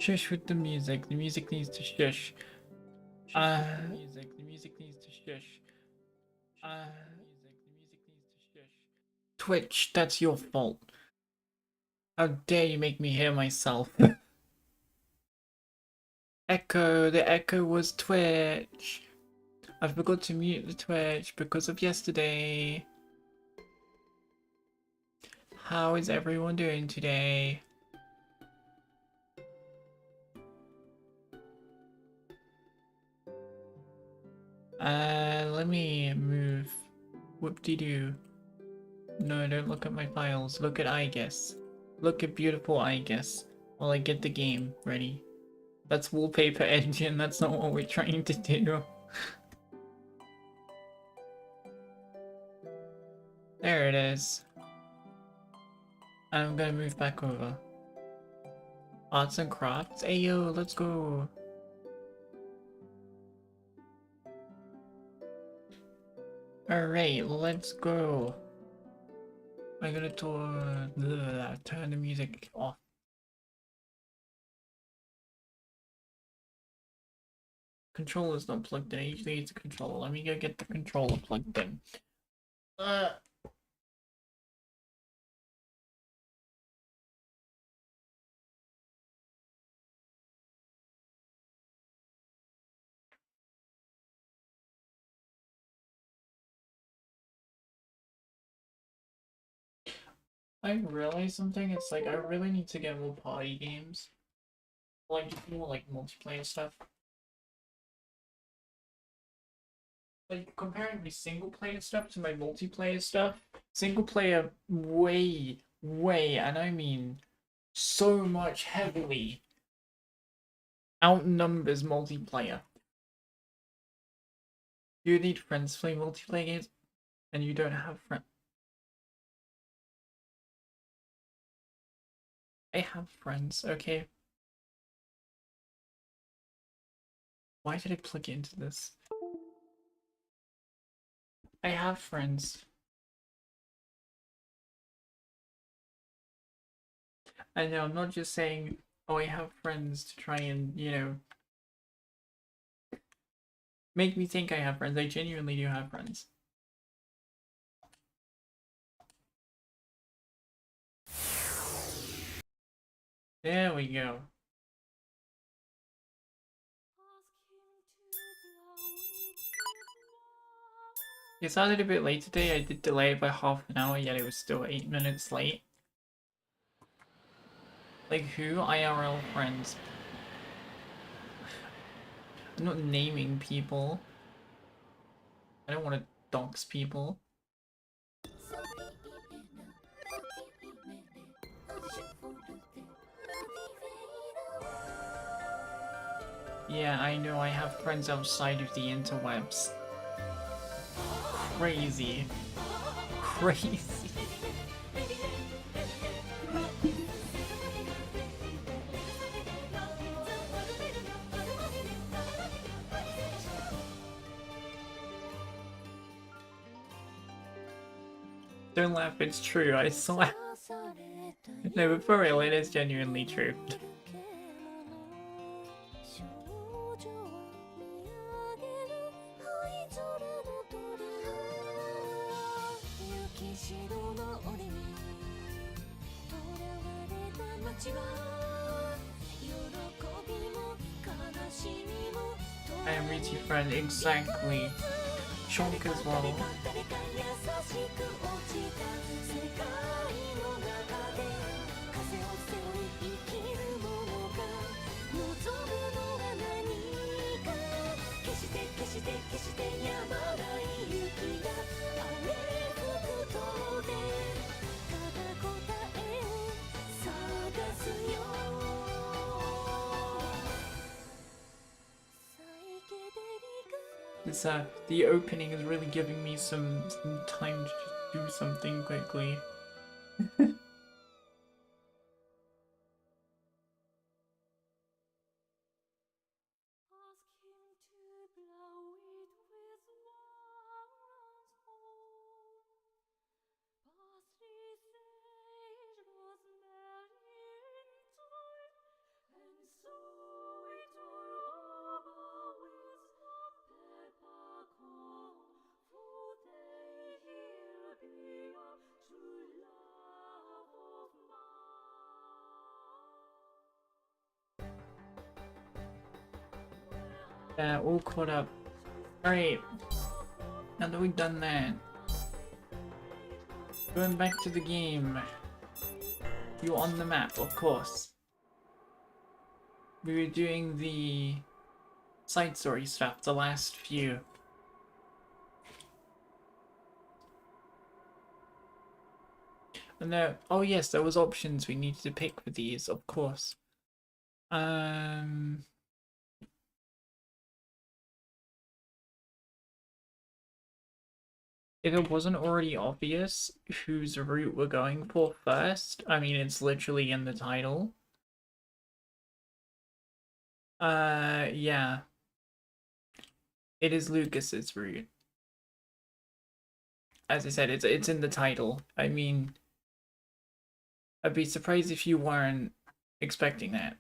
Shush with the music. The music needs to shush. The music needs to shush. Twitch, that's your fault. How dare you make me hear myself? Echo, the echo was Twitch. I forgot to mute the Twitch because of yesterday. How is everyone doing today? Let me move. Whoop-de-doo. No, don't look at my files. Look at iGuess. Look at beautiful iGuess while I get the game ready. That's wallpaper engine, that's not what we're trying to do. There it is. I'm gonna move back over. Arts and crafts? Ayo, let's go. Alright, let's go. I'm gonna turn the music off. Controller's not plugged in. I usually use a controller. Let me go get the controller plugged in. I realized something. It's like I really need to get more party games. Like more like multiplayer stuff. Like comparing my single player stuff to my multiplayer stuff, single player way, and I mean so much heavily outnumbers multiplayer. You need friends to play multiplayer games, and you don't have friends. I have friends, okay? Why did I plug it into this? I have friends. I know, I'm not just saying, oh, I have friends to try and, you know, make me think I have friends. I genuinely do have friends. There we go. It started a bit late today. I did delay it by half an hour, yet it was still 8 minutes late. Like who? IRL friends. I'm not naming people. I don't want to dox people. Yeah, I know I have friends outside of the interwebs. Crazy. Crazy. Don't laugh, it's true, I swear. No, but for real, it is genuinely true. I am Richie friend, exactly. Chunk as well. This the opening is really giving me some time to just do something quickly. Yeah, all caught up. Alright, now that we've done that, going back to the game. You're on the map, of course. We were doing the side story stuff, the last few. And there, oh yes, there was options we needed to pick for these, of course. If it wasn't already obvious whose route we're going for first, I mean, it's literally in the title. Yeah. It is Lugus's route. As I said, it's in the title. I mean, I'd be surprised if you weren't expecting that.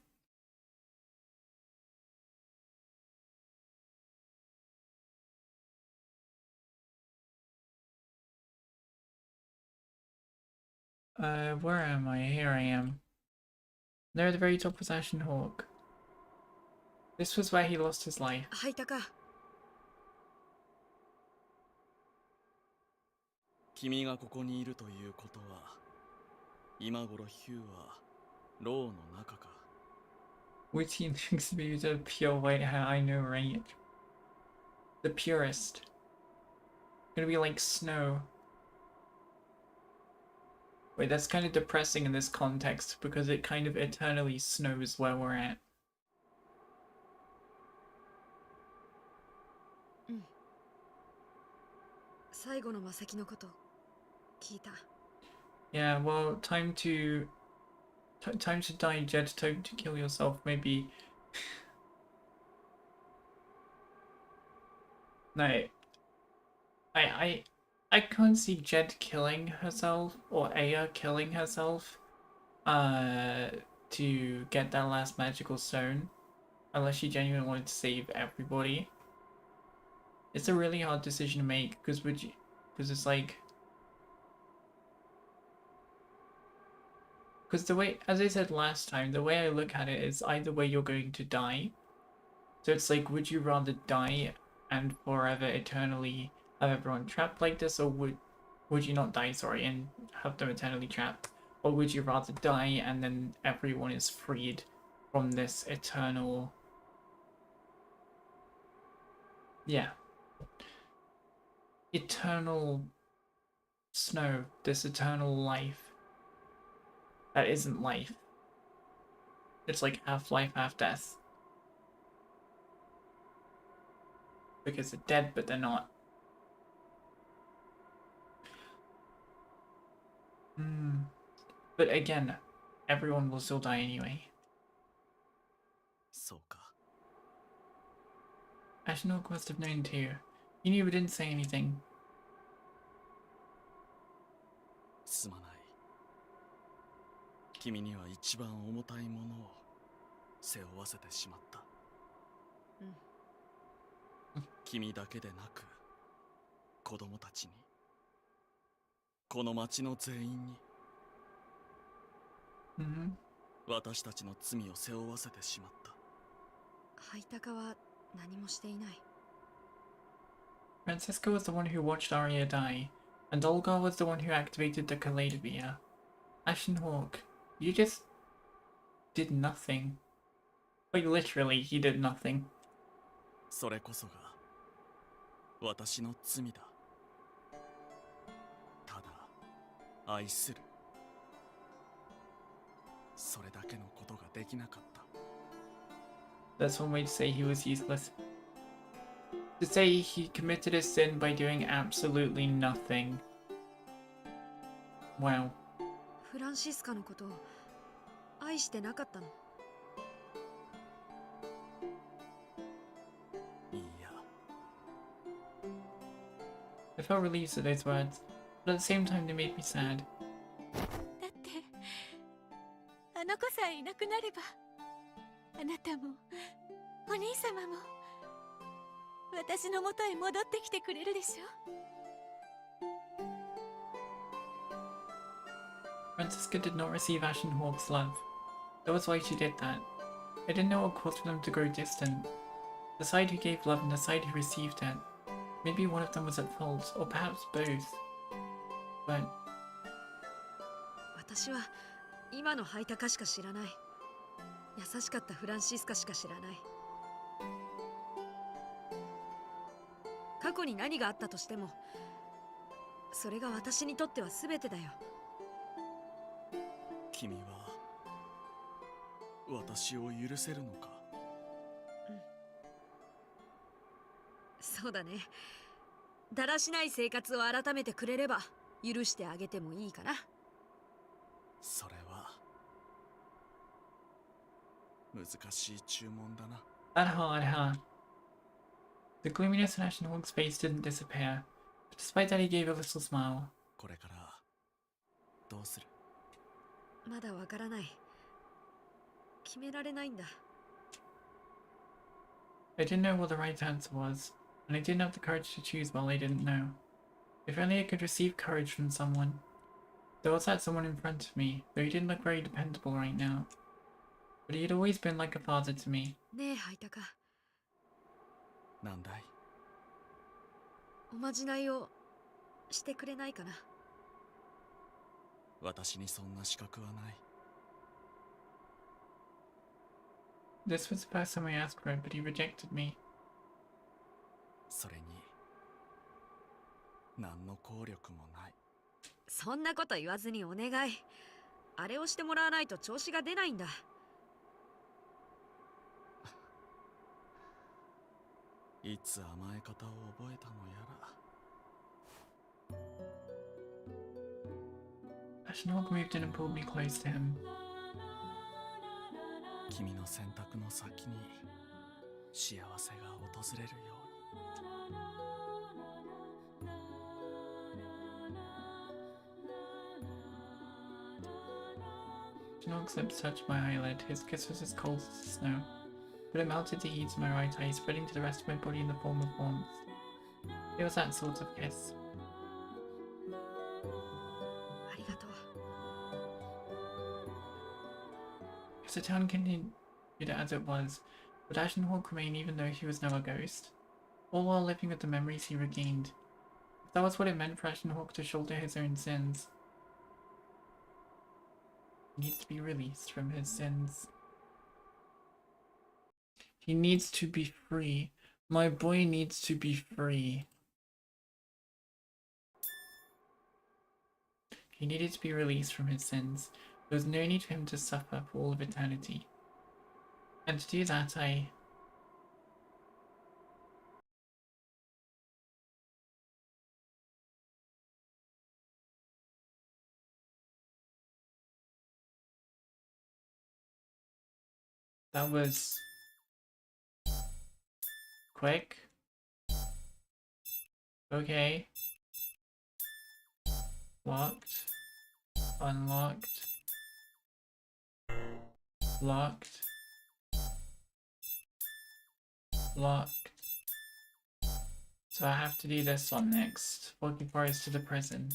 Where am I? Here I am. There at the very top was Ashen Hawk. This was where he lost his life. 君がここにいるということは、今頃ヒューは牢の中か。Witty thinks to be the pure white hair, I know, right? The purest. Gonna be like snow. Wait, that's kind of depressing in this context because it kind of eternally snows where we're at. Yeah, well, time to die, Jed. Time to kill yourself, maybe. No, I can't see Jed killing herself or Aya killing herself to get that last magical stone unless she genuinely wanted to save everybody. It's a really hard decision to make because it's like, because the way, as I said last time, the way I look at it is either way you're going to die. So it's like, would you rather die and forever eternally have everyone trapped like this, or would you not die, sorry, and have them eternally trapped? Or would you rather die and then everyone is freed from this eternal... Yeah. Eternal snow, this eternal life. That isn't life. It's like half life, half death. Because they're dead, but they're not. But again, everyone will still die anyway. Ashen Hawk must have known too. You knew but didn't say anything. すまない。君には一番重たいものを背負わせてしまった。君だけでなく、子供たちに、この町の全員に、私たちの罪を背負わせてしまった。ハイタカは何もしていない。Francesca was the one who watched Arya die, and Olga was the one who activated the Kaleidosphere. Ashen Hawk, you just did nothing. Like literally, he did nothing. それこそが私の罪だ。ただ愛する。それだけのことができなかった。That's one way to say he was useless. To say he committed a sin by doing absolutely nothing. Wow. フランシスカのことを愛してなかったの。いや。I felt relieved at those words, but at the same time they made me sad. だってあの子さえいなくなれば、あなたもお兄様も私の元へ戻ってきてくれるでしょ。Francisca did not receive Ashen Hawk's love. That was why she did that. I didn't know what caused them to grow distant. The side who gave love and the side who received it. Maybe one of them was at fault, or perhaps both. But 私は今のハイタカしか知らない。優しかったフランシスカしか知らない。過去に何があったとしても、それが私にとっては全てだよ。君は私を許せるのか？そうだね。だらしない生活を改めてくれれば許してあげてもいいかな。それは難しい注文だな。Adha. The gloominess on Ashen Hawk's face didn't disappear. But despite that, he gave a little smile. これからどうする？まだわからない。決められないんだ。I didn't know what the right answer was, and I didn't have the courage to choose while I didn't know. If only I could receive courage from someone. There was that someone in front of me, though he didn't look very dependable right now. But he had always been like a father to me. ねえハイタカ、なんだい？おまじないをしてくれないかな。私にそんな資格はない。This was the first time I asked for it, but he rejected me. それに何の効力もない。そんなこと言わずにお願い。あれをしてもらわないと調子が出ないんだ。いつ甘え方を覚えたのやら。 Ashen Hawk moved in and pulled me close to him. 君の選択の先に幸せが訪れるように。 Ashen Hawk's lips touched my eyelid. His kiss was as cold as the snow, but it melted the heat in my right eye, spreading to the rest of my body in the form of warmth. It was that sort of kiss. ありがとう。 If the town continued as it was, would Ashen Hawk remain even though he was now a ghost? All while living with the memories he regained. If that was what it meant for Ashen Hawk to shoulder his own sins, he needs to be released from his sins. He needs to be free. My boy needs to be free. He needed to be released from his sins. There was no need for him to suffer for all of eternity. And to do that, that was quick. Okay. Locked. Unlocked. Locked. Locked. So I have to do this one next. Walking Forest to the prison.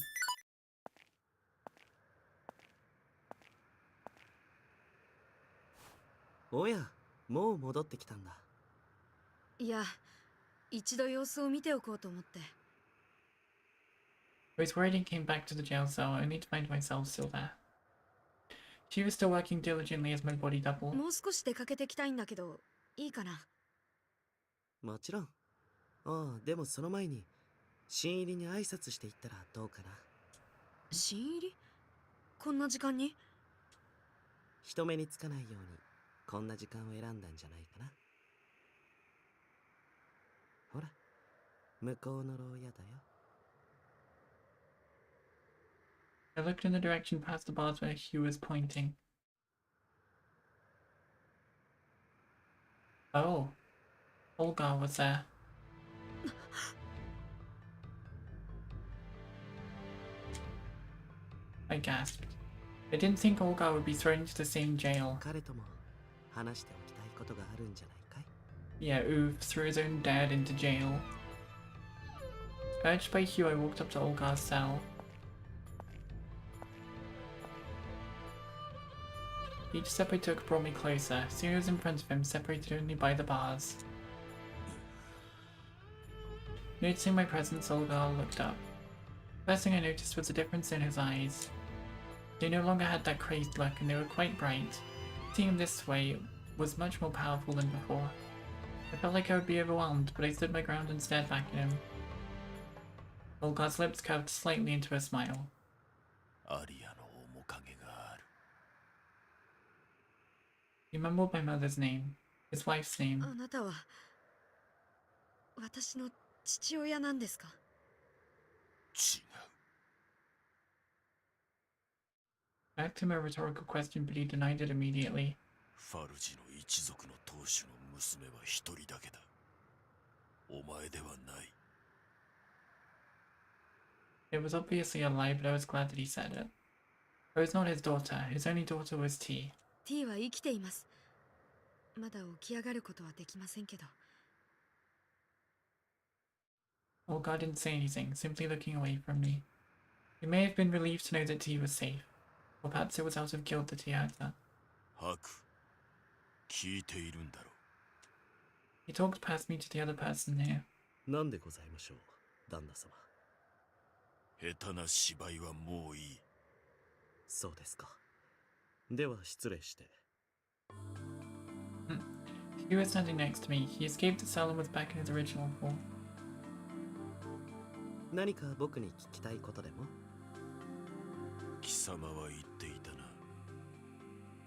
おや、もう戻ってきたんだ。いや、一度様子を見ておこうと思って。I was worried and came back to the jail cell, only to find myself still there. She was still working diligently as my body double. もう少し出かけてきたいんだけど、いいかな。もちろん。ああ、でもその前に、新入りに挨拶していったらどうかな。新入り？こんな時間に？人目につかないように、こんな時間を選んだんじゃないかな。ほら、向こうの牢屋だよ。I looked in the direction past the bars where Hugh was pointing. Oh. Olga was there. I gasped. I didn't think Olga would be thrown into the same jail. 彼とも話しておきたいことがあるんじゃないかい？ Yeah, Uwe threw his own dad into jail. Urged by Hugh, I walked up to Olga's cell. Each step I took brought me closer. Soon I was in front of him, separated only by the bars. Noticing my presence, Olgar looked up. First thing I noticed was a difference in his eyes. They no longer had that crazed look, and they were quite bright. Seeing him this way was much more powerful than before. I felt like I would be overwhelmed, but I stood my ground and stared back at him. Olgar's lips curved slightly into a smile. アリアの面影がある。 He mumbled my mother's name, his wife's name. あなたは私の父親なんですか？違う。 I asked him a rhetorical question, but he denied it immediately. ファルジの一族の当主の娘は一人だけだ。お前ではない。 It was obviously a lie, but I was glad that he said it. I was not his daughter. His only daughter was T. T は生きています。まだ起き上がることはできませんけど。Olgar didn't say anything, simply looking away from me. He may have been relieved to know that T was safe, or perhaps it was out of guilt that he heard that. ハク、聞いているんだろ He talked past me to the other person here. なんでございましょう、旦那様。う。下手な芝居はもういい。そうですか。では失礼して。He was standing next to me. He escaped the cell and was back in his original form. 何か僕に聞きたいことでも？貴様は言っていたな。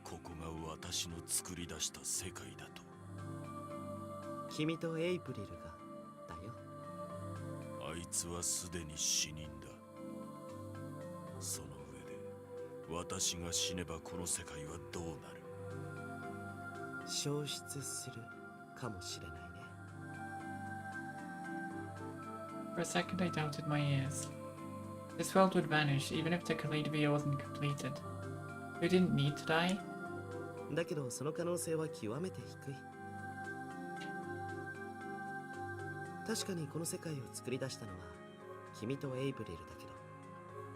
ここが私の作り出した世界だと。君とエイプリルがだよ。あいつはすでに死人だ。その上で私が死ねばこの世界はどうなる？消失するかもしれないね。For a second I doubted my ears. This world would vanish even if the Kaleidosphere wasn't completed. We didn't need to die. だけどその可能性は極めて低い。確かにこの世界を作り出したのは君とエイプリルだけど、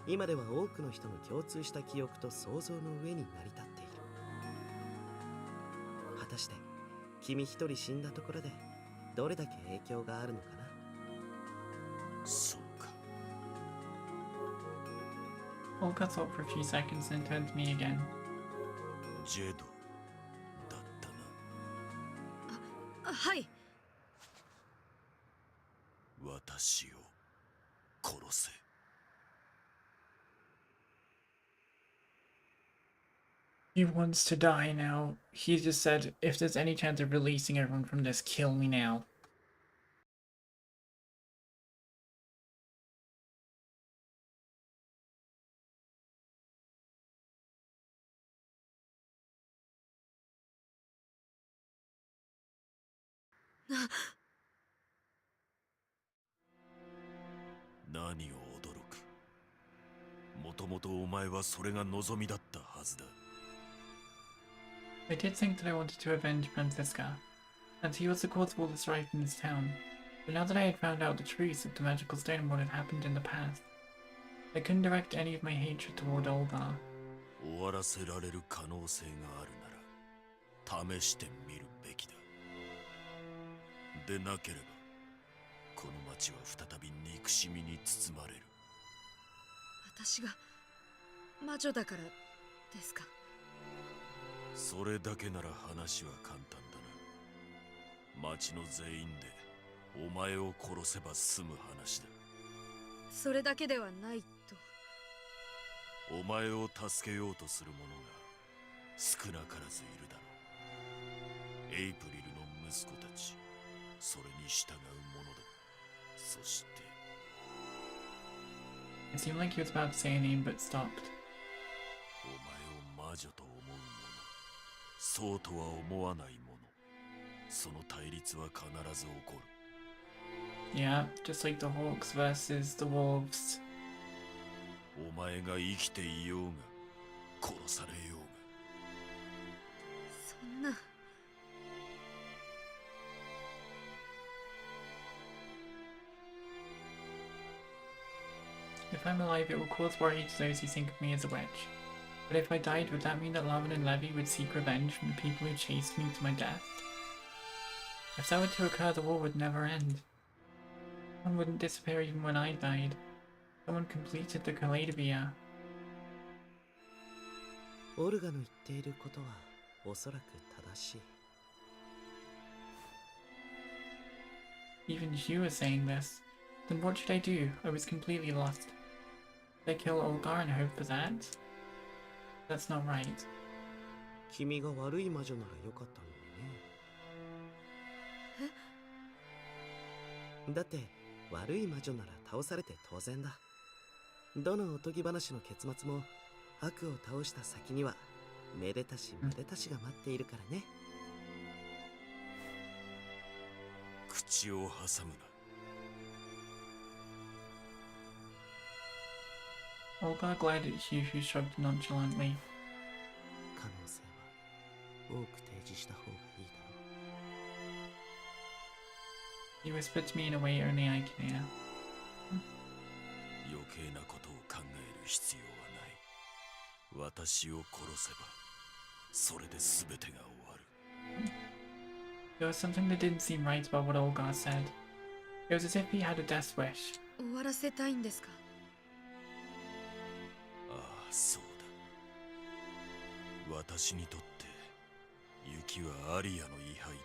今では多くの人の共通した記憶と想像の上に成り立っている。果たして君一人死んだところでどれだけ影響があるのかな。そうか。 Olga thought for a few seconds and turned to me again. ジェドだったな。はい。私を殺せ。He wants to die now. He just said, if there's any chance of releasing everyone from this, kill me now. Ah. 何を驚く。もともとお前はそれが望みだったはずだ。I did think that I wanted to avenge Francisca, and he was the cause of all the strife in this town. But now that I had found out the truth of the magical stone and what had happened in the past, I couldn't direct any of my hatred toward Olgar. 終わらせられる可能性があるなら試してみるべきだ。でなければこの町は再び憎しみに包まれる。私が魔女だからですか？それだけなら話は簡単だな。町の全員でお前を殺せば済む話だ。それだけではないと。お前を助けようとする者が少なからずいるだろう。エイプリルの息子たち、それに従う者だ。そして It seemed like he was about to say a name but stopped. お前を魔女と思う者、そうとは思わない者、その対立は必ず起こる。Yeah, just like the hawks versus the wolves. お前が生きていようが殺されようが。そんな。If I'm alive, it will cause worry to those who think of me as a witch. But if I died, would that mean that Lavin and Levy would seek revenge from the people who chased me to my death? If that were to occur, the war would never end. One wouldn't disappear even when I died. Someone completed the Kaleidobeer. オルガの言っていることはおそらく正しい。 Even you were saying this. Then what should I do? I was completely lost. Did I kill Olgar and hope for that? That's not right. 君が悪い魔女ならよかったのにね。だって悪い魔女なら倒されて当然だ。どのおとぎ話の結末も悪を倒した先にはめでたしめでたしが待っているからね。口を挟むな。 Olgar glared at Hugh, who shrugged nonchalantly. 可能性は多く提示した方がいいだろう。 He whispered to me in a way only I can hear. 余計なことを考える必要はない。私を殺せばそれで全てが終わる。 There was something that didn't seem right about what Olgar said. It was as if he had a death wish. 終わらせたいんですか？ああ、そうだ。私にとって雪はアリアの遺灰だ。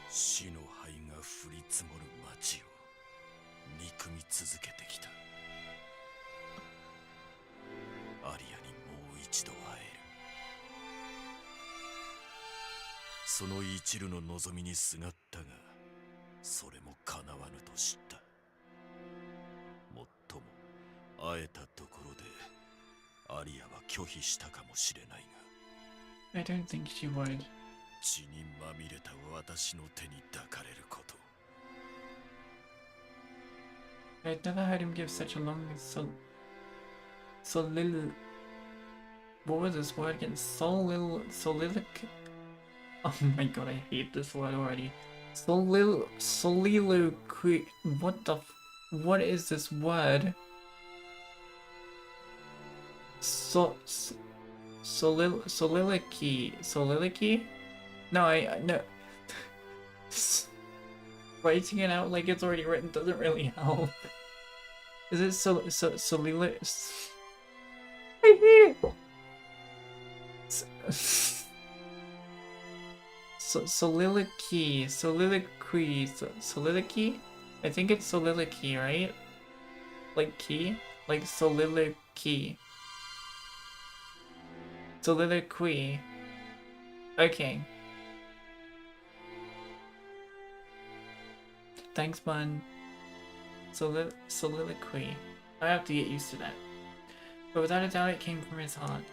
死の灰が降り積もる街を憎み続けてきた。アリアにもう一度会える。その一縷の望みにすがったが、それも叶わぬと知った。もっとも会えたところでアリアは拒否したかもしれないが、 I don't think she would. 血にまみれた私の手に抱かれること。 I'd never heard him give such a long what was this word again? Soliloquy. Oh my god, I hate this word already. Soliloquy. What is this word? Soliloquy? No, no. Writing it out like it's already written doesn't really help. Is it soliloquy? I hate it. Soliloquy. I think it's soliloquy, right? Like key? Like soliloquy. Soliloquy. Okay. Thanks, bun. Soliloquy. I have to get used to that. But without a doubt it came from his heart.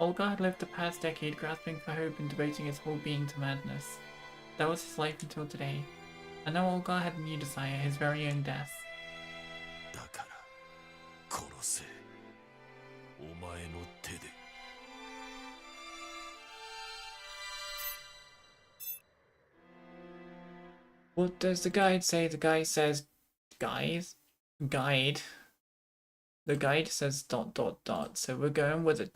Olgar had lived the past decade grasping for hope and devoting his whole being to madness. That was his life until today. And now Olgar had a new desire, his very own death. だから殺せ。お前の手で。 What does the guide say? The guide says... Guide? Guide. The guide says ... So we're going with a ...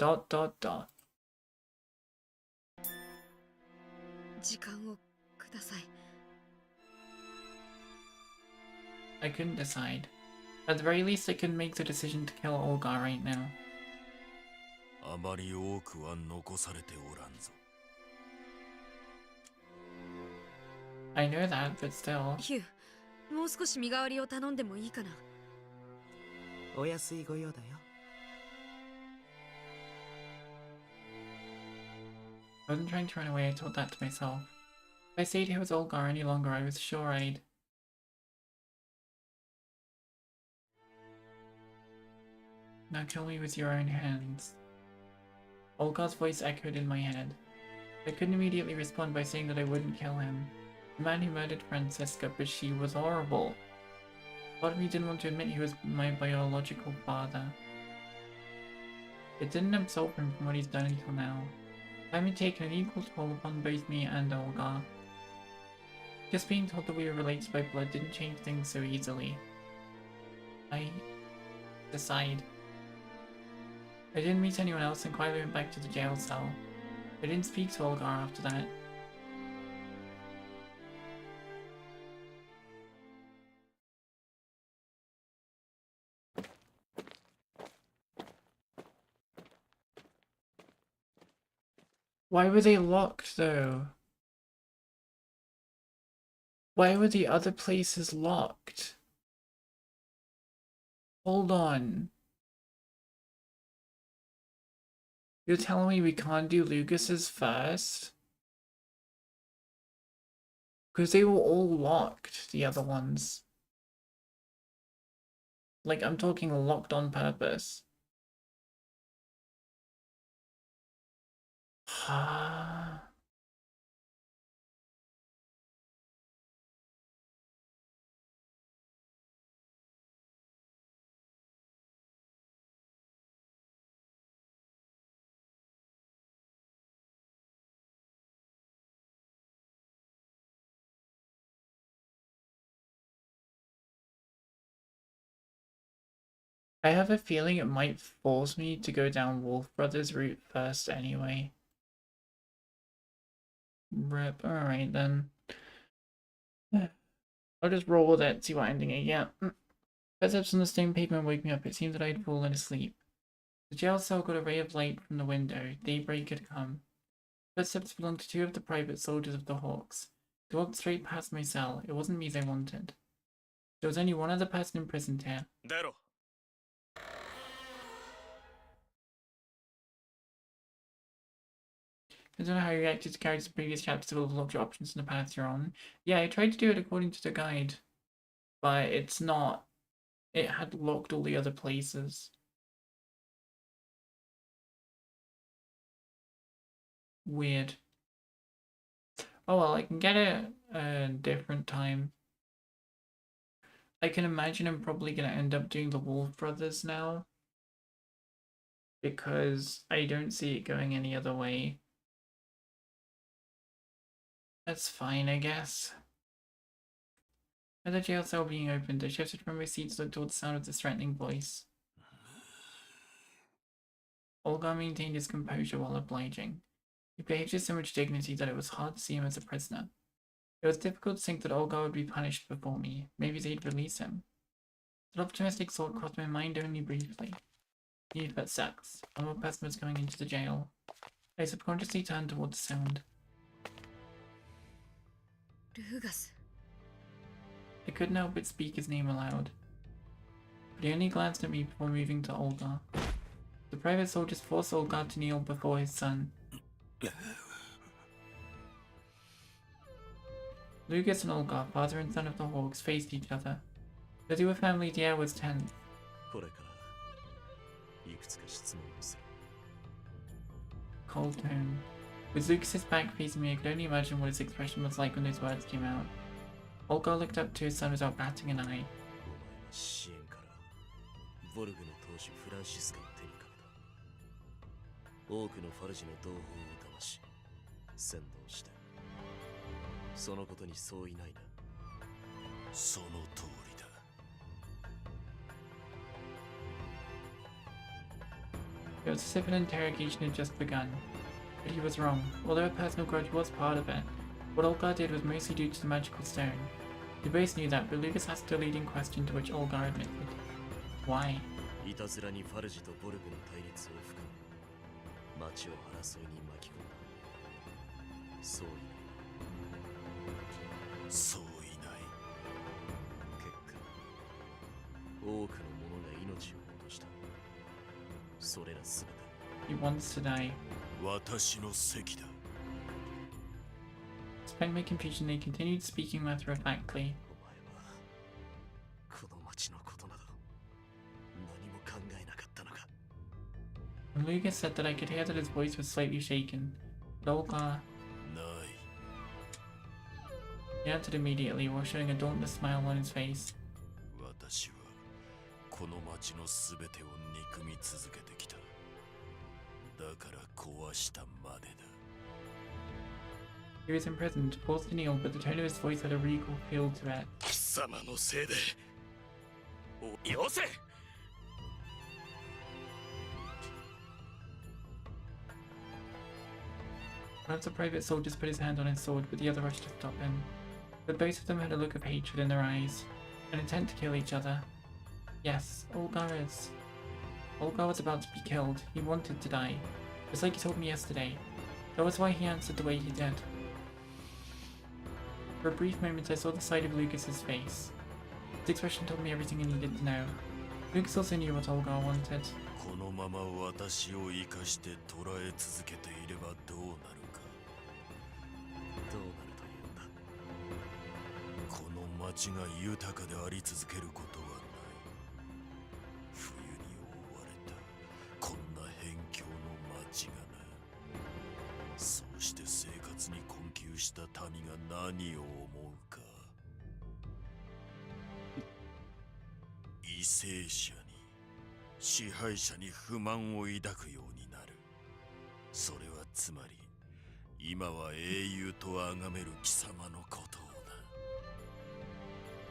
時間をください。 I couldn't decide. At the very least, I couldn't make the decision to kill Olgar right now. あまり多くは残されておらんぞ。 I know that, but still. ヒュー、もう少し身代わりを頼んでもいいかな。お安いご用だよ。 I wasn't trying to run away, I told that to myself. If I stayed here with Olgar any longer, I was sure I'd... Now kill me with your own hands. Olgar's voice echoed in my head. I couldn't immediately respond by saying that I wouldn't kill him. The man who murdered Francisca, but she was horrible. Part of me didn't want to admit he was my biological father. It didn't absolve him from what he's done until now. Time had taken an equal toll upon both me and Olgar. Just being told that we were related by blood didn't change things so easily. I decide. I didn't meet anyone else and quietly went back to the jail cell. I didn't speak to Olgar after that. Why were they locked though? Why were the other places locked? Hold on. You're telling me we can't do Lugus's first? Because they were all locked, the other ones. Like, I'm talking locked on purpose. I have a feeling it might force me to go down Wolf Brothers route first anyway. Rip, alright then. I'll just roll with it, see what ending I get. Footsteps on the stone pavement wake me up. It seemed that I'd fallen asleep. The jail cell got a ray of light from the window. Daybreak had come. Footsteps belonged to two of the private soldiers of the Hawks. They walked straight past my cell. It wasn't me they wanted. There was only one other person imprisoned here. Dero. I don't know how you reacted to characters in previous chapters that will unlock your options in the path you're on. Yeah, I tried to do it according to the guide, but it's not. It had locked all the other places. Weird. Oh well, I can get it a different time. I can imagine I'm probably going to end up doing the Wolf Brothers now, because I don't see it going any other way. That's fine, I guess. At the jail cell being opened, I shifted from my seat to look toward the sound of the threatening voice. Olgar maintained his composure while obliging. He behaved with so much dignity that it was hard to see him as a prisoner. It was difficult to think that Olgar would be punished before me. Maybe they'd release him. That optimistic thought crossed my mind only briefly. New footsteps. One more person was going into the jail. I subconsciously turned toward the sound. Lugus. I couldn't help but speak his name aloud. But he only glanced at me before moving to Olgar. The private soldiers forced Olgar to kneel before his son. Lugus and Olgar, father and son of the Hawks, faced each other. Though they were family, the air was tense. Cold tone. With Lucas's back facing me, I could only imagine what his expression was like when those words came out. Olgar looked up to his son without batting an eye. It was as if an interrogation had just begun. But he was wrong. Although a personal grudge was part of it, what Olgar did was mostly due to the magical stone. They both knew that, but Lugus asked a leading question to which Olgar admitted. Why? He wants to die. Despite my confusion, they continued speaking matter-of-factly. When Lugus said that, I could hear that his voice was slightly shaken. But Olgar... He answered immediately while showing a dauntless smile on his face. He was imprisoned, forced to kneel, but the tone of his voice had a regal feel to it. One of the private soldiers put his hand on his sword, but the other rushed to stop him. But both of them had a look of hatred in their eyes, an intent to kill each other. Yes, Olgar is. Olgar was about to be killed. He wanted to die, just like he told me yesterday. That was why he answered the way he did. For a brief moment, I saw the side of Lucas's face. His expression told me everything I needed to know. Lucas also knew what Olga wanted. このまま私を生かして捕らえ続けていればどうなるか。どうなるというんだ。この町が豊かであり続けることはない。冬に覆われたこんな辺境の町がな。そうして生活に困窮した民が何を思うか。為政者に支配者に不満を抱くようになる。それはつまり今は英雄と崇める貴様のことをだ。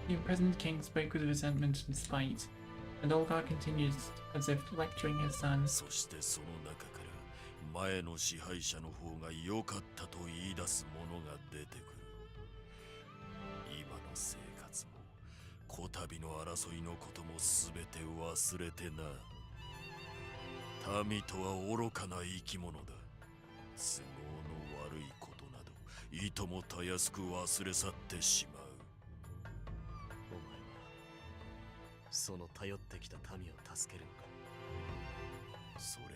The imprisoned king spoke with resentment and spite, and Olga continued as if lecturing his son. そしてその中から前の支配者の方が良かったと言い出す者が出てくる。今の生活もこたびの争いのことも全て忘れてな。民とは愚かな生き物だ。都合の悪いことなどいともたやすく忘れ去ってしまう。お前はその頼ってきた民を助けるのか。それは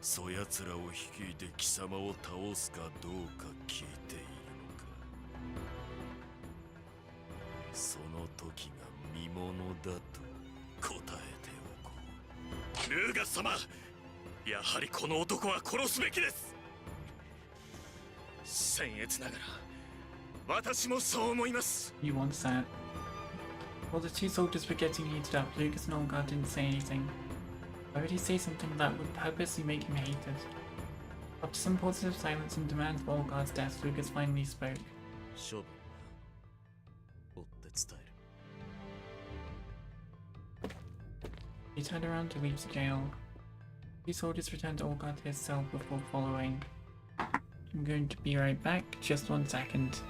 そやつらを率いて貴様を倒すかどうか聞いているのか。その時が見ものだと答えておこう。ルーガス様、やはりこの男は殺すべきです。僭越ながら私もそう思います。 He wants that. While the two soldiers were getting heated up, Lugus and Olga didn't say anything. Why would he say something that would purposely make him hated? After some positive silence and demand for Olga's death, Lugus finally spoke. 処分は追って伝える。 He turned around to leave the jail. The soldiers returned Olga to his cell before following. I'm going to be right back, just 1 second.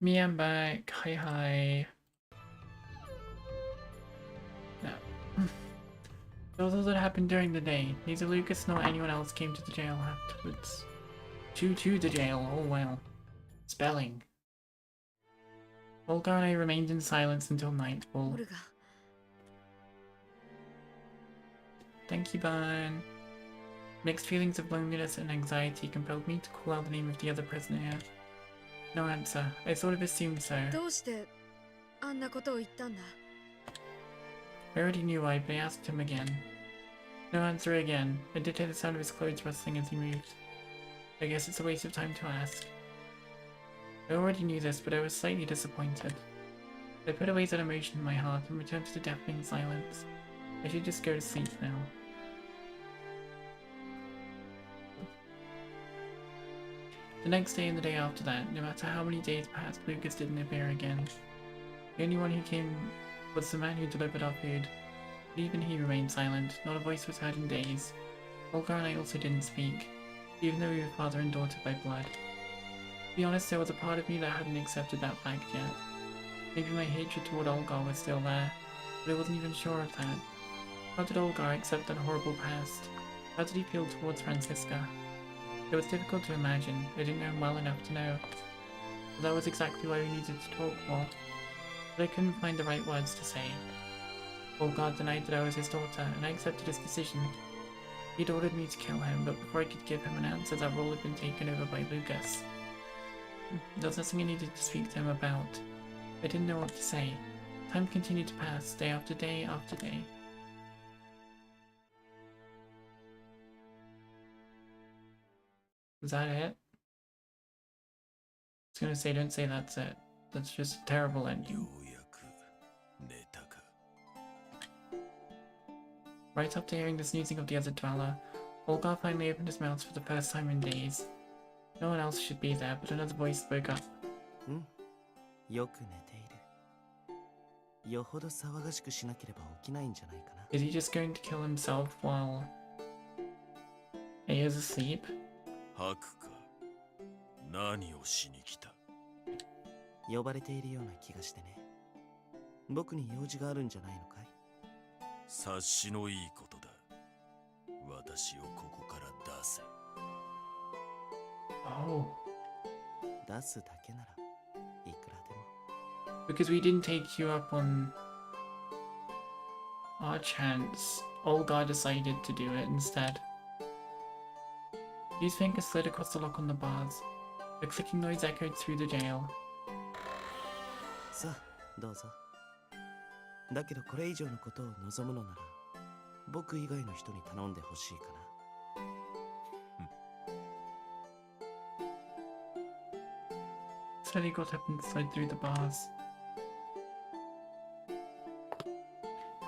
Me, I'm back. Hi, hi. No. That was all that happened during the day. Neither Lucas nor anyone else came to the jail afterwards. To the jail. Oh, wow. Spelling. Olga and I remained in silence until nightfall. オルガ Thank you, Ban. Mixed feelings of loneliness and anxiety compelled me to call out the name of the other prisoner. No answer. I sort of assumed so. どうしてあんなことを言ったんだ I already knew why, but I asked him again. No answer again. I did hear the sound of his clothes rustling as he moved. I guess it's a waste of time to ask. I already knew this, but I was slightly disappointed. I put away that emotion in my heart and returned to the deafening silence. I should just go to sleep now. The next day and the day after that, no matter how many days passed, Lucas didn't appear again. The only one who came was the man who delivered our food. But even he remained silent. Not a voice was heard in days. Olga and I also didn't speak, even though we were father and daughter by blood. To be honest, there was a part of me that hadn't accepted that fact yet. Maybe my hatred toward Olga was still there, but I wasn't even sure of that. How did Olga accept that horrible past? How did he feel towards Francisca? It was difficult to imagine. I didn't know him well enough to know. But that was exactly why we needed to talk more. But I couldn't find the right words to say. Olga denied that I was his daughter, and I accepted his decision. He'd ordered me to kill him, but before I could give him an answer, that role had been taken over by Lugus. There was nothing I needed to speak to him about. I didn't know what to say. Time continued to pass, day after day after day. Is that it? I was gonna say, don't say that's it. That's just a terrible よ ending. うやく寝たか Right after hearing the snoozing of the other dweller, Olgar finally opened his mouth for the first time in days. No one else should be there, but another voice spoke up. よく寝ている。よほど騒がしくしなければ起きないんじゃないかな。 Is he just going to kill himself while he is asleep? 吐くか何をしに来た呼ばれているような気がしてね。僕に用事があるんじゃないのかい？察しのいいことだ私をここから出せ Oh, 出すだけならいくらでも。 because we didn't take you up on our chance, Olgar decided to do it instead. His finger slid across the lock on the bars. The clicking noise echoed through the jail. さあ、どうぞ。だけどこれ以上のことを望むのなら、僕以外の人に頼んでほしいかな。Slowly got up and slid through the bars.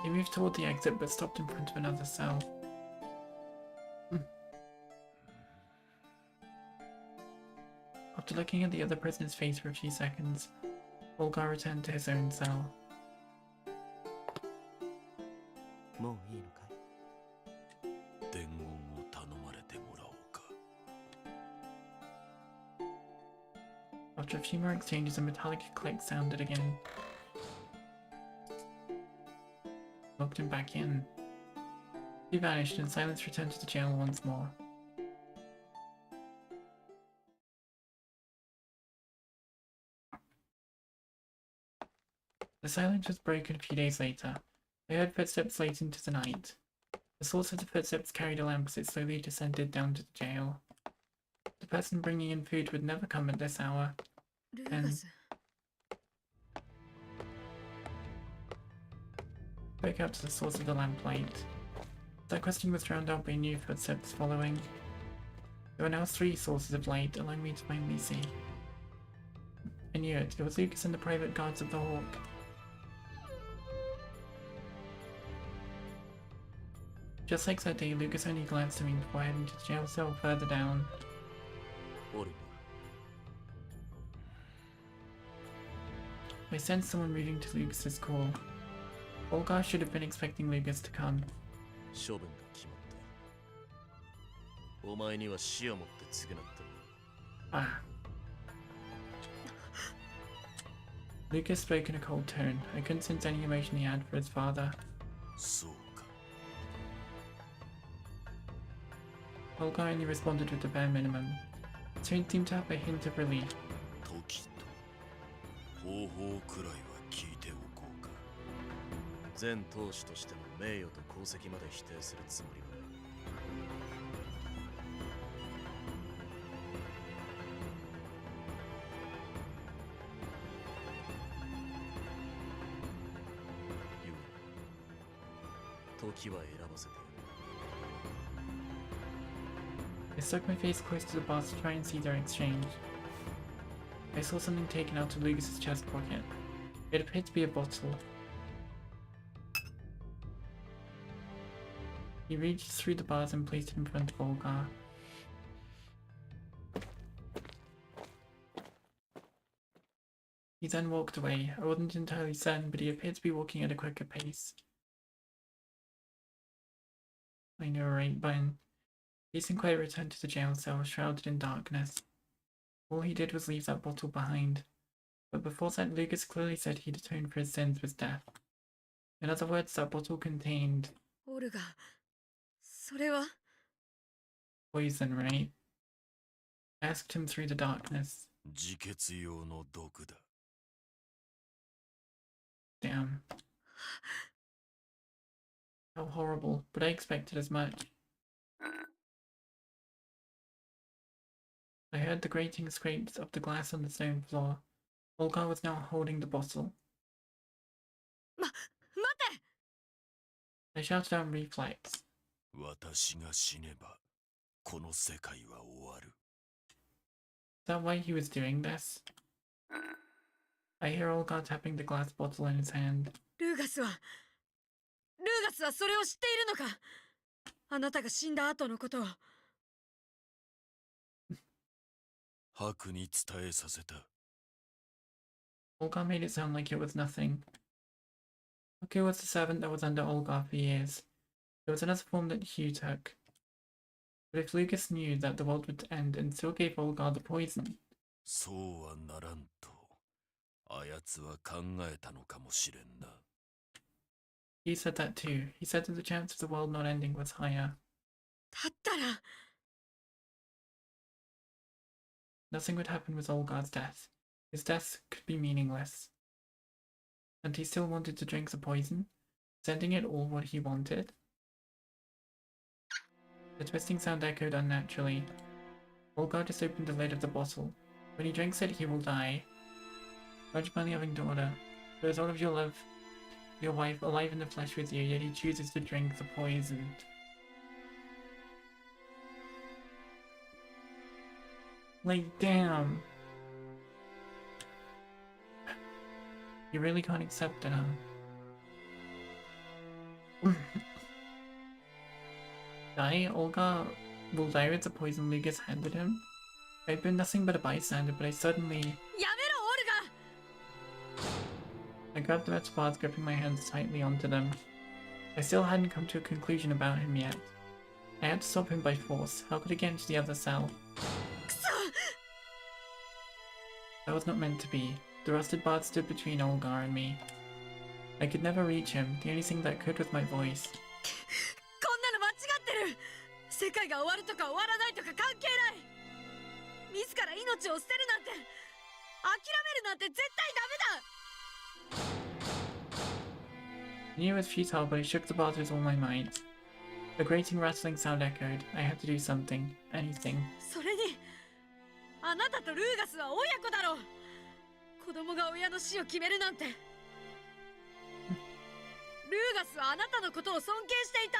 He moved toward the exit but stopped in front of another cell. After looking at the other prisoner's face for a few seconds, Olgar returned to his own cell. もういいのかい？伝言を頼まれてもらおうか After a few more exchanges, a metallic click sounded again. Locked him back in. He vanished and silence returned to the jail once more. The silence was broken a few days later. I heard footsteps late into the night. The source of the footsteps carried a lamp as it slowly descended down to the jail. The person bringing in food would never come at this hour. ルーガス Spoke out to the source of the lamplight. That question was drowned out by new footsteps following. There were now 3 sources of light, allowing me to finally see. I knew it. It was Lugus and the private guards of the Hawk. Just like that day, Lugus only glanced at me before heading to the jail cell further down. オル I sensed someone moving to Lugus's call. Olgar should have been expecting Lugus to come. 処分が決まったお前には死をもって償っても Ah, Lucas spoke in a cold tone. I couldn't sense any emotion he had for his father. そうか。 Olga only responded with the bare minimum. His tone seemed to have a hint of relief. 時と方法くらいは聞いておこうか。前当主としての名誉と功績まで否定するつもりはない。時は選ばせている。 I stuck my face close to the bars to try and see their exchange. I saw something taken out of Lugus's chest pocket. It appeared to be a bottle. He reached through the bars and placed it in front of Olga. He then walked away. I wasn't entirely certain, but he appeared to be walking at a quicker pace. I know, right, Ben? Jason quite returned to the jail cell, shrouded in darkness. All he did was leave that bottle behind. But before that, Lugus clearly said he'd atone for his sins with death. In other words, that bottle contained オルガ、それは poison, right? I asked him through the darkness. 自決用の毒だ。 Damn. How horrible, but I expected as much. I heard the grating scrapes of the glass on the stone floor. Olga was now holding the bottle. 待て I shouted out in reflex. 私が死ねばこの世界は終わる。 Is that why he was doing this? I hear Olga tapping the glass bottle in his hand. ルーガスはそれを知っているのか。あなたが死んだ後のことを。白に伝えさせた。 Olga made it sound like it was nothing. Haku was the servant that was under Olga for years. It was another form that Hugh took. But if Lugus knew that the world would end and still gave Olga the poison, そうはならんとあやつは考えたのかもしれんな。 he said that too. He said that the chance of the world not ending was higher. だったら Nothing would happen with Olga's death. His death could be meaningless. And he still wanted to drink the poison, sending it all what he wanted. The twisting sound echoed unnaturally. Olga just opened the lid of the bottle. When he drinks it, he will die. Judged by the loving daughter, there is all of your love, your wife alive in the flesh with you, yet he chooses to drink the poison. Like, damn. You really can't accept it, huh? Die? Olga will die with the poison Lugus handed him? I'd been nothing but a bystander, but I suddenly... やめろオルガ。 I grabbed the metal bars, gripping my hands tightly onto them. I still hadn't come to a conclusion about him yet. I had to stop him by force. How could I get into the other cell? くそ That was not meant to be. The rusted bars stood between Olga and me. I could never reach him. The only thing that could was my voice. こんなの間違ってる。世界が終わるとか終わらないとか関係ない。自ら命を捨てるなんて、諦めるなんて絶対ダメだ。 I knew it was futile, but I shook the bars with all my might. A grating rattling sound echoed. I had to do something. Anything. それに、あなたとルーガスは親子だろう。子供が親の死を決めるなんて。ルーガスはあなたのことを尊敬していた。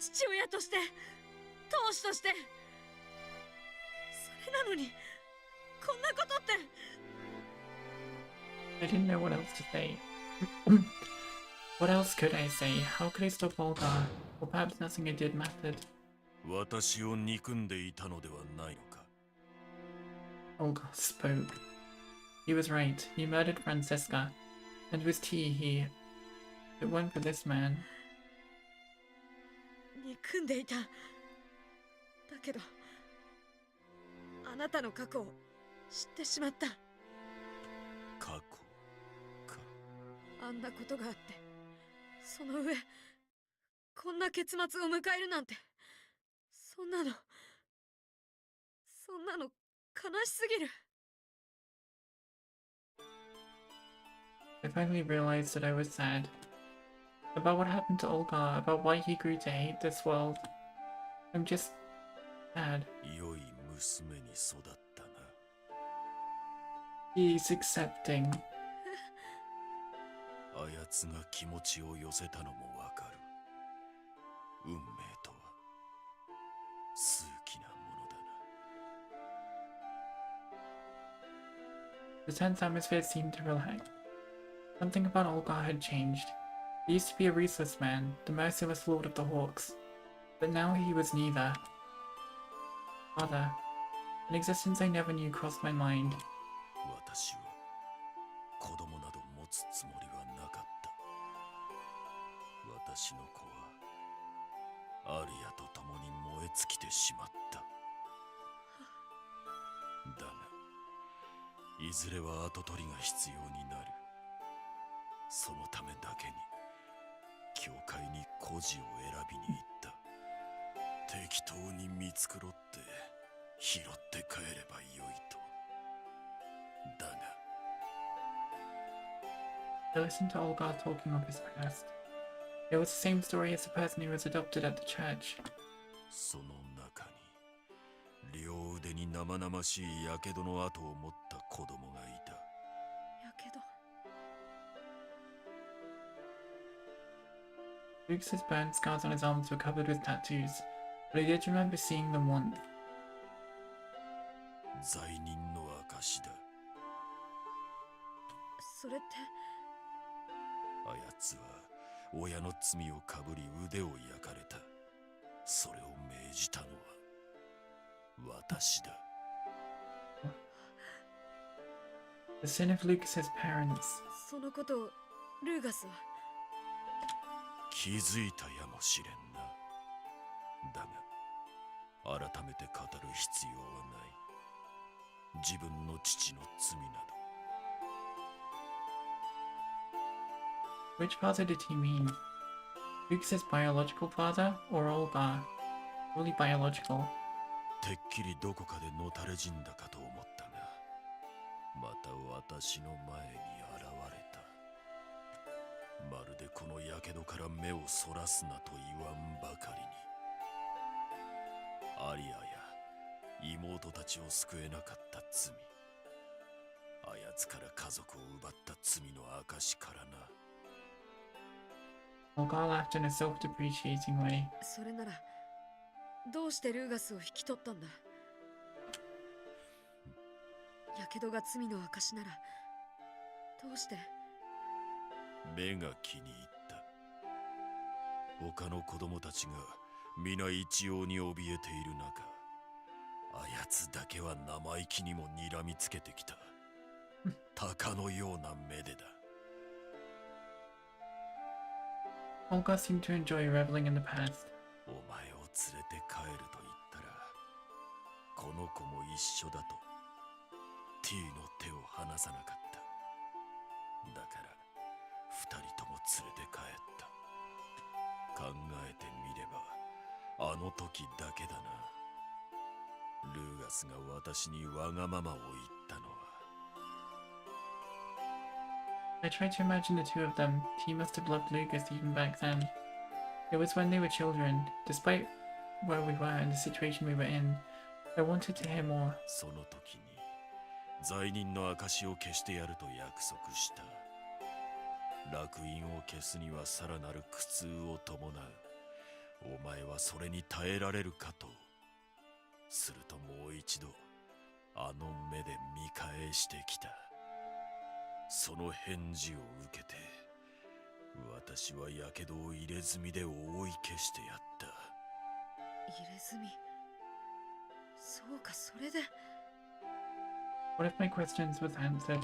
父親として、当主として。それなのに、こんなことって。 I didn't know what else to say. What else could I say? How could I stop Olga? Or perhaps nothing I did mattered. 私を憎んでいたのではないのか。 Olga spoke. He was right. He murdered Francesca. And with tea, it went for this man. 憎んでいた。だけど、あなたの過去を知ってしまった。過去。あんなことがあって、その上こんな結末を迎えるなんて、そんなの悲しすぎる。 I finally realized that I was sad. About what happened to Olga, about why he grew to hate this world. I'm just sad. 良い娘に育ったな。 He's accepting. あやつが気持ちを寄せたのもわかる。運命とは数奇なものだな。 The tense atmosphere seemed to relax. Something about Olga had changed. He used to be a ruthless man, the merciless lord of the Hawks. But now he was neither. Father, an existence I never knew crossed my mind. 私は子供など持つつもりはなかった。私の子はアリアと共に燃え尽きてしまった。だがいずれは跡取りが必要になる。そのためだけに教会に孤児を選びに行った。適当に見繕って拾って帰ればよいと。だが I listened to Olga talking of his past. It was the same story as the person who was adopted at the church. その中に両腕に生々しい火傷の跡を持った子供がいた。やけど Luke's burn scars on his arms were covered with tattoos, but I did remember seeing them once. 罪人の証だ。それってあやつは親の罪をかぶり腕を焼かれた。それを命じたのは私だ。 The sin of Lucas's parents. そのことをルーガスは。気づいたやもしれんな。だが改めて語る必要はない。自分の父の罪など。 Which father did he mean? Lucas's biological father or Olga? Really biological. てっきりどこかでのたれ死んだかと思ったが、また私の前に現れた。まるでこの火傷から目をそらすなと言わんばかりに。アリアや妹たちを救えなかった罪、あやつから家族を奪った罪の証からな。 Olga laughed in a self-depreciating way. それならどうしてルーガスを引き取ったんだ。やけどが罪の証ならどうして。目が気に入った。他の子供たちが皆一様に怯えている中、あやつだけは生意気にも睨みつけてきた。鷹のような目でだ。 Olga seemed to enjoy reveling in the past. お前を連れて帰ると言ったら、この子も一緒だと T の手を離さなかった。だから二人とも連れて帰った。考えてみればあの時だけだな。ルーガスが私にわがままを言ったのは。 I tried to imagine the two of them. He must have loved Lugus even back then. It was when they were children. Despite where we were and the situation we were in, I wanted to hear more. その時に罪人の証を消してやると約束した。烙印を消すにはさらなる苦痛を伴う。お前はそれに耐えられるかと。するともう一度あの目で見返してきた。その返事を受けて私はやけどを入れ墨で覆い消してやった。入れ墨。そうか、それで。 What if my questions was answered?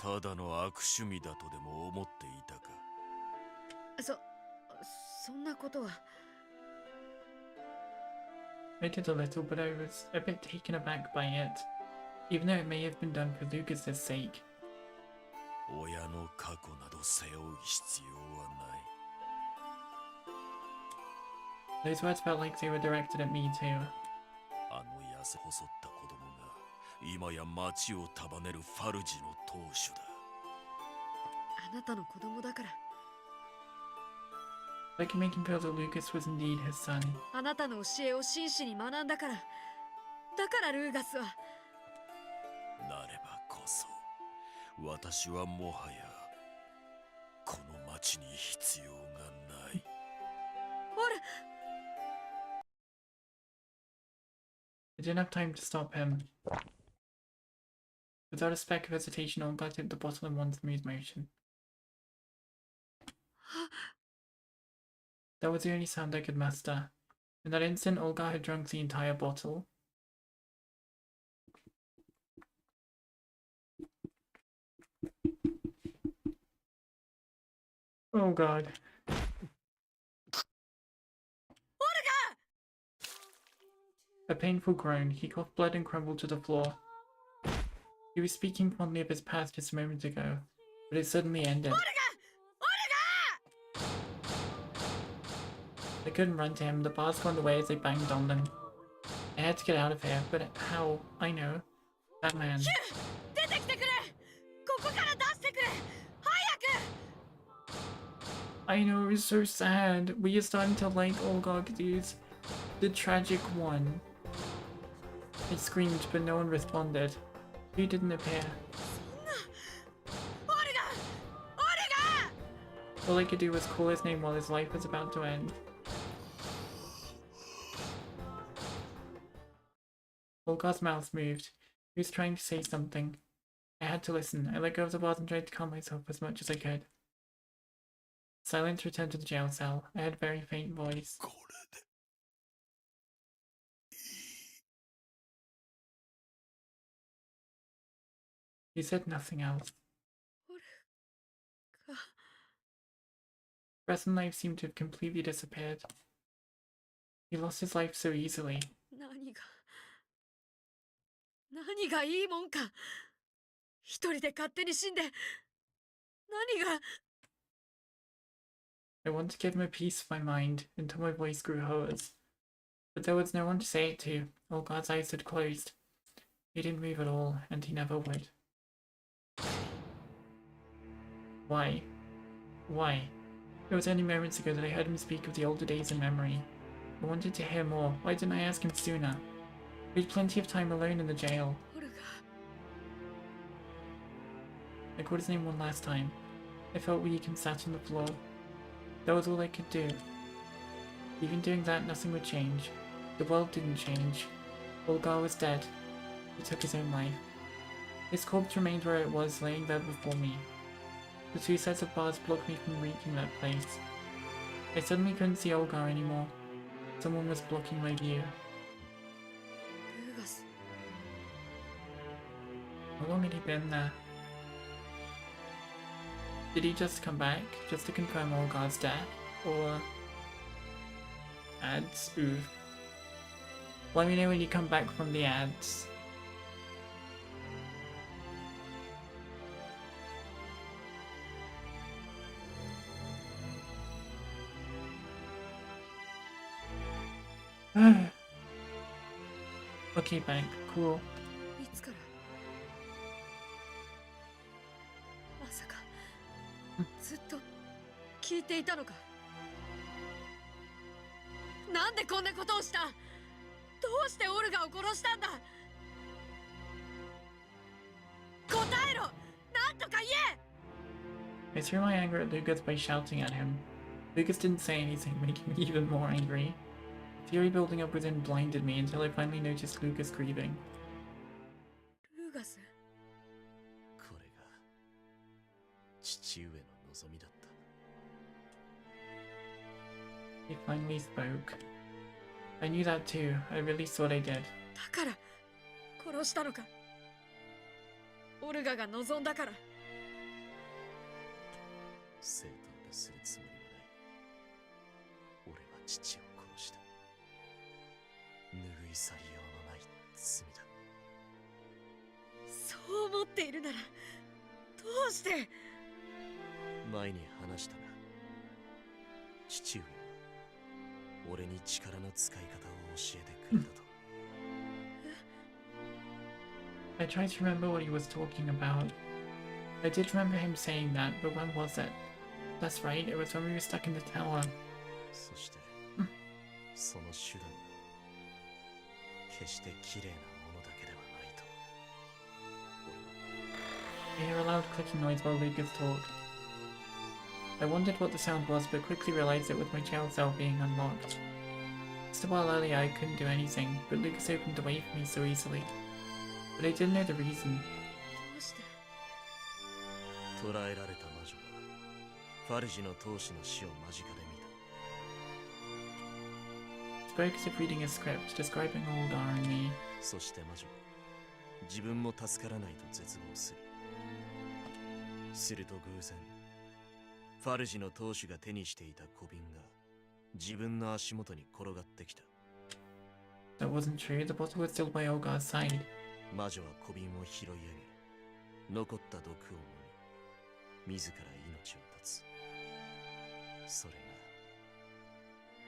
ただの悪趣味だとでも思っていたか。そんなことは。 I did a little, but I was a bit taken aback by it, even though it may have been done for Lucas's sake. 親の過去など背負う必要はない。 Those words felt like they were directed at me too. あの痩せ細った子供が今や町を束ねるファルジの当主だ。あなたの子供だから。 I can make him feel that Lucas was indeed his son. あなたの教えを真摯に学んだから。だからルーガスは。なればこそ私はもはやこの町に必要がない。オル。 I didn't have time to stop him. Without a speck of hesitation, Olga tipped the bottle in one smooth motion. That was the only sound I could master. In that instant, Olga had drunk the entire bottle. Oh god. A painful groan, he coughed blood and crumbled to the floor. He was speaking fondly of his past just a moment ago, but it suddenly ended. I couldn't run to him, the bars gone away as I banged on them. I had to get out of here, but how? I know. That man. I know, it was so sad. We are starting to like Olga, dudes. The tragic one. I screamed, but no one responded. He didn't appear. All I could do was call his name while his life was about to end. Olga's mouth moved. He was trying to say something. I had to listen. I let go of the bars and tried to calm myself as much as I could. Silence returned to the jail cell. I had a very faint voice. He said nothing else. Breath and life seemed to have completely disappeared. He lost his life so easily. 何がいいもんか。一人で勝手に死んで。何が。 I wanted to give him a piece of my mind until my voice grew hoarse. But there was no one to say it to. Olga's eyes had closed. He didn't move at all, and he never would. Why? Why? It was only moments ago that I heard him speak of the older days in memory. I wanted to hear more. Why didn't I ask him sooner? We had plenty of time alone in the jail. I called his name one last time. I felt weak and sat on the floor. That was all I could do. Even doing that, nothing would change. The world didn't change. Olga was dead. He took his own life. His corpse remained where it was, laying there before me. The two sets of bars blocked me from reaching that place. I suddenly couldn't see Olga anymore. Someone was blocking my view. How long had he been there? Did he just come back, just to confirm Olga's death, or... ads? Ooh. Let me know when you come back from the ads. Okay, bank. Cool. いつから。まさかずっと聞いていたのか。なんでこんなことをした。どうしてオルガを殺したんだ。答えろ。なんとか言え。 I threw my anger at Lugus by shouting at him. Lugus didn't say anything, making me even more angry. Fury building up within blinded me until I finally noticed Lugus grieving. ルーガス。これが父上の望みだった。 He finally spoke. I knew that too. I really thought I did. だから殺したのか。オルガが望んだから。正当化するつもりはない。俺は父を殺した。拭い去りようのない罪だ。そう思っているならどうして。前に話したな。父上は俺に力の使い方を教えてくれたと。I tried to remember what he was talking about. I did remember him saying that, but when was it? That's right, it was when we were stuck in the tower. そして、その手段が決して綺麗なものだけではないと。I hear a loud clicking noise while Lugus talked. I wondered what the sound was, but quickly realized it was my child self being unlocked. Just a while earlier I couldn't do anything, but Lugus opened away from me so easily. But I didn't know the reason. どうして？捕らえられた魔女はファルジの闘士の死を間近で見た。 Spoke as if reading a script, describing old R&E. そして魔女は自分も助からないと絶望する。すると偶然、ファルジの闘士が手にしていた小瓶が自分の足元に転がってきた。 That wasn't true, the bottle was still by Olgar's side. 魔女は小瓶を拾い上げ、残った毒を飲み、自ら命を絶つ。それが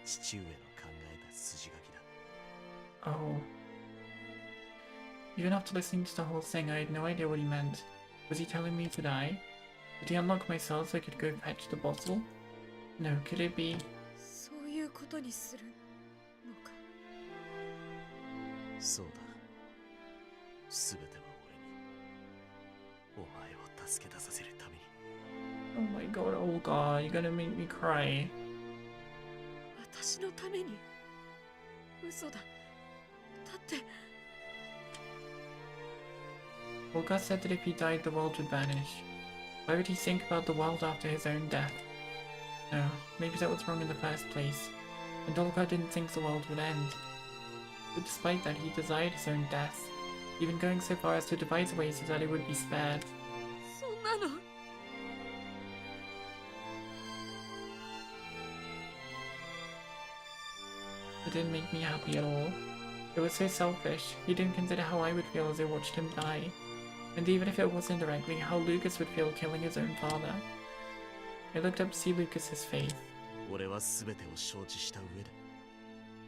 父上の考えた筋書きだ。Oh. Even after listening to the whole thing, I had no idea what he meant. Was he telling me to die? Did he unlock my soul so I could go fetch the bottle? No, could it be? そういうことにするのか。そうだ。すべては俺に、お前を助け出させるために。Oh my god, Olgar, you're gonna make me cry. 私のために？嘘だ。だって。Olgar said that if he died, the world would vanish. Why would he think about the world after his own death? No, maybe that was wrong in the first place. And Olgar didn't think the world would end. But despite that, he desired his own death, even going so far as to devise a way so that it would be spared. そんなの。It didn't make me happy at all. It was so selfish. He didn't consider how I would feel as I watched him die. And even if it was indirectly, how Lugus would feel killing his own father. I looked up to see Lucas's face. 俺はすべてを承知した上で、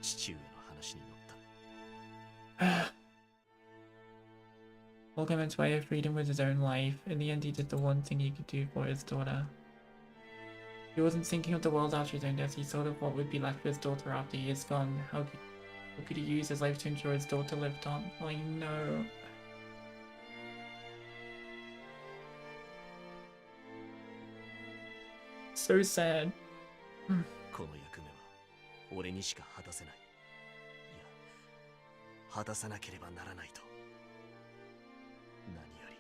父上の話に乗った。Olgar meant to buy freedom with his own life. In the end, he did the one thing he could do for his daughter. He wasn't thinking of the world after his own death. He thought of what would be left for his daughter after he is gone. How could he use his life to ensure his daughter lived on? I know. So sad. この役目は俺にしか果たせない。いや、果たさなければならないと。何より、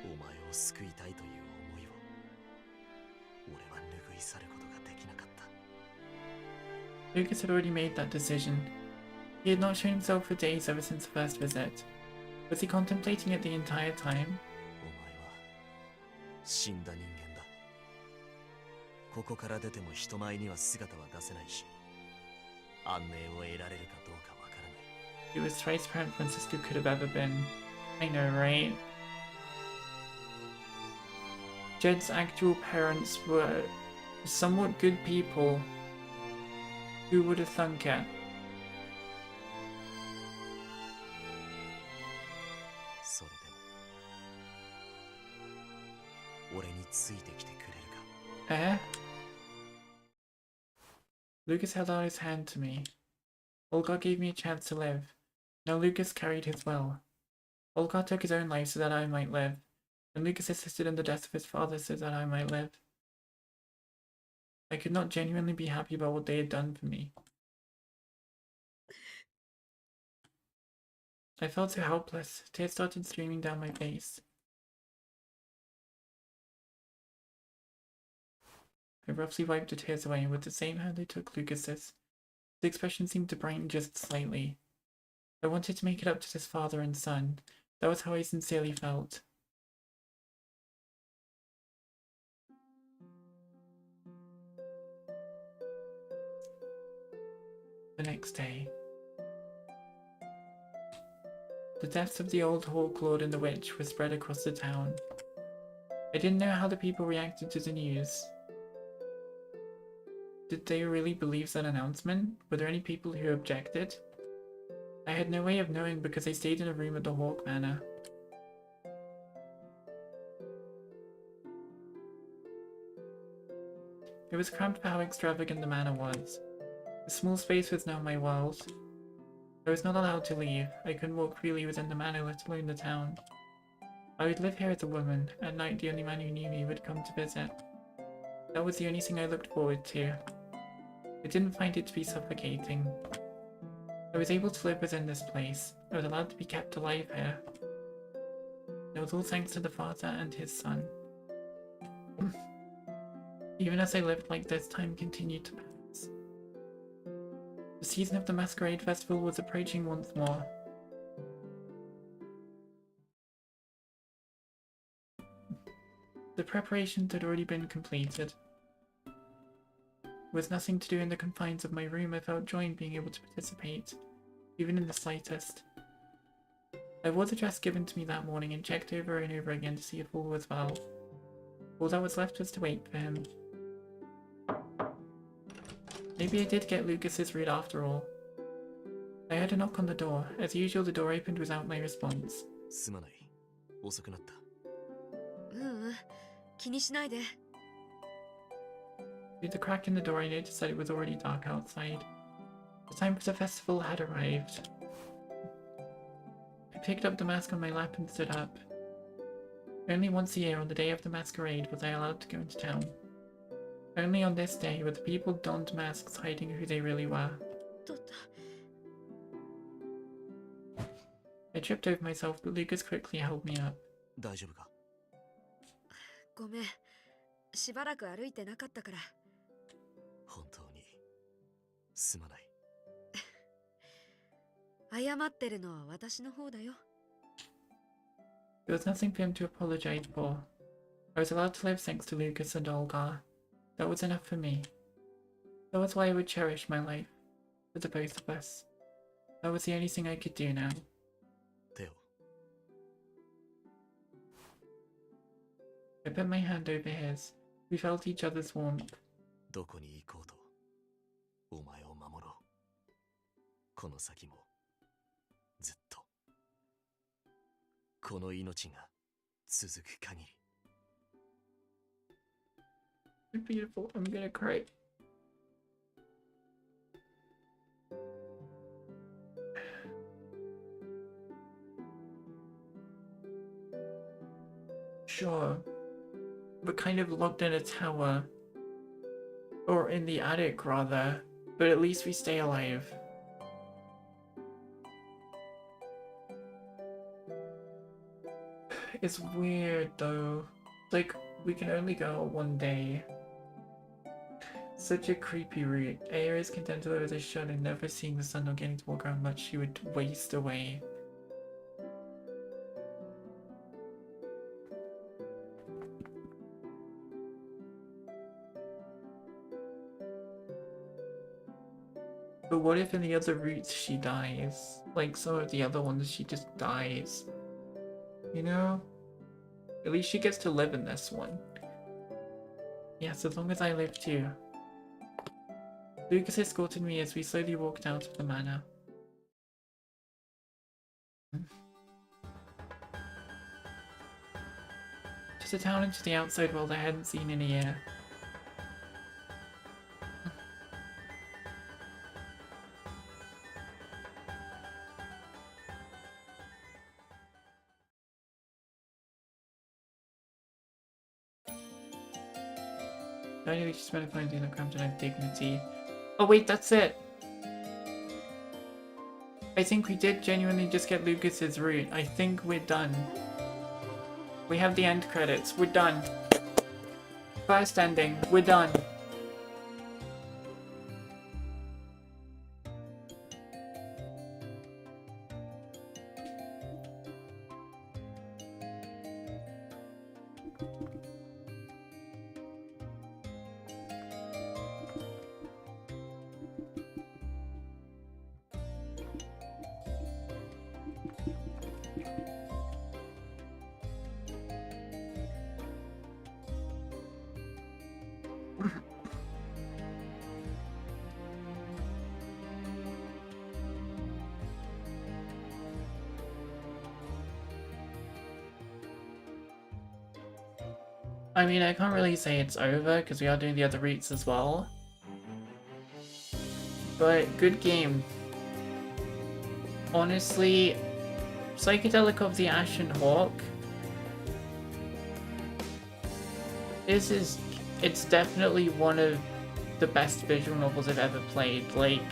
お前を救いたいという思いを、俺は拭い去ることができなかった。Lugus had already made that decision. He had not shown himself for days ever since the first visit. Was he contemplating it the entire time? お前は死んだ人間だ。ここから出ても人前には姿は出せないし、安寧を得られるかどうかわからない。He was thrice parent Francisco could have ever been. I know, right? Jed's actual parents were somewhat good people. Who would have thunk it? それでも俺についてきてくれるか。 Eh? Lugus held out his hand to me. Olgar gave me a chance to live. Now Lugus carried his will. Olgar took his own life so that I might live, and Lugus assisted in the death of his father so that I might live. I could not genuinely be happy about what they had done for me. I felt so helpless. Tears started streaming down my face. I roughly wiped the tears away, and with the same hand I took Lucas's. His expression seemed to brighten just slightly. I wanted to make it up to his father and son. That was how I sincerely felt. The next day. The deaths of the old Hawk Lord and the Witch were spread across the town. I didn't know how the people reacted to the news. Did they really believe that announcement? Were there any people who objected? I had no way of knowing because I stayed in a room at the Hawk Manor. It was cramped for how extravagant the manor was. The small space was now my world. I was not allowed to leave. I couldn't walk freely within the manor, let alone the town. I would live here as a woman. At night, the only man who knew me would come to visit. That was the only thing I looked forward to. I didn't find it to be suffocating. I was able to live within this place. I was allowed to be kept alive here. It was all thanks to the father and his son. Even as I lived like this, time continued to pass. The season of the Masquerade Festival was approaching once more. The preparations had already been completed. With nothing to do in the confines of my room, I felt joy in being able to participate, even in the slightest. I wore the dress given to me that morning and checked over and over again to see if all was well. All that was left was to wait for him. Maybe I did get Lucas's route after all. I heard a knock on the door. As usual, the door opened without my response. すまない。遅くなった。気にしないで。 Through the crack in the door, I noticed that it was already dark outside. The time for the festival had arrived. I picked up the mask on my lap and stood up. Only once a year, on the day of the masquerade, was I allowed to go into town. Only on this day were the people donned masks hiding who they really were. I tripped over myself, but Lugus quickly held me up. 大丈夫か？ごめん。しばらく歩いてなかったから。本当にすまない。謝ってるのは私の方だよ。There was nothing for him to apologize for. I was allowed to live thanks to Lugus and Olga. That was enough for me. That was why I would cherish my life. For the both of us. That was the only thing I could do now. テオ。I put my hand over his. We felt each other's warmth. どこに行こうとお前を守ろう。この先もずっとこの命が続く限り。You're beautiful. I'm gonna cry. Sure. We're kind of locked in a tower. Or in the attic, rather. But at least we stay alive. It's weird, though. Like, we can only go one day. Such a creepy route. Aya is content to live as a shut and never seeing the sun or getting to walk around much she would waste away. But what if in the other routes she dies? Like some of the other ones she just dies. You know? At least she gets to live in this one. Yes, as long as I live too. Lugus escorted me as we slowly walked out of the manor. Just a town into the outside world I hadn't seen in a year. Finally, just spent a fine day in the cramped and had dignity. Oh wait, that's it! I think we did genuinely just get Lucas's route. I think we're done. We have the end credits. We're done. First ending. We're done. I mean, I can't really say it's over because we are doing the other routes as well. But good game. Honestly, Psychedelica of the Ashen Hawk. It's definitely one of the best visual novels I've ever played. Like,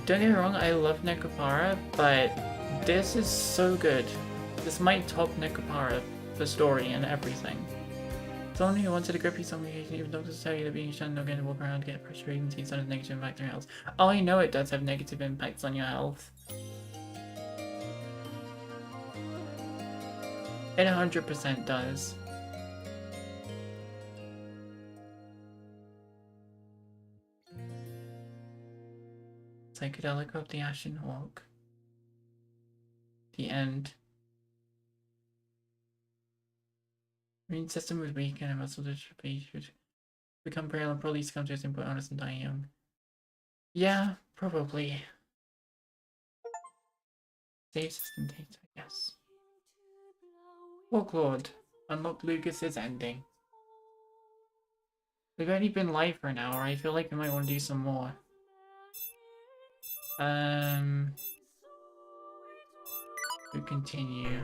don't get me wrong, I love Nekopara, but this is so good. This might top Nekopara for story and everything. Someone who wanted a grippy song, even doctors tell you that being shunned not going to walk around, get pressure, even see some negative impact on your health. Oh, I know it does have negative impacts on your health. It 100% does. Psychedelica of the Ashen Hawk. The end. Immune system was weak and muscle dystrophy should become pale and probably succumb to its input honest and die young. Yeah, probably. Save system data, yes. Folklord. Unlock Lugus's ending. We've only been live for an hour. I feel like we might want to do some more. We continue.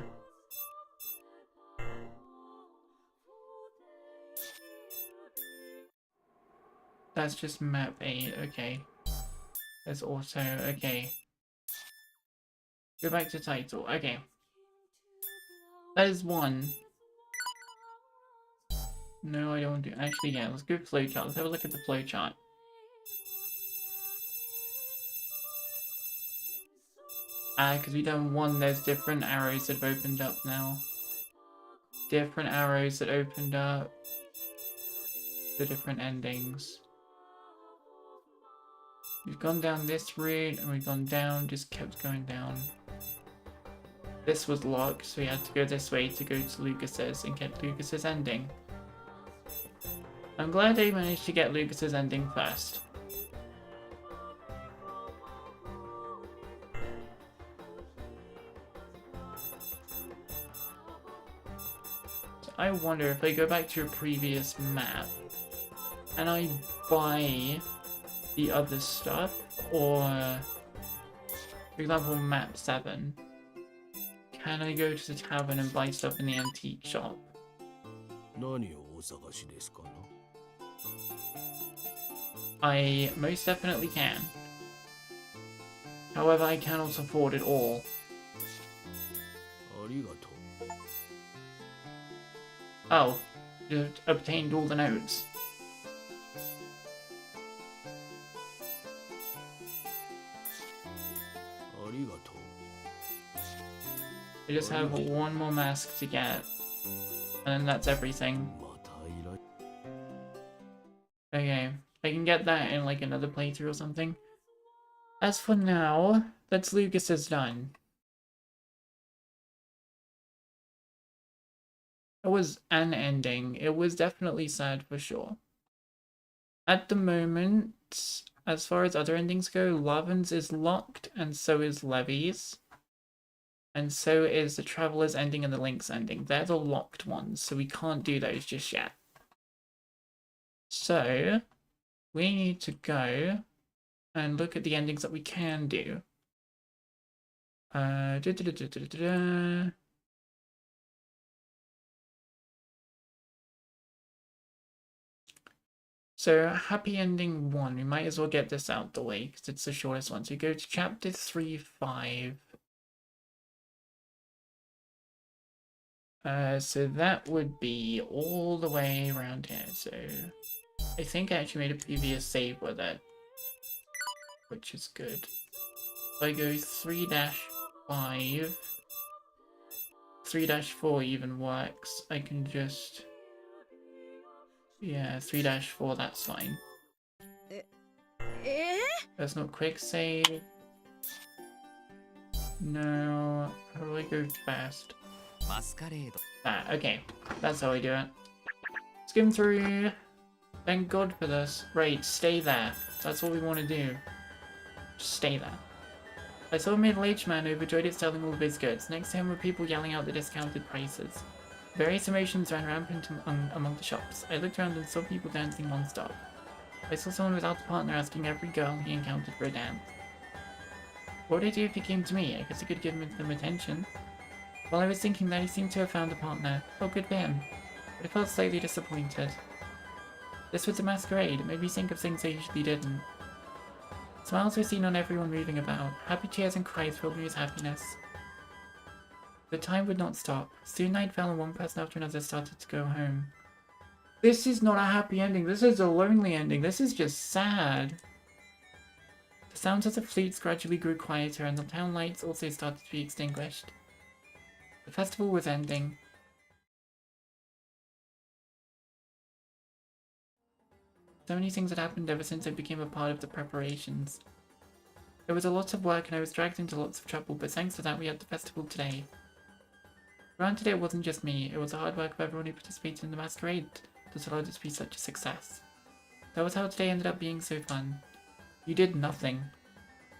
That's just map 8, okay. There's also, okay. Go back to title, okay. That is 1. No, I don't want to. Actually, yeah, let's go flowchart. Let's have a look at the flowchart. Because we've done 1, there's different arrows that have opened up now. Different arrows that opened up. The different endings. We've gone down this route, and we've gone down, just kept going down. This was locked, so we had to go this way to go to Lugus's and get Lugus's ending. I'm glad I managed to get Lugus's ending first. So I wonder if I go back to a previous map and I buy the other stuff, or for example map 7, can I go to the tavern and buy stuff in the antique shop? I most definitely can. However, I cannot afford it all. Oh, just obtained all the notes. I just have 1 more mask to get, and then that's everything. Okay, I can get that in like another playthrough or something. As for now, that's Lugus is done. It was an ending. It was definitely sad for sure. At the moment, as far as other endings go, Lavin's is locked, and so is Levy's. And so is the Traveler's ending and the Link's ending. They're the locked ones, so we can't do those just yet. So, we need to go and look at the endings that we can do. So, happy ending 1. We might as well get this out the way because it's the shortest one. So, we go to chapter 3-5. So that would be all the way around here. So I think I actually made a previous save with it, which is good. If I go 3-5, 3-4 even works. I can just, yeah, 3-4, that's fine. That's not quick save. No, how do I go fast? Okay, that's how I do it. Skim through. Thank God for this. Right, stay there. That's what we want to do. Just stay there. I saw a middle-aged man overjoyed at selling all of his goods. Next to him were people yelling out the discounted prices. Various emotions ran rampant among the shops. I looked around and saw people dancing non-stop. I saw someone without a partner asking every girl he encountered for a dance. What would I do if he came to me? I guess I could give them attention. While I was thinking that, he seemed to have found a partner. Oh, good for him. But I felt slightly disappointed. This was a masquerade. It made me think of things I usually didn't. Smiles were seen on everyone moving about. Happy cheers and cries filled me with happiness. The time would not stop. Soon night fell and one person after another started to go home. This is not a happy ending. This is a lonely ending. This is just sad. The sounds of the flutes gradually grew quieter and the town lights also started to be extinguished. The festival was ending. So many things had happened ever since I became a part of the preparations. It was a lot of work and I was dragged into lots of trouble, but thanks to that we had the festival today. Granted, it wasn't just me, it was the hard work of everyone who participated in the masquerade that allowed it to be such a success. That was how today ended up being so fun. You did nothing.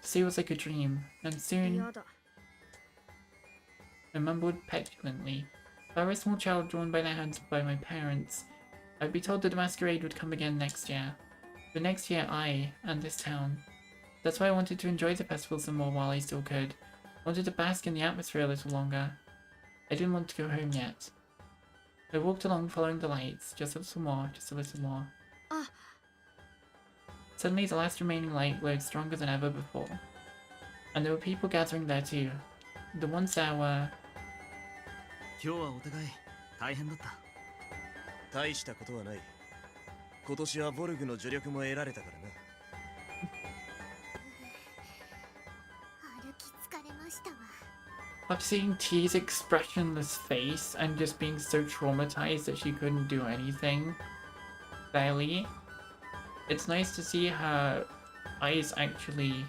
Today was like a dream, and soon... I mumbled petulantly. If I were a small child drawn by their hands by my parents, I'd be told that the masquerade would come again next year. But next year I, and this town. That's why I wanted to enjoy the festival some more while I still could. I wanted to bask in the atmosphere a little longer. I didn't want to go home yet. I walked along following the lights, just a little more, just a little more. Suddenly the last remaining light glowed stronger than ever before. And there were people gathering there too. The ones that were... 今日はお互い大変だった。大したことはない。今年はボルグの助力も得られたからな。歩き疲れましたわ。After seeing T's expressionless face and just being so traumatized that she couldn't do anything, barely, it's nice to see her eyes actually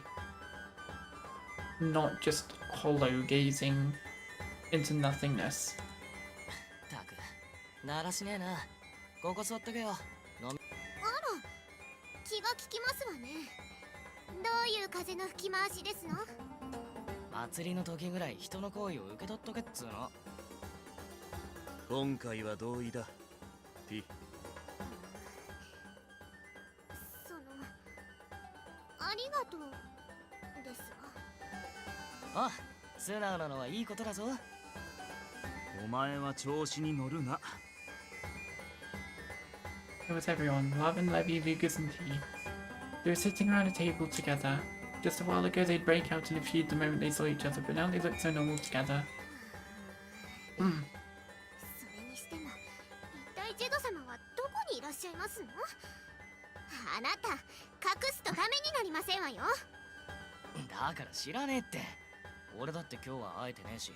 not just hollow gazing into nothingness. たく、ならしねえな。ここ座っとけよ。あら、気が利きますわね。どういう風の吹き回しですの？祭りの時ぐらい人の行為を受け取っとけっつうの。今回は同意だ。T。ありがとうですわ。あ、素直なのはいいことだぞ。お前は調子に乗るな。It was everyone, Marvin, Levy, Lugus, and T. They were sitting around a table together. Just a while ago they'd break out in a feud the moment they saw each other, but now they looked so normal together. それにしても、一体ジェド様はどこにいらっしゃいますの？あなた、隠すとダメになりませんわよ。だから知らねえって。俺だって今日は会えてねえし。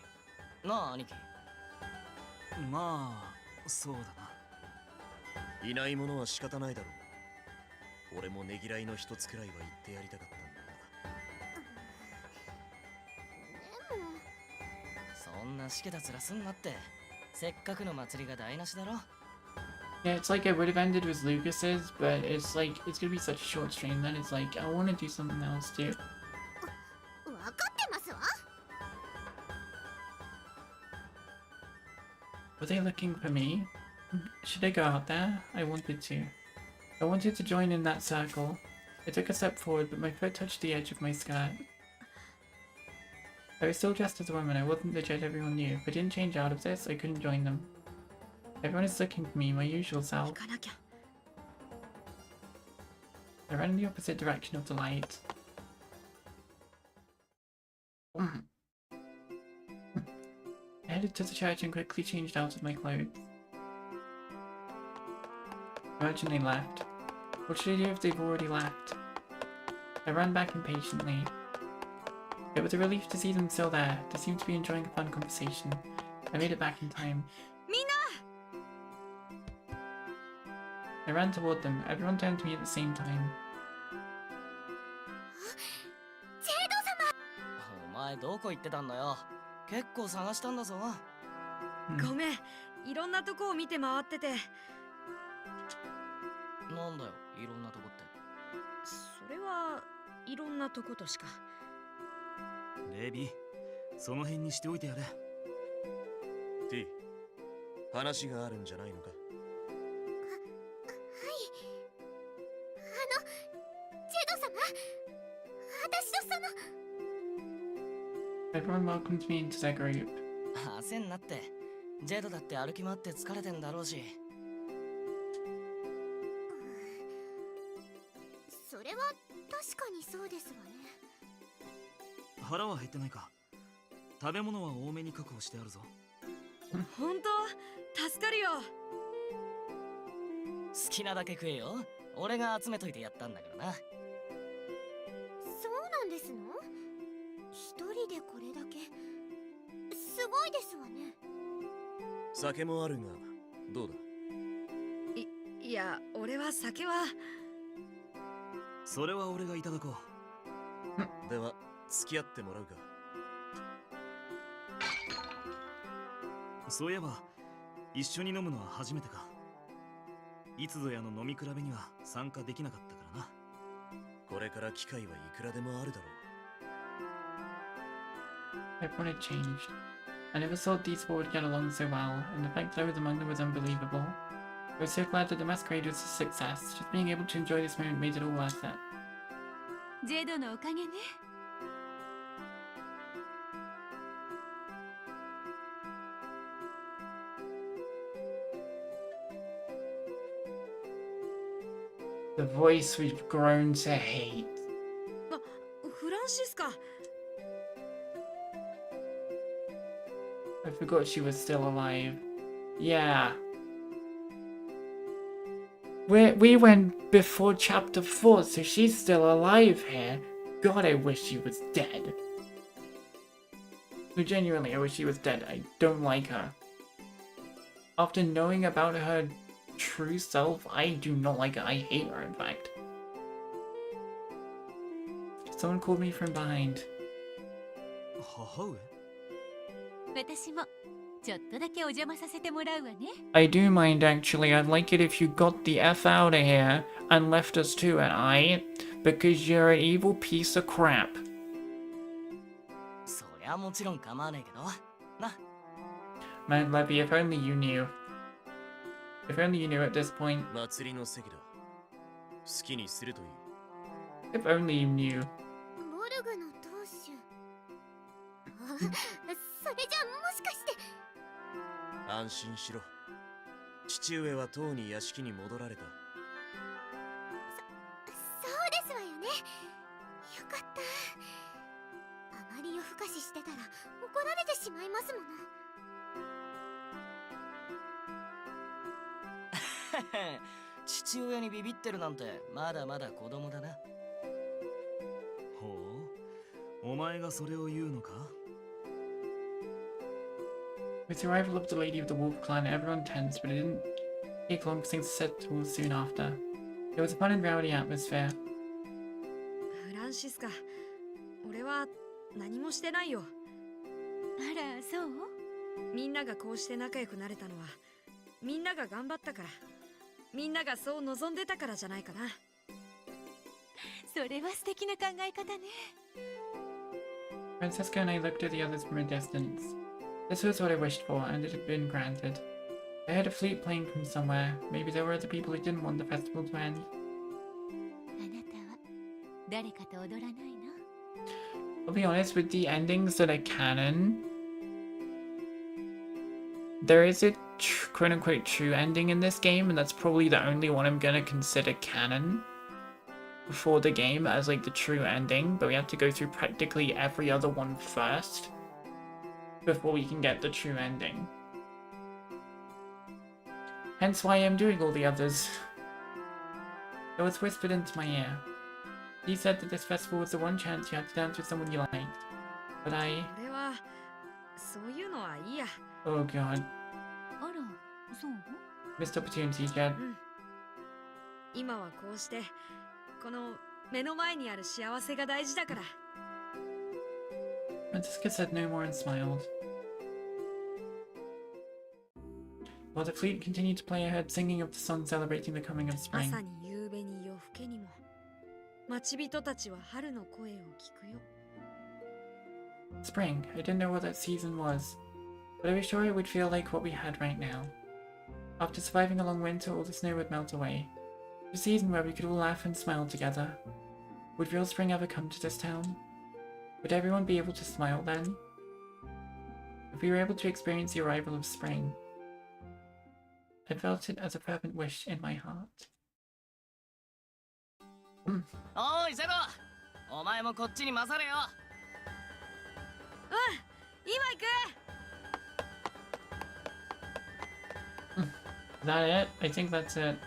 なあ、兄貴。まあ、そうだな。いないものは仕方ないだろう。俺もねぎらいの一つくらいは言ってやりたかったんだが。でもそんなしけた面すんなって。せっかくの祭りが台無しだろ。Yeah, it's like I would have ended with Lucas's, but it's like, it's gonna be such a short stream that it's like, I want to do something else too. わかってますわ。Were they looking for me? Should I go out there? I wanted to. I wanted to join in that circle. I took a step forward, but my foot touched the edge of my skirt. I was still dressed as a woman. I wasn't the Jed everyone knew. If I didn't change out of this, I couldn't join them. Everyone is looking for me, my usual self. 行かなきゃ。I ran in the opposite direction of the light. I headed to the church and quickly changed out of my clothes. Imagine they left. What should I do if they've already left? I ran back impatiently. It was a relief to see them still there. They seemed to be enjoying a fun conversation. I made it back in time. みんな I ran toward them. Everyone turned to me at the same time. ジェド様。お前どこ行ってたんだよ。結構探したんだぞ。ごめん、いろんなとこを見て回ってて。なんだよ、いろんなとこって。それはいろんなとことしか。レビ、その辺にしておいてやれ。T、話があるんじゃないのか。はい。ジェド様、私とその。 Everyone welcomes me into their group. 焦んなって。ジェドだって歩き回って疲れてんだろうし。それは確かにそうですわね。腹は減ってないか。食べ物は多めに確保してあるぞ。本当助かるよ。好きなだけ食えよ。俺が集めといてやったんだからな。そうなんですの？一人でこれだけすごいですわね。酒もあるが、どうだ？いや、俺は酒は。それは俺がいただこう。では、付き合ってもらうか。そういえば、一緒に飲むのは初めてか。いつぞやの飲み比べには参加できなかったからな。これから機会はいくらでもあるだろう。 Everyone had changed. I never thought these four would get along so well, and the fact that I was among them was unbelievable. I was so glad that the masquerade was a success. Just being able to enjoy this moment made it all worth it. ジェドのおかげね。The voice we've grown to hate. フランシスカ。I forgot she was still alive. Yeah. We went before chapter 4, so she's still alive here. God, I wish she was dead. No, genuinely, I wish she was dead. I don't like her. After knowing about her true self, I do not like her. I hate her, in fact. Someone called me from behind. 母上？私もちょっとだけお邪魔させてもらうわね。I do mind, actually. I'd like it if you got the F out of here and left us to it, aight? Because you're an evil piece of crap. そりゃもちろん構わねえけど。な。Man, Levy, if only you knew. If only you knew at this point. 祭りの席だ。好きにするといい。If only you knew. モルグの当主。あ、それじゃもしかして。安心しろ。父上はとうに屋敷に戻られた。そうですわよね。よかった。あまり夜更かししてたら怒られてしまいますもの。父親にビビってるなんてまだまだ子供だな。ほう、お前がそれを言うのか？ With the arrival of the lady of the wolf clan, everyone tensed, but it didn't take long for things to settle soon after. There was a fun and rowdy atmosphere. フランシスカ、俺は何もしてないよ。あら、そう？みんながこうして仲良くなれたのは、みんなが頑張ったから、みんながそう望んでたからじゃないかな。それは素敵な考え方ね。Francesca and I looked at the others from a distance. This was what I wished for, and it had been granted. I heard a flute playing from somewhere. Maybe there were other people who didn't want the festival to end. あなたは誰かと踊らないの？ I'll be honest, with the endings that are canon, there is a quote-unquote true ending in this game, and that's probably the only one I'm gonna consider canon for the game as like the true ending, but we have to go through practically every other one first before we can get the true ending. Hence why I'm doing all the others. It was whispered into my ear. He said that this festival was the one chance you had to dance with someone you liked. But I... 俺はそういうのはいいや。 Oh god. あら、そう？ Missed opportunity, Jed. 今はこうしてこの目の前にある幸せが大事だから。Francisca said no more and smiled. While the flute continued to play, I heard singing of the song celebrating the coming of spring. 朝に夕べに夜更けにも待ち人たちは春の声を聞くよ。 Spring. I didn't know what that season was, but I was sure it would feel like what we had right now. After surviving a long winter, all the snow would melt away. A season where we could all laugh and smile together. Would real spring ever come to this town? Would everyone be able to smile then? If we were able to experience the arrival of spring, I felt it as a fervent wish in my heart. おいゼロ、お前もこっちに勝れよ。今行く。 Is that it? I think that's it.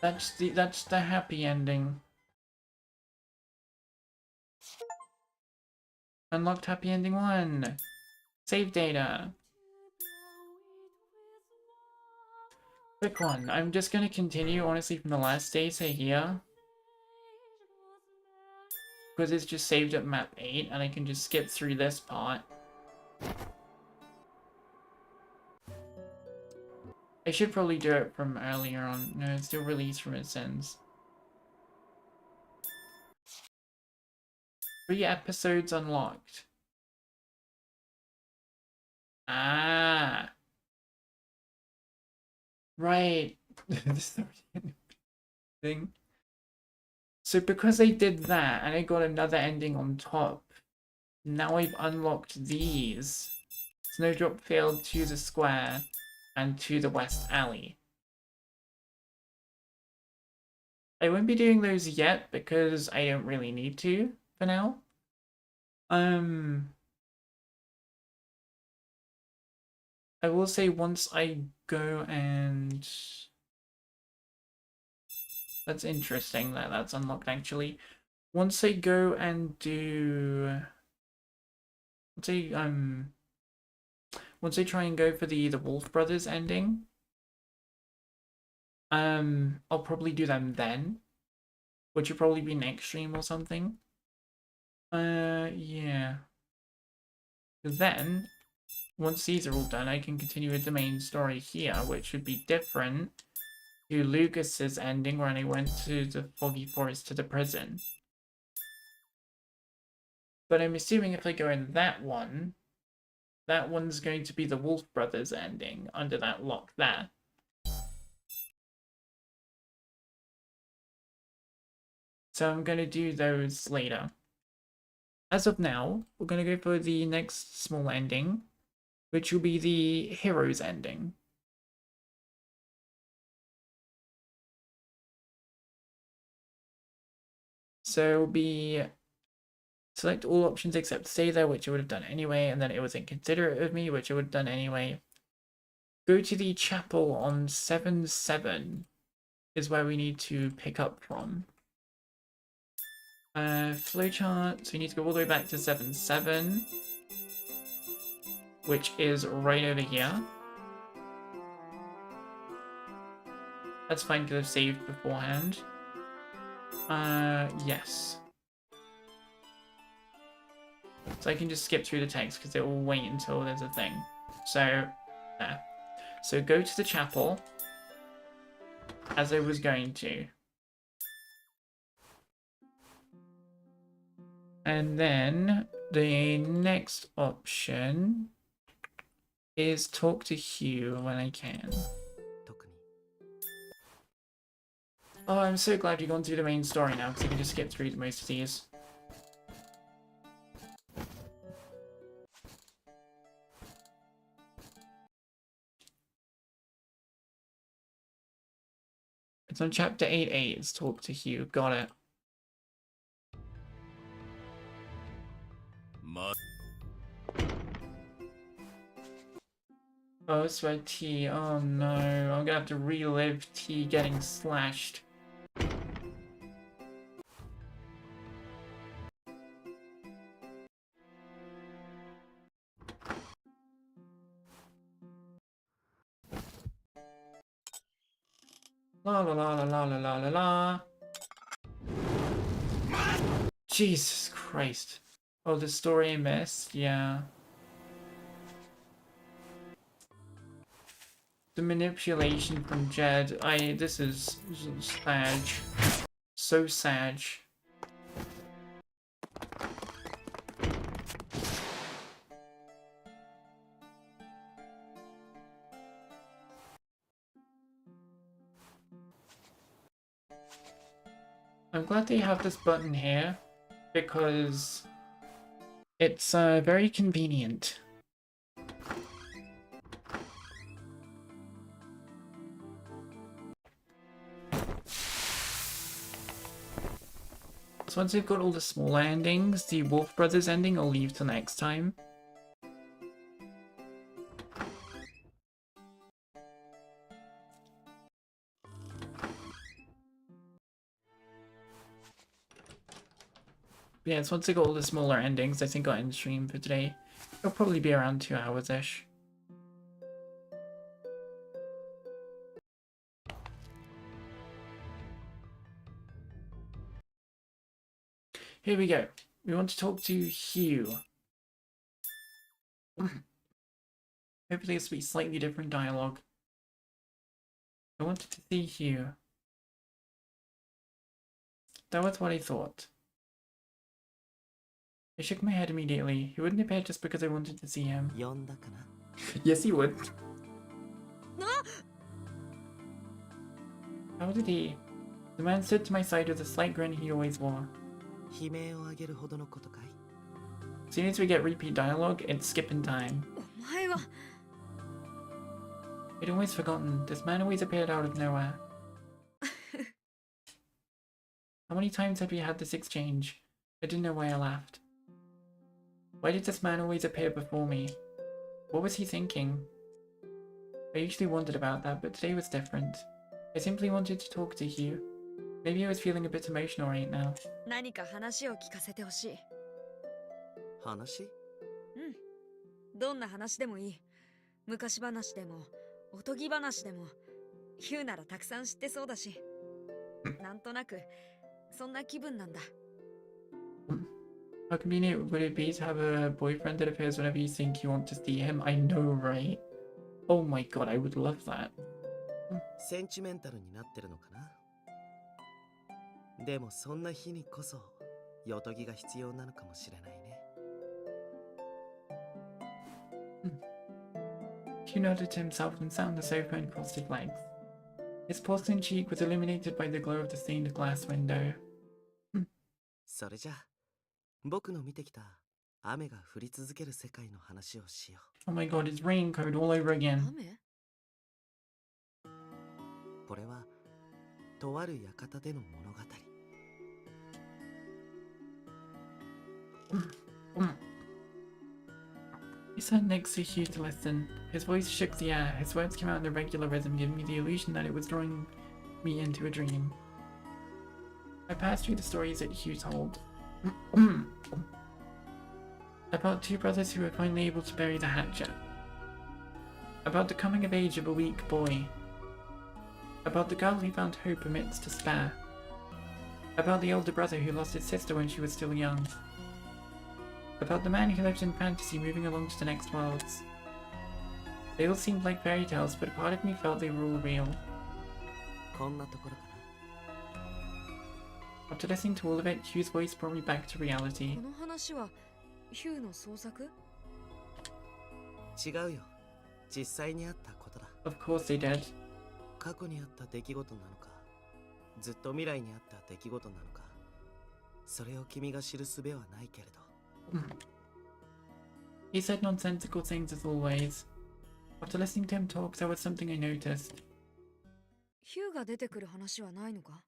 That's the happy ending. Unlocked happy ending 1. Save data. Quick one. I'm just gonna continue honestly from the last data here. Because it's just saved at map 8 and I can just skip through this part. I should probably do it from earlier on. No, it's still released from its ends. 3 episodes unlocked. Ah. Right. This is already a thing. So because I did that and I got another ending on top, now I've unlocked these. Snowdrop Field to the square and to the west alley. I won't be doing those yet because I don't really need to for now. I will say once I go and... That's interesting that that's unlocked actually. Once I go and do... Once I try and go for the Wolf Brothers ending, I'll probably do them then, which will probably be next stream or something. Yeah. Then, once these are all done, I can continue with the main story here, which would be different to Lugus's ending when I went to the Foggy Forest to the prison. But I'm assuming if I go in that one's going to be the Wolf Brothers ending under that lock there. So I'm going to do those later. As of now, we're going to go for the next small ending, which will be the Heroes ending. So it'll be select all options except stay there, which I would have done anyway, and then it was inconsiderate of me, which I would have done anyway. Go to the chapel on 7-7 is where we need to pick up from. Flowchart, so we need to go all the way back to 7-7, which is right over here. That's fine because I've saved beforehand. Yes. So I can just skip through the text because it will wait until there's a thing. So, there. So go to the chapel, as I was going to. And then the next option is talk to Hugh when I can. Oh, I'm so glad you've gone through the main story now, because I can just skip through most of these. It's on chapter 8-8, it's talk to Hugh, got it. Oh, it's about T. Oh no, I'm gonna have to relive T getting slashed. La la la la la la la la la. Jesus Christ. Oh, the story I missed? Yeah. The manipulation from Jed. This is sad. So sad. I'm glad they have this button here because it's very convenient. So once we've got all the smaller endings, the Wolf Brothers ending I'll leave till next time. But yeah, so once I got all the smaller endings, I think I'll end the stream for today. It'll probably be around 2 hours-ish. Here we go. We want to talk to Hugh. Hopefully this will be slightly different dialogue. I wanted to see Hugh. That was what I thought. I shook my head immediately. He wouldn't appear just because I wanted to see him. Yes, he would. How did he? The man stood to my side with a slight grin he always wore. As soon as we get repeat dialogue, it's skipping time. I'd almost forgotten. This man always appeared out of nowhere. How many times had we had this exchange? I didn't know why I laughed. Why did this man always appear before me? What was he thinking? I usually wondered about that, but today was different. I simply wanted to talk to Hugh. Maybe I was feeling a bit emotional right now. 何か話を聞かせてほしい。話？どんな話でもいい。昔話でも、おとぎ話でも、ヒューならたくさん知ってそうだし。なんとなく、そんな気分なんだ。How convenient would it be to have a boyfriend that appears whenever you think you want to see him? I know, right? Oh my god, I would love that. センチメンタルになってるのかな。でもそんな日にこそ、よとぎが必要なのかもしれないね。Hugh nodded to himself and sat on the sofa and crossed his legs. His porcelain cheek was illuminated by the glow of the stained glass window. それじゃあ、僕の見てきた雨が降り続ける世界の話をしよう。Oh my god, it's rain code all over again. これは、とある館での物語。He sat next to Hugh to listen. His voice shook the air. His words came out in a regular rhythm, giving me the illusion that it was drawing me into a dream. I passed through the stories that Hugh told. About two brothers who were finally able to bury the hatchet. About the coming of age of a weak boy. About the girl who found hope amidst despair. About the older brother who lost his sister when she was still young. About the man who lived in fantasy moving along to the next worlds. They all seemed like fairy tales, but a part of me felt they were all real. こんなところかな。After listening to all of it, Hugh's voice brought me back to reality. この話はヒューの創作？違うよ。実際にあったことだ。Of course they did. 過去にあった出来事なのか、ずっと未来にあった出来事なのか、それを君が知る術はないけれど。He said nonsensical things as always. After listening to him talk, there was something I noticed. ヒューが出てくる話はないのか？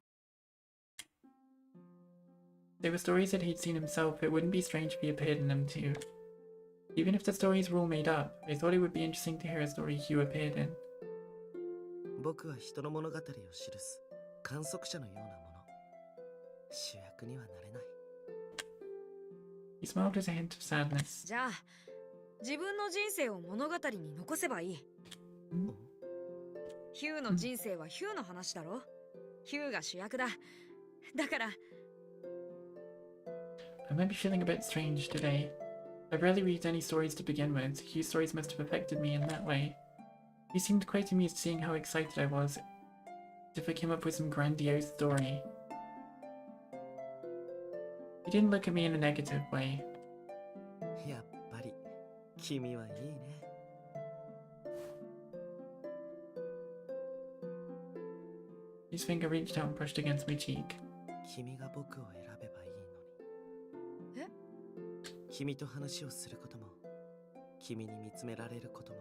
They were stories that he'd seen himself. It wouldn't be strange if he appeared in them too. Even if the stories were all made up, I thought it would be interesting to hear a story Hugh appeared in. 僕は人の物語を記す観測者のようなもの。主役にはなれない。He smiled with a hint of sadness. じゃあ、自分の人生を物語に残せばいい。ヒューの人生はヒューの話だろ？ヒューが主役だ。だから。I might be feeling a bit strange today. I rarely read any stories to begin with. Hugh's stories must have affected me in that way. He seemed quite amused seeing how excited I was. As if I came up with some grandiose story. He didn't look at me in a negative way. やっぱり君はいいね。His finger reached out and brushed against my cheek. 君が僕を選べばいいのに。え？君と話をすることも、君に見つめられることも、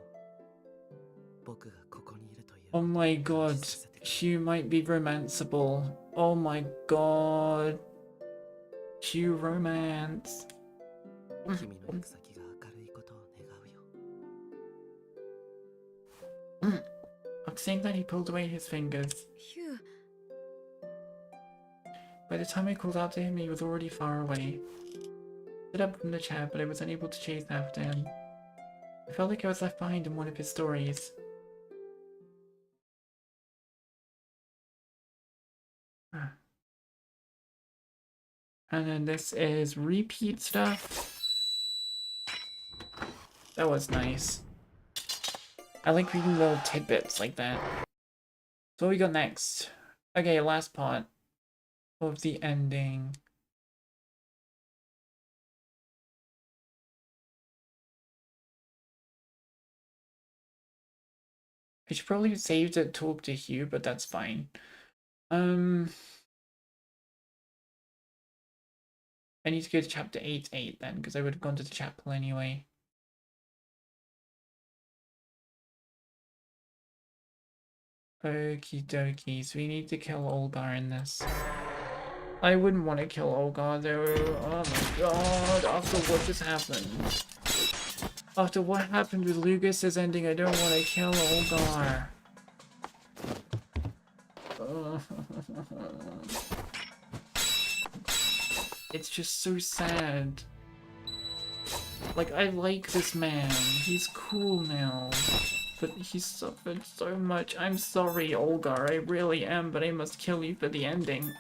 僕がここにいるという。Oh my god, Hugh might be romanceable. Oh my god. Hugh romance. 君の行く先が明るいことを願うよ。I'm saying that he pulled away his fingers. ヒュー、 By the time I called out to him, he was already far away. I stood up from the chair, but I was unable to chase after him. I felt like I was left behind in one of his stories. And then this is repeat stuff. That was nice. I like reading little tidbits like that. So what we got next? Okay, last part of the ending. I should probably save to talk to Hugh, but that's fine. I need to go to chapter 8 then, because I would have gone to the chapel anyway. Okie dokie, so we need to kill Olgar in this. I wouldn't want to kill Olgar though. Oh my god, after what just happened. After what happened with Lugus' ending, I don't want to kill Olgar. It's just so sad. Like, I like this man. He's cool now. But he suffered so much. I'm sorry, Olgar. I really am, but I must kill you for the ending.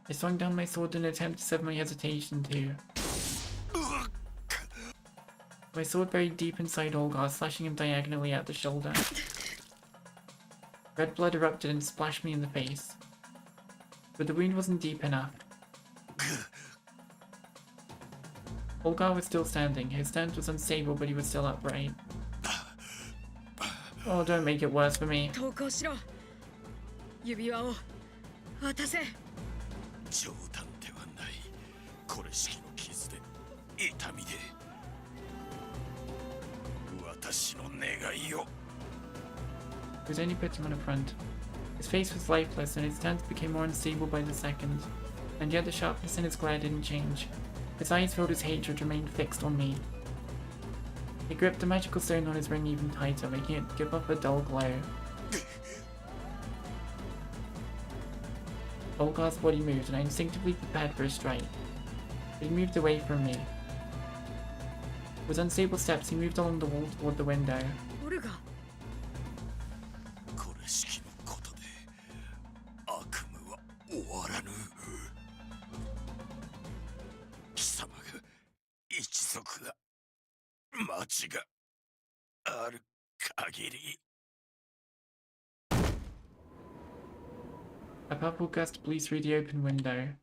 I swung down my sword in an attempt to sever my hesitation too. My sword buried deep inside Olgar, slashing him diagonally at the shoulder. Red blood erupted and splashed me in the face. But the wound wasn't deep enough. Olgar was still standing. His stance was unstable, but he was still upright. Oh, don't make it worse for me. 投降しろ。指輪を渡せ。冗談ではない。これ式の傷で、痛みで。私の願いを。He was only putting on a front. His face was lifeless, and his stance became more unstable by the second. And yet the sharpness in his glare didn't change. His eyes filled with hatred remained fixed on me. He gripped the magical stone on his ring even tighter, making it give off a dull glow. Olgar's body moved, and I instinctively prepared for a strike. But he moved away from me. With unstable steps, he moved along the wall toward the window. オルガ。これ式のことで、悪夢は終わらぬ。貴様が、一族が、町がある限り。A purple gust blew through the open window.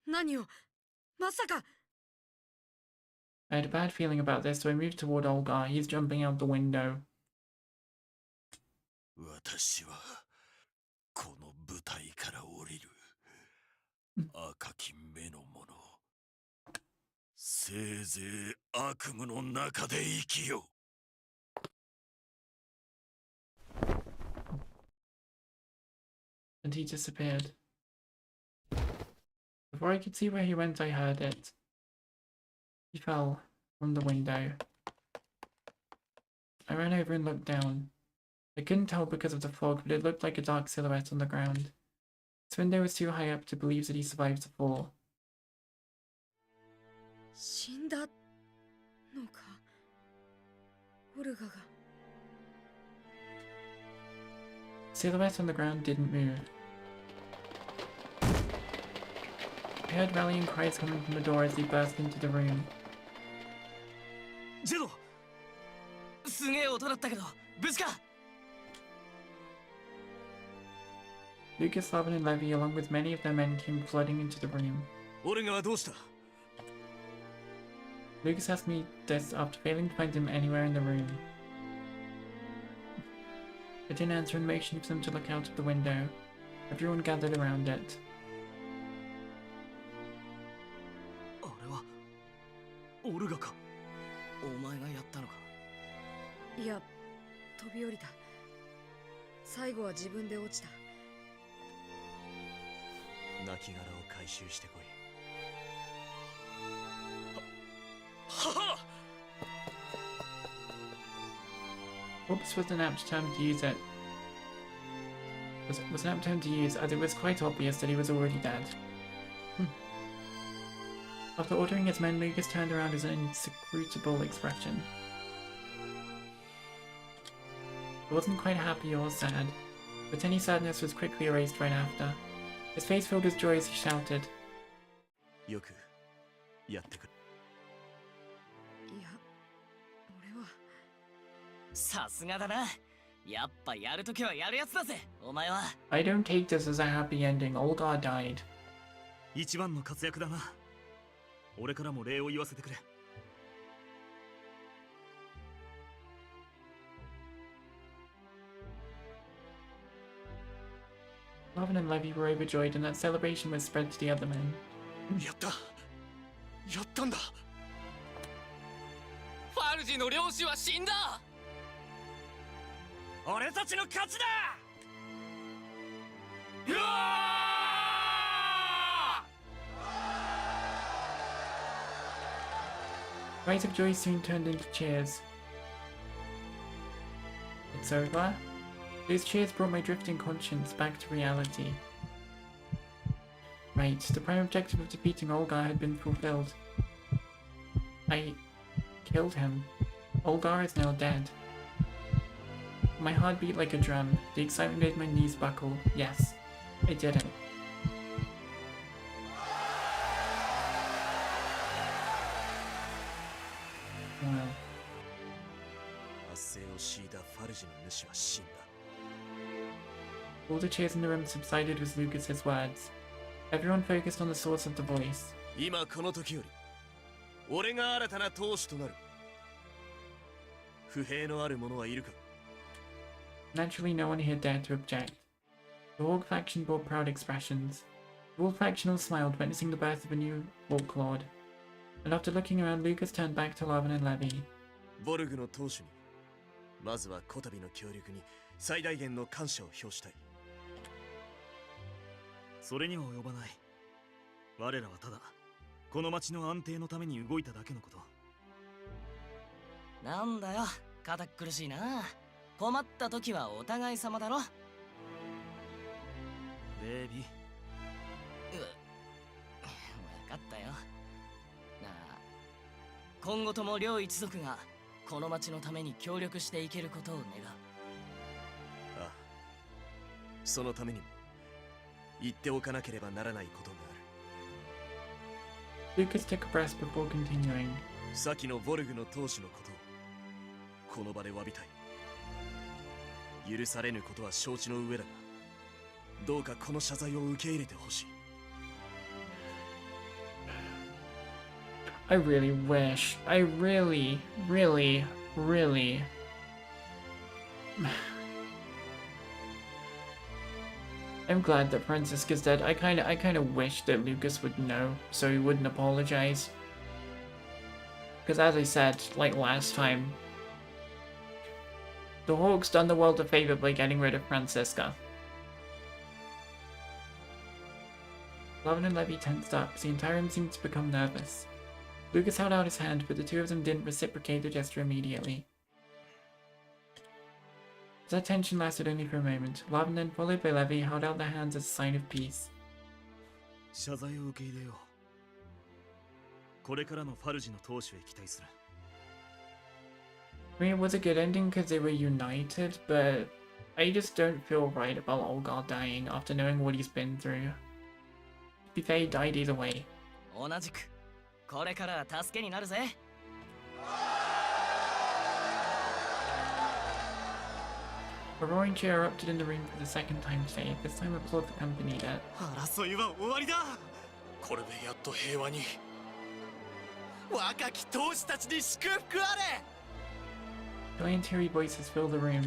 何を？まさか。I had a bad feeling about this, so I moved toward Olgar. He's jumping out the window. 私はこの舞台から降りる赤き目の者。せいぜい悪夢の中で生きよ。And he disappeared. Before I could see where he went, I heard it. He fell from the window. I ran over and looked down. I couldn't tell because of the fog, but it looked like a dark silhouette on the ground. This window was too high up to believe that he survived the fall. 死んだのか。オルガが。 The silhouette on the ground didn't move. I heard rallying cries coming from the door as he burst into the room. ジェド、すげえ音だったけど、無事か。Lugus, Lavin, and Levy, along with many of their men, came flooding into the room. 俺がどうした？ Lugus asked me this after failing to find him anywhere in the room. I didn't answer and motioned for them to look out of the window. Everyone gathered around it. あれはオルガか。お前がやったのか。いや、飛び降りた。最後は自分で落ちた。亡骸を回収してこい。はは Oops was an apt term to use it. Was an apt term to use, as it was quite obvious that he was already dead. After ordering his men, Lugus turned around his inscrutable expression. He wasn't quite happy or sad, but any sadness was quickly erased right after. His face filled with joy as he shouted. よくやってくれ。いや、俺は。さすがだな。やっぱやるときはやるやつだぜ、お前は。I don't take this as a happy ending. Olgar died. 一番の活躍だな。俺からも礼を言わせてくれ。Marvin and Levy were overjoyed, and that celebration was spread to the other men. やったやったんだ。ファルジの領主は死んだ。俺たちの勝ちだ。うわ Cries of joy soon turned into cheers. It's over. Those cheers brought my drifting conscience back to reality. Right, the prime objective of defeating Olgar had been fulfilled. I killed him. Olgar is now dead. My heart beat like a drum. The excitement made my knees buckle. Yes, I did it. Wow. 圧政を敷いたファルジの主は死んだ。 All the cheers in the room subsided with Lucas's words. Everyone focused on the source of the voice. 今この時より俺が新たな当主となる。不平のある者はいるか。 Naturally, no one here dared to object. The Hawk faction bore proud expressions. The Wolf faction all smiled, witnessing the birth of a new Hawk Lord. And after looking around, Lucas turned back to Lavin and Levy. ボルグの当主にまずはこたびの協力に最大限の感謝を表したい。それには及ばない。我らはただこの町の安定のために動いただけのこと。なんだよ、堅苦しいな。困った時はお互い様だろ。ベイビー。分かったよ。なあ、今後とも両一族がこの町のために協力していけることを願う。ああ、そのためにも言っておかなければならないことがある。 Lucas took a breath before continuing. 先のボルグの当主のことをこの場で詫びたい。許されぬことは承知の上だが、どうかこの謝罪を受け入れてほしい。I really wish. I really. I'm glad that Francisca's dead. I kinda wish that Lugus would know, so he wouldn't apologize. Because as I said, like last time, the Hawks done the world a favor by getting rid of Francisca. Lavin and Levy tensed up. The entire room seemed to become nervous. Lugus held out his hand, but the two of them didn't reciprocate the gesture immediately. That tension lasted only for a moment. Lavin then, followed by Levy, held out their hands as a sign of peace. 謝罪を受け入れよう。これからのファルジの当主へ期待する。I mean, it was a good ending because they were united, but I just don't feel right about Olgar dying after knowing what he's been through. To be fair, he died either way. 同じくこれから助けになるぜ。A roaring cheer erupted in the room for the second time today. This time applause accompanied it. 争いは終わりだ。これでやっと平和に。若き当主たちに祝福あれ。 Joy and teary voices filled the room.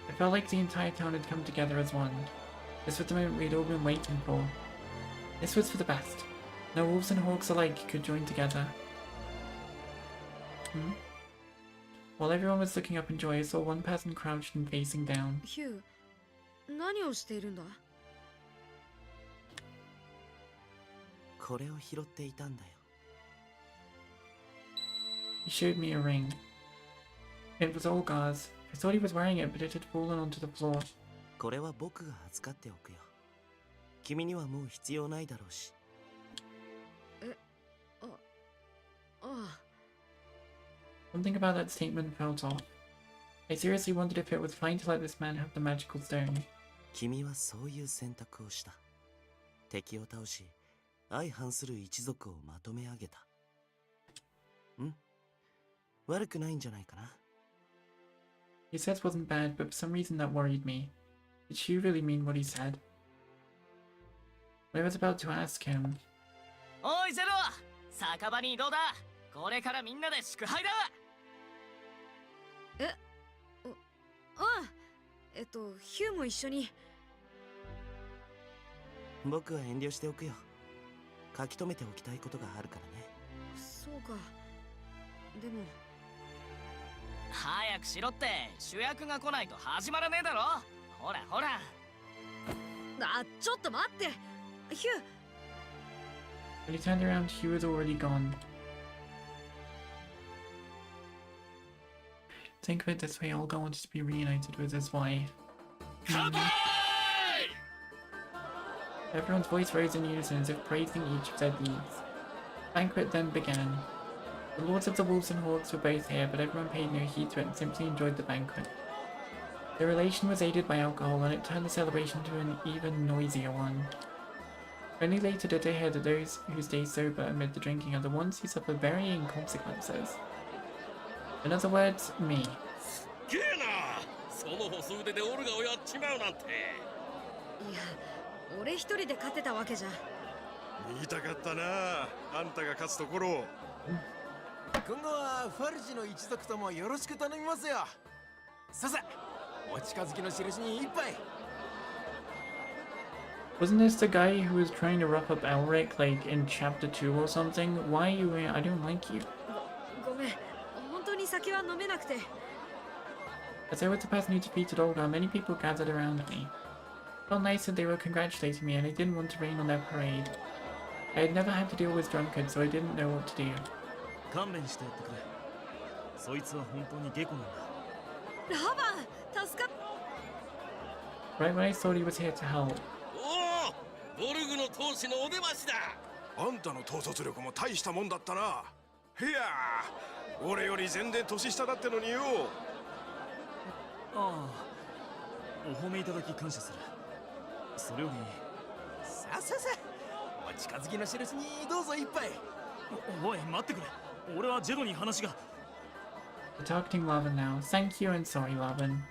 It felt like the entire town had come together as one. This was the moment we'd all been waiting for. This was for the best. No wolves and hawks alike could join together. While everyone was looking up in joy, I saw one person crouched and facing down. ヒュー、何をしているんだ？これを拾っていたんだよ。He showed me a ring. It was Olgar's. I thought he was wearing it, but it had fallen onto the floor. これは僕が預かっておくよ。君にはもう必要ないだろうし。Something about that statement felt off. I seriously wondered if it was fine to let this man have the magical stone. 君はそういう選択をした。敵を倒し、相反する一族をまとめ上げた。悪くないんじゃないかな。He said it wasn't bad, but for some reason that worried me. Did Hugh really mean what he said? When I was about to ask him, おいゼロ、酒場に移動だ。これからみんなで祝杯だ。ヒューも一緒に。僕は遠慮しておくよ。書き留めておきたいことがあるからね。そうか。でも早くしろって、主役が来ないと始まらねえだろ。ほらほら。ちょっと待って。ヒュー。 when he turned around, Hugh was already gone. Think of it this way, Olga wanted to be reunited with his wife. Everyone's voice rose in unison as if praising each of their deeds. Banquet then began. The lords of the wolves and hawks were both here, but everyone paid no heed to it and simply enjoyed the banquet. The relation was aided by alcohol, and it turned the celebration to an even noisier one. Only later did I hear that those who stay sober amid the drinking are the ones who suffer varying consequences. In other words, me. ゲーな、その細腕でオルガをやっちまうなんて。いや、俺一人で勝てたわけじゃ。見たかったな、あんたが勝つところを。今後はファルジの一族ともよろしく頼みますよ。ささ、お近づきの印に一杯。Wasn't this the guy who was trying to rough up Elric, like, in chapter 2 or something? Why are you here? I don't like you. ごめん、本当に酒は飲めなくて。As I was the person who defeated Olga, many people gathered around me. It felt nice that they were congratulating me, and I didn't want to rain on their parade. I had never had to deal with drunkards, so I didn't know what to do. 勘弁してやってくれ。そいつは本当に下戸なんだ。ラバン、助かっ。Right when I thought he was here to help. おお、ボルグの闘士のお出ましだ。あんたの統率力も大したもんだったな。いやー、俺より全然年下だってのによ。ああ、お褒めいただき感謝する。それよりさあさあさあ、お近づきの印にどうぞ一杯。おい、待ってくれ。俺はジェドに話が。 We're targeting Lavin now. Thank you and sorry, Lavin.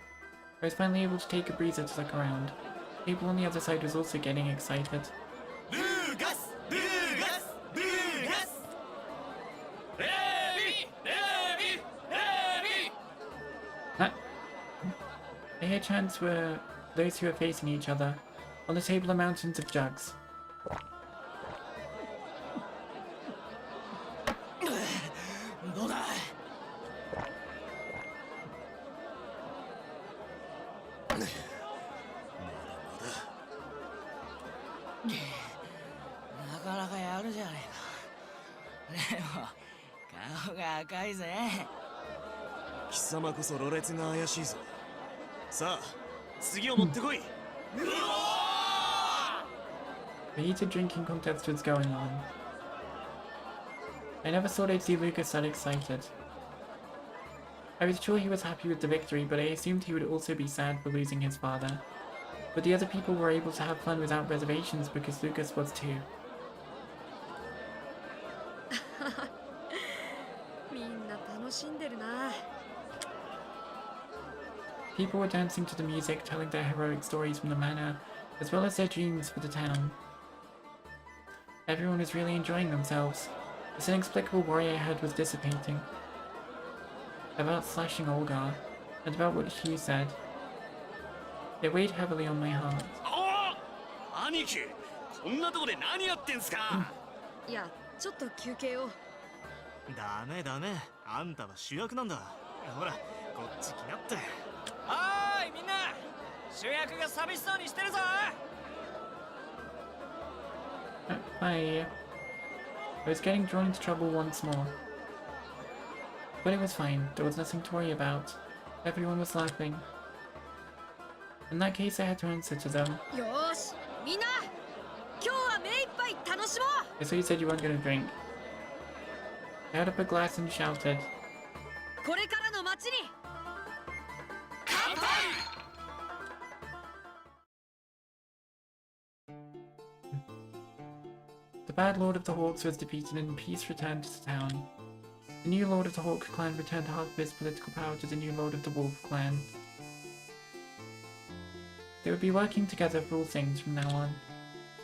I was finally able to take a breather to look around. People on the other side was also getting excited. Lugus! Lugus! Lugus! Levi! Levi! Levi! I hear chants were those who are facing each other. On the table are mountains of jugs. どうだ。なかなかやるじゃねえか。でも顔が赤いぜ。貴様こそろれつが怪しいぞ。さあ、次を持ってこい。The heated drinking contest was going on. I never thought I'd see Lugus that excited. I was sure he was happy with the victory, but I assumed he would also be sad for losing his father. But the other people were able to have fun without reservations because Lugus was too. みんな楽しんでるな。People were dancing to the music, telling their heroic stories from the manor, as well as their dreams for the town. Everyone was really enjoying themselves. This inexplicable worry I had was dissipating. About slashing Olga, and about what Hugh said. It weighed heavily on my heart. 兄貴、こんなとこで何やってんすか。いや、ちょっと休憩を。ダメダメ、あんたは主役なんだ。ほら、こっち来なって。おーいみんな、主役が寂しそうにしてるぞ。Hi. I was getting drawn into trouble once more. But it was fine. There was nothing to worry about. Everyone was laughing. In that case, I had to answer to them. よーし、みんな、今日は目いっぱい楽しもう。 So you said you weren't gonna drink. I held up a glass and shouted. これからの街に。乾杯。The bad Lord of the Hawks was defeated and peace returned to the town. The new Lord of the Hawk clan returned half of his political power to the new Lord of the Wolf clan. They would be working together for all things from now on.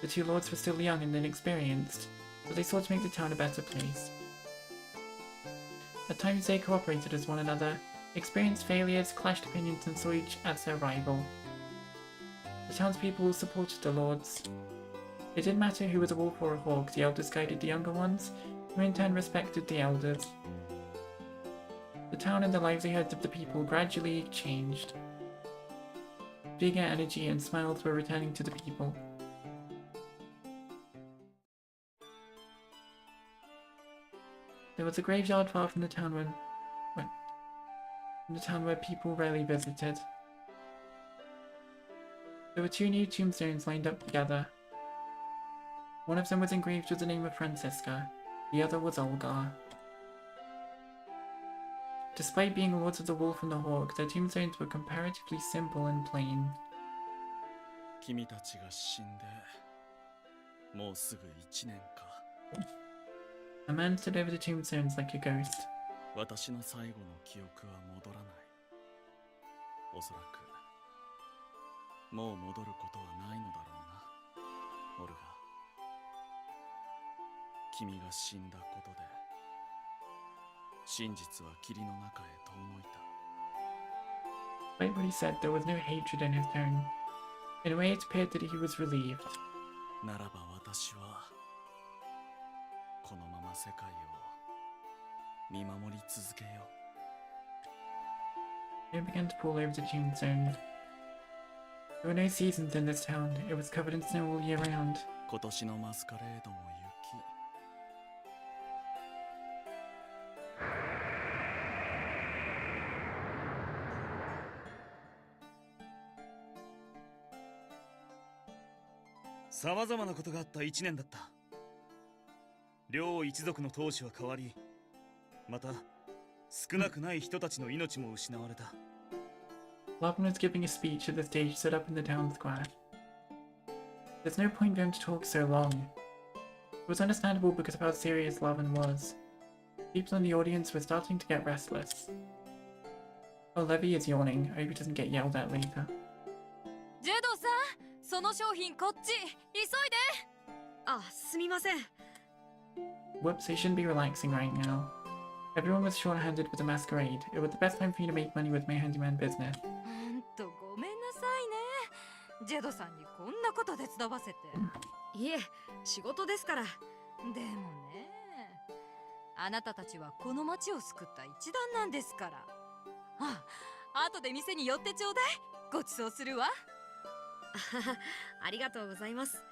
The two lords were still young and inexperienced, but they sought to make the town a better place. At times they cooperated as one another, experienced failures, clashed opinions, and saw each as their rival. The townspeople supported the lords. It didn't matter who was a wolf or a hawk, the elders guided the younger ones, who in turn respected the elders. The town and the livelihoods of the people gradually changed. Vigor, energy, and smiles were returning to the people. There was a graveyard far from the town where people rarely visited. There were two new tombstones lined up together. One of them was engraved with the name of Francisca, the other was Olgar. Despite being lords of the Wolf and the Hawk, their tombstones were comparatively simple and plain. 君たちが死んでもうすぐ1年か。 A man stood over the tombstones like a ghost. 私の最後の記憶は戻らない。おそらくもう戻ることはないのだろうな、オルガ。君が死んだことで真実は霧の中へ遠のいた。 Despite what he said, there was no hatred in his tone. In a way, it appeared that he was relieved. ならば私はこのまま世界を見守り続けよう。 Snow began to fall over the tombstones. There were no seasons in this town. It was covered in snow all year round. 今年のマスカレードも雪。 さまざまなことがあった1年だった。両一族の当主は変わり、また少なくない人たちの命も失われた。 Lavin was giving a speech at the stage set up in the town square. There's no point for him to talk so long. It was understandable because of how serious Lavin was. People in the audience were starting to get restless. Oh, Levy is yawning. I hope he doesn't get yelled at later. ジェドさん、その商品こっち、急いで。あ、すみません。 Whoops, they shouldn't be relaxing right now. Everyone was short-handed with the masquerade. It was the best time for you to make money with my handyman business. ほんとごめんなさいね。ジェドさんにこんなこと手伝わせて。いえ、仕事ですから。でもね、あなたたちはこの町を救った一団なんですから。あ、後で店に寄ってちょうだい。ごちそうするわ。ありがとうございます。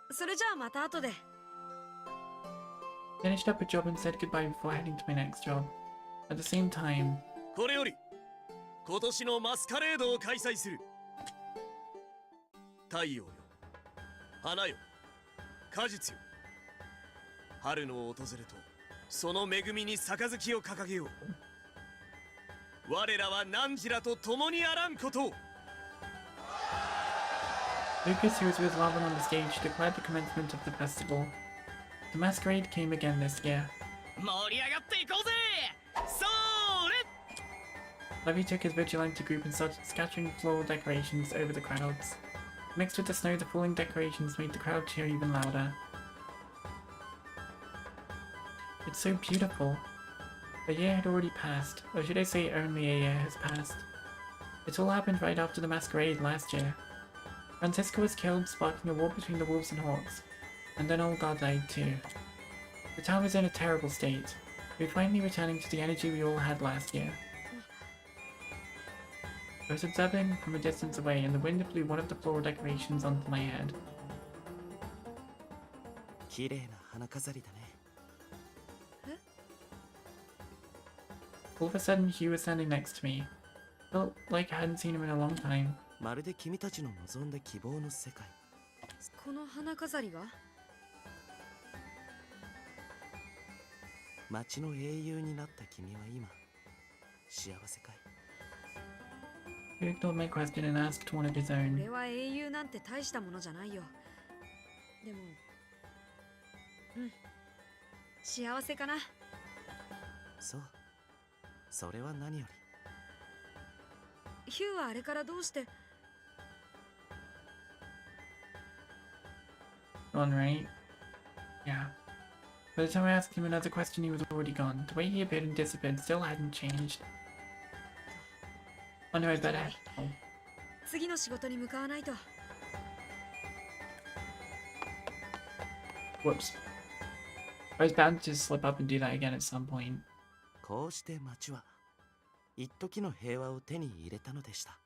それじゃあまた後で。 Finished up a job and said goodbye before heading to my next job. At the same time, これより今年のマスカレードを開催する。太陽よ、花よ、果実よ、春の訪れとその恵みに杯を掲げよう。我らは汝らと共にあらんことを。 Lugus, who was with Lavin on the stage, declared the commencement of the festival. The masquerade came again this year. 盛り上がっていこうぜ。そーれ。 Levy took his vigilante group and started scattering floral decorations over the crowds. Mixed with the snow, the falling decorations made the crowd cheer even louder. It's so beautiful. A year had already passed, or should I say only a year has passed. It all happened right after the masquerade last year. Francesca was killed, sparking a war between the wolves and hawks. And then Olgar died too. The town was in a terrible state. We were finally returning to the energy we all had last year. I was observing from a distance away, and the wind blew one of the floral decorations onto my head. 綺麗な花飾りだね。 All of a sudden, Hugh was standing next to me. Felt like I hadn't seen him in a long time. まるで君たちの望んだ希望の世界。この花飾りが町の英雄になった君は今、幸せかい？ He ignored my question and asked one of his 俺 own. は英雄なんて大したものじゃないよ。でも幸せかな。そう。それは何より。ヒューはあれからどうして。 Gone, right? Yeah. By the time I asked him another question, he was already gone. The way he appeared and disappeared still hadn't changed. Oh no, I better. Oh. 次の仕事に向かわないと。 Whoops. I was bound to slip up and do that again at some point. こうして町は一時の平和を手に入れたのでした。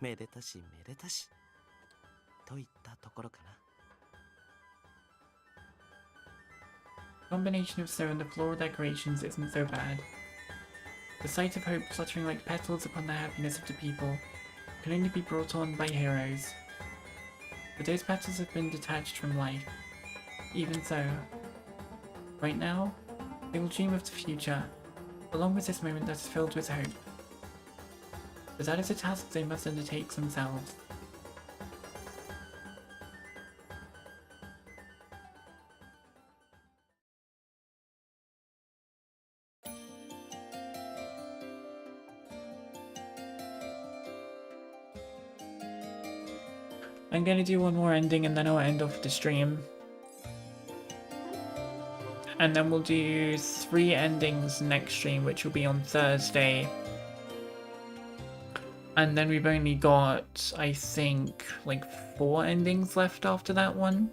めでたしめでたしといったところかな。 Combination of snow and the floral decorations isn't so bad. The sight of hope fluttering like petals upon the happiness of the people can only be brought on by heroes. But those petals have been detached from life. Even so, right now, they will dream of the future, along with this moment that is filled with hope. But that is a task they must undertake themselves. I'm gonna do one more ending and then I'll end off the stream. And then we'll do 3 endings next stream, which will be on Thursday. And then we've only got, I think, like 4 endings left after that one.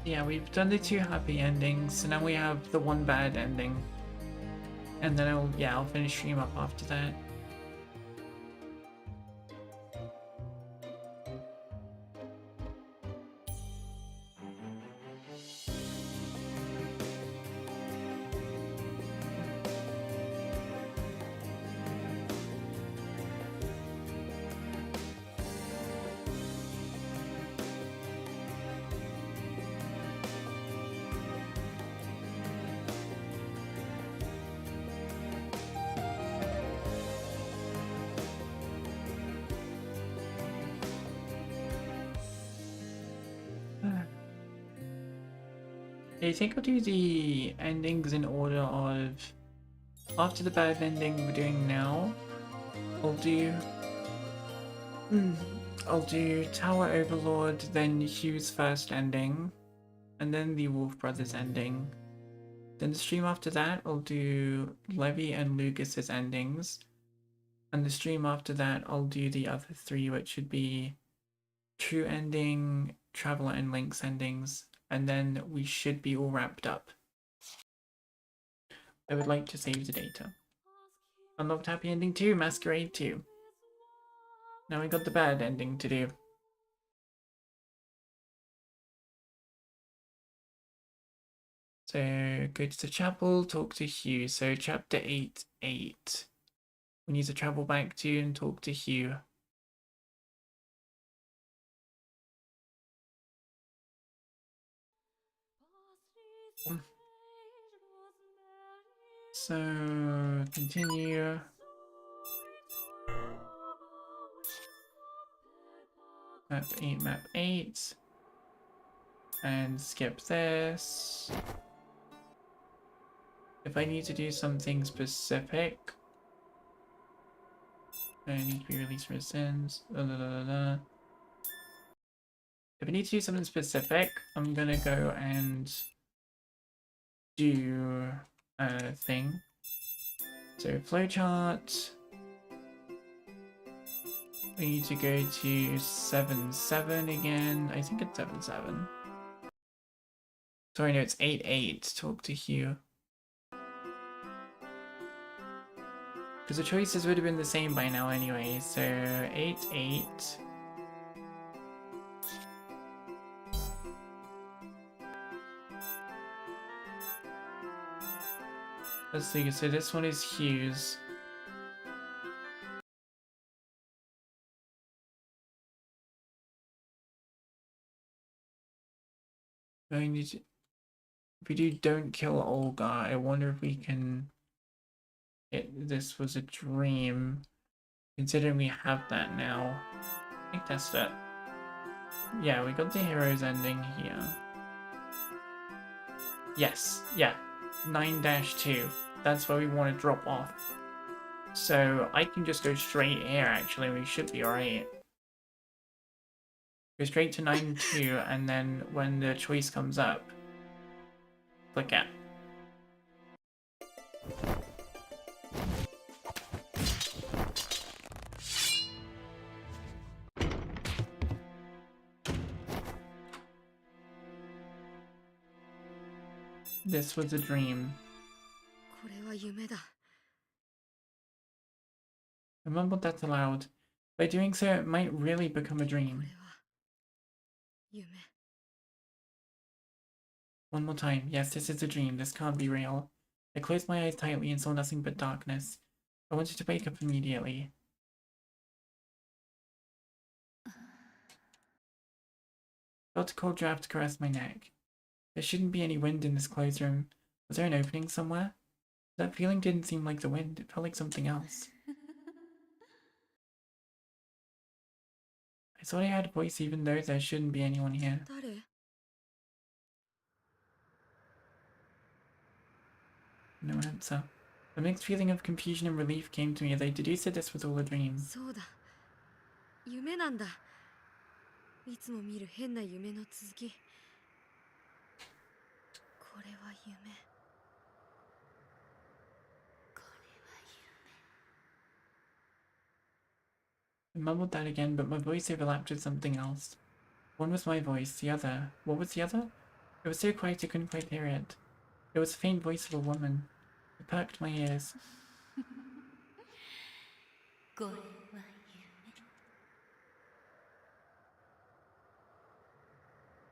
Yeah, we've done the 2 happy endings, so now we have the 1 bad ending. And then I'll finish stream up after that. I think I'll do the endings in order of after the bad ending we're doing now. I'll do Tower Overlord, then Hugh's first ending, and then the Wolf Brothers ending. Then the stream after that I'll do Levy and Lugus's endings. And the stream after that I'll do the other 3, which should be True ending, Traveler and Link's endings. And then we should be all wrapped up. I would like to save the data. Unlocked happy ending 2, Masquerade 2. Now we got the bad ending to do. So go to the chapel, talk to Hugh. So chapter 8:8. We need to travel back to and talk to Hugh. So continue. Map 8. And skip this. If I need to do something specific, I need to be released from his sins. If I need to do something specific, I'm gonna go and do a thing. So flowchart. We need to go to 7-7 again. I think it's 7-7. Sorry, no, it's 8-8. Talk to Hugh. Because the choices would have been the same by now anyway. So 8-8. Let's see, so this one is Hugh's. I need to, if we do don't kill Olga, I wonder if we can this was a dream. Considering we have that now. I think that's it. Yeah, we got the hero's ending here. Yes, yeah. 9-2. That's where we want to drop off. So I can just go straight here actually, we should be alright. Go straight to 9-2 and then when the choice comes up, click it. This was a dream. これは夢だ。 I mumbled that aloud. By doing so, it might really become a これ dream. は夢。 One more time. Yes, this is a dream. This can't be real. I closed my eyes tightly and saw nothing but darkness. I wanted to wake up immediately. Felt a cold draft caress my neck. There shouldn't be any wind in this closed room. Was there an opening somewhere? That feeling didn't seem like the wind. It felt like something else. I thought I had a voice even though there shouldn't be anyone here. 誰？ No answer. A mixed feeling of confusion and relief came to me as I deduced that this was all a dream. そうだ。夢なんだ。いつも見る変な夢の続き。これは夢。 I mumbled that again, but my voice overlapped with something else. One was my voice, the other. What was the other? It was so quiet I couldn't quite hear it. It was the faint voice of a woman. It perked my ears.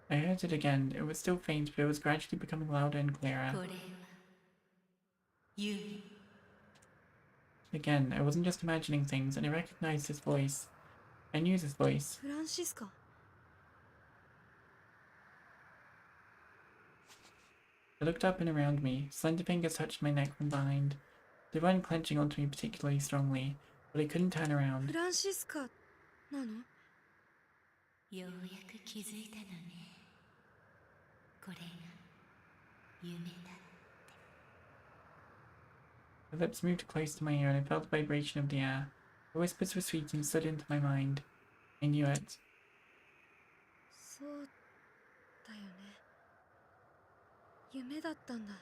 I heard it again. It was still faint, but it was gradually becoming louder and clearer. Again, I wasn't just imagining things, and I recognized his voice. I knew his voice. フランシスカ。 I looked up and around me. Slender fingers touched my neck from behind. They weren't clenching onto me particularly strongly, but I couldn't turn フ around. ランシスカなの？ ようやく気づいたのね。これが夢だ。 The lips moved close to my ear, and I felt the vibration of the air. The whispers were sweet and slid into my mind. I knew it. そうだよね。夢だったんだ。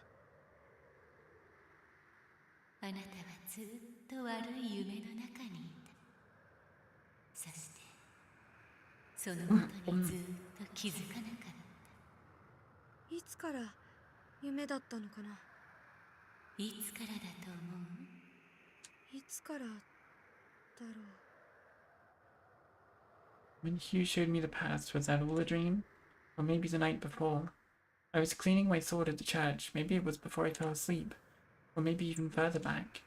あなたはずっと悪い夢の中にいた。そしてそのことにずっと気づかなかった。いつから夢だったのかな。 いつからだと思う？いつからだろう。 When Hugh showed me the past, was that all a dream? Or maybe the night before? I was cleaning my sword at the church. Maybe it was before I fell asleep. Or maybe even further back.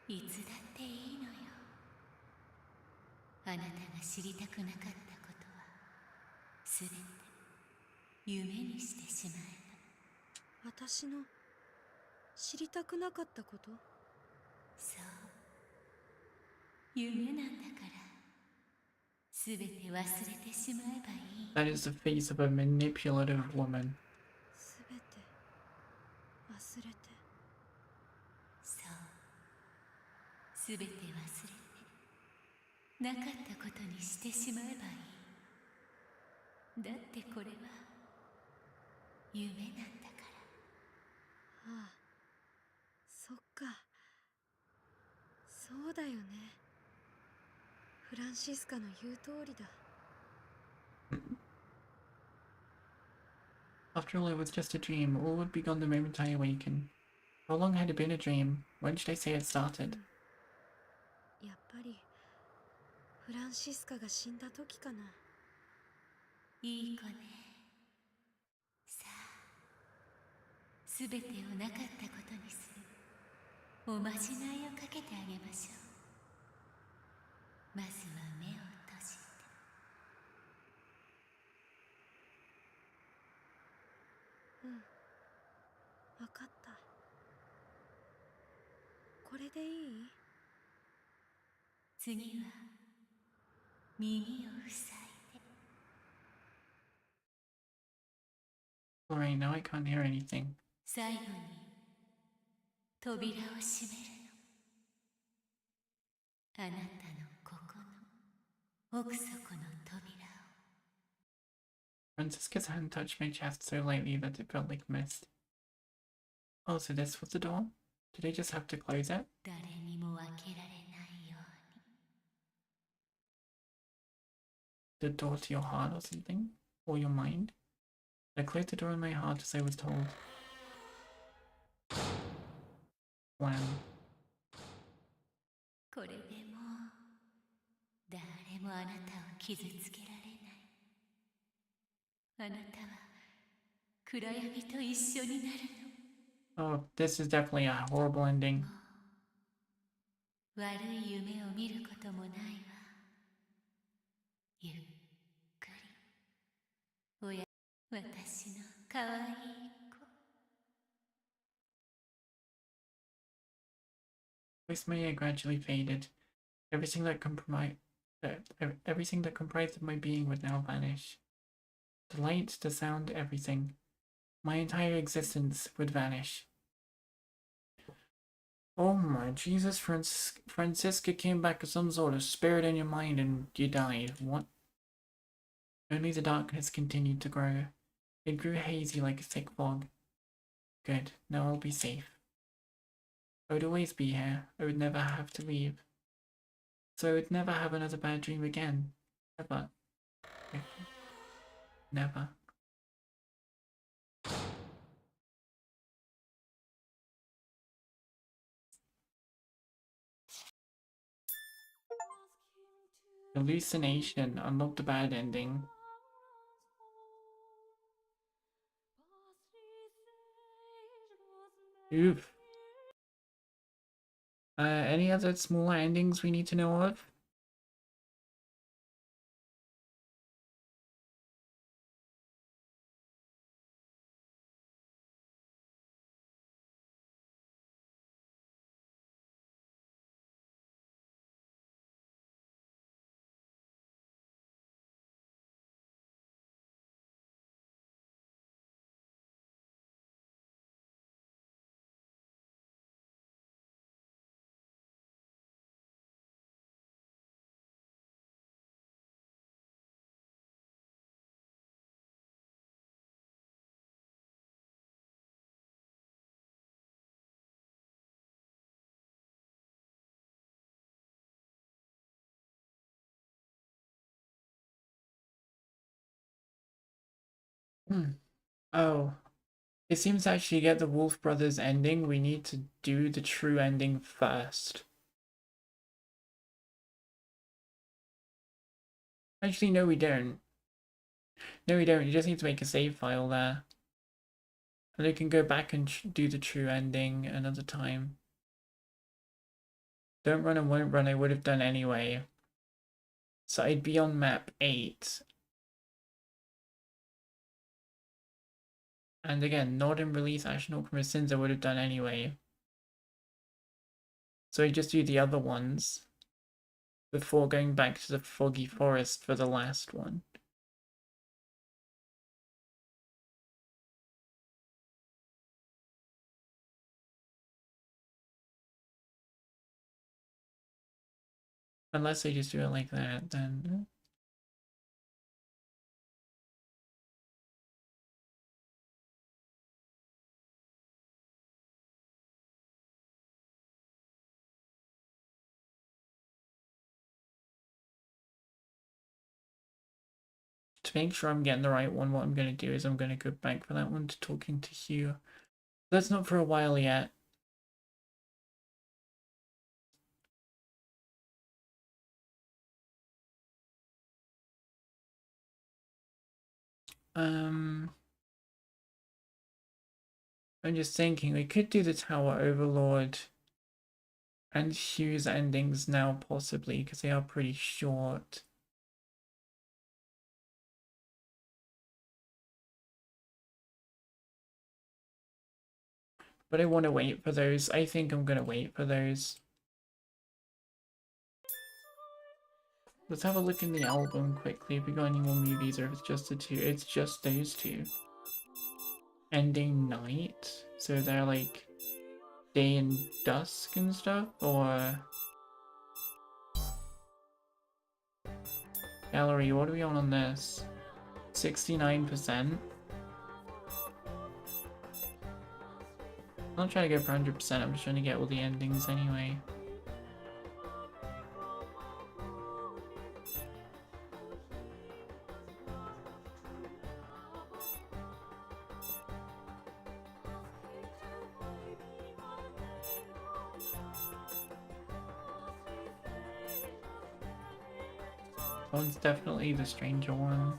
いつだっていいのよ。あなたが知りたくなかったことはすべて夢にしてしまえば。私の知りたくなかったこと？そう。夢なんだからすべて忘れてしまえばいい。 That is the face of a manipulative woman. すべて忘れて。すべて忘れてなかったことにしてしまえばいい。だってこれは夢なんだから。ああ、そっか。そうだよね。フランシスカの言う通りだ。After all, it was just a dream. All would be gone the moment I awaken. How long had it been a dream? When should I say it started? やっぱりフランシスカが死んだ時かな。いい子ね。さあ、すべてをなかったことにするおまじないをかけてあげましょう。まずは目を閉じて。うん、わかった。これでいい？次は耳を塞いで。Alright, now I can't hear anything. 最後に扉を閉めるの。あなたのここの奥底の扉を。Francisca's hand touched my chest so lightly that it felt like mist. Oh, so this was the door? Did I just have to close it? 誰にも開けられないように。 The door to your heart or something? Or your mind? I closed the door in my heart as I was told. Wham. これでもう誰もあなたを傷つけられない。あなたは暗闇と一緒になるの。 Oh, this is definitely a horrible ending. もう悪い夢を見ることもないわ。ゆっくり。おや、私のかわいい子。Voice my ear gradually faded. Everything that everything that comprised of my being would now vanish. The light, the sound, everything. My entire existence would vanish. Oh my Jesus, Francisca came back as some sort of spirit in your mind and you died. What? Only the darkness continued to grow. It grew hazy like a thick fog. Good, now I'll be safe. I would always be here. I would never have to leave. So I would never have another bad dream again. Ever. Never. Hallucination. Unlock the bad ending. Oof. Any other smaller endings we need to know of? Oh. It seems to actually get the Wolf Brothers ending, we need to do the true ending first. Actually, no we don't. No we don't, you just need to make a save file there. And you can go back and do the true ending another time. Don't run and won't run I would have done anyway. So I'd be on map 8. And again, Nod and release Ashen Alchemist Sins I would have done anyway. So I just do the other ones before going back to the Foggy Forest for the last one. Unless they just do it like that, then... To make sure I'm getting the right one, what I'm going to do is I'm going to go back for that one to talking to Hugh. That's not for a while yet. I'm just thinking we could do the Tower Overlord and Hugh's endings now possibly because they are pretty short. But I want to wait for those. I think I'm going to wait for those. Let's have a look in the album quickly if we got any more movies or if it's just the two. It's just those two. Ending night. So they're like day and dusk and stuff, or gallery. What are we on this? 69%. I'm not trying to go for 100%. I'm just trying to get all the endings anyway. That one's definitely the stranger one.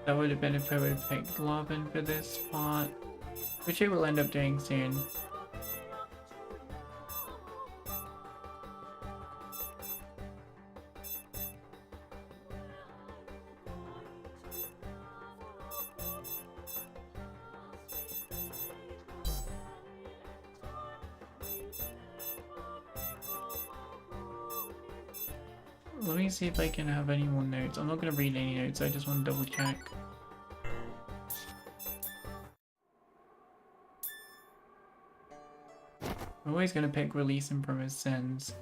That would have been if I would have picked Lovin for this part, which I will end up doing soon. Let me see if I can have any more notes. I'm not going to read any notes, I just want to double check. I'm always going to pick Release Him from His Sins.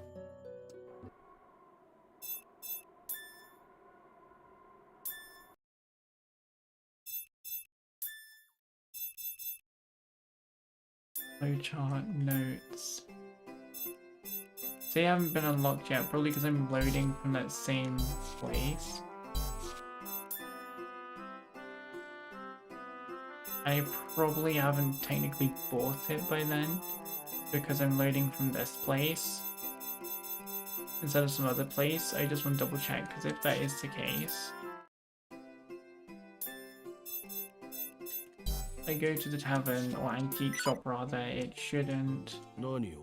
Flowchart notes. They haven't been unlocked yet, probably because I'm loading from that same place. I probably haven't technically bought it by then, because I'm loading from this place instead of some other place. I just want to double check, because if that is the case, I go to the tavern, or antique shop rather, it shouldn't be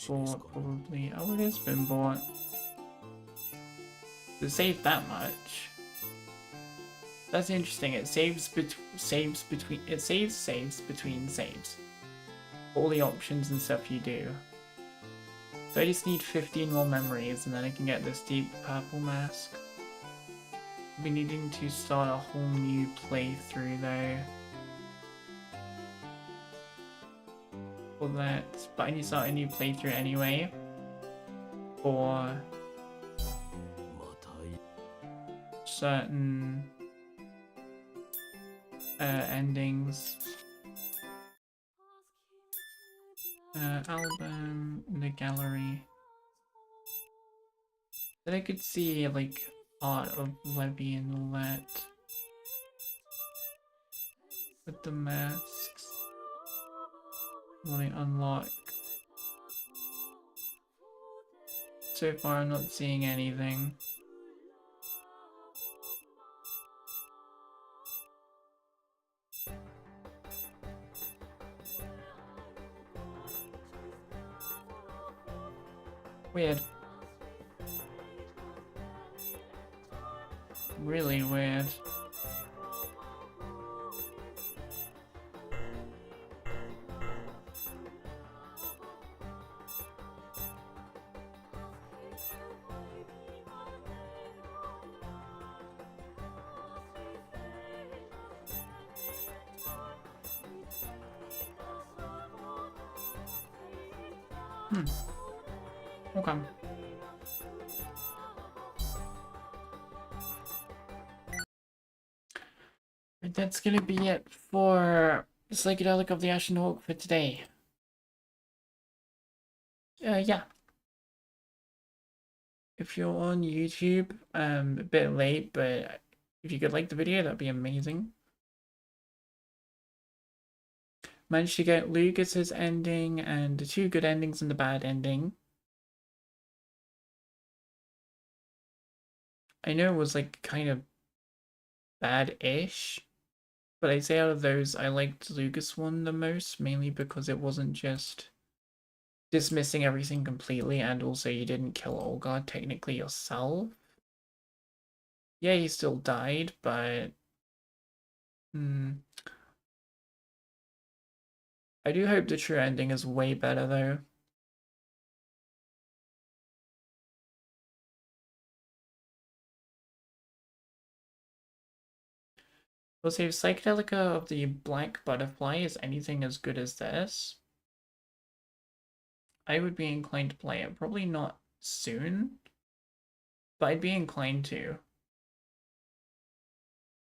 bought probably. Oh, it has been bought. To save that much. That's interesting, it saves between saves. All the options and stuff you do. So I just need 15 more memories and then I can get this deep purple mask. I'll be needing to start a whole new playthrough though. For that, but I need to start a new playthrough anyway. For certain endings. Album, the gallery. Then I could see like art of Levy and all that. With the masks. When I unlock. So far I'm not seeing anything. Weird. Really weird. Okay. But that's gonna be it for Psychedelic of the Ashen Hawk for today. Yeah. If you're on YouTube, a bit late, but if you could like the video, that'd be amazing. Managed to get Lugus's ending and the 2 good endings and the bad ending. I know it was like kind of bad-ish, but I'd say out of those, I liked Lugus one the most, mainly because it wasn't just dismissing everything completely, and also you didn't kill Olga technically yourself. Yeah, he still died, but I do hope the true ending is way better though. We'll say if Psychedelica of the Black Butterfly is anything as good as this, I would be inclined to play it. Probably not soon, but I'd be inclined to.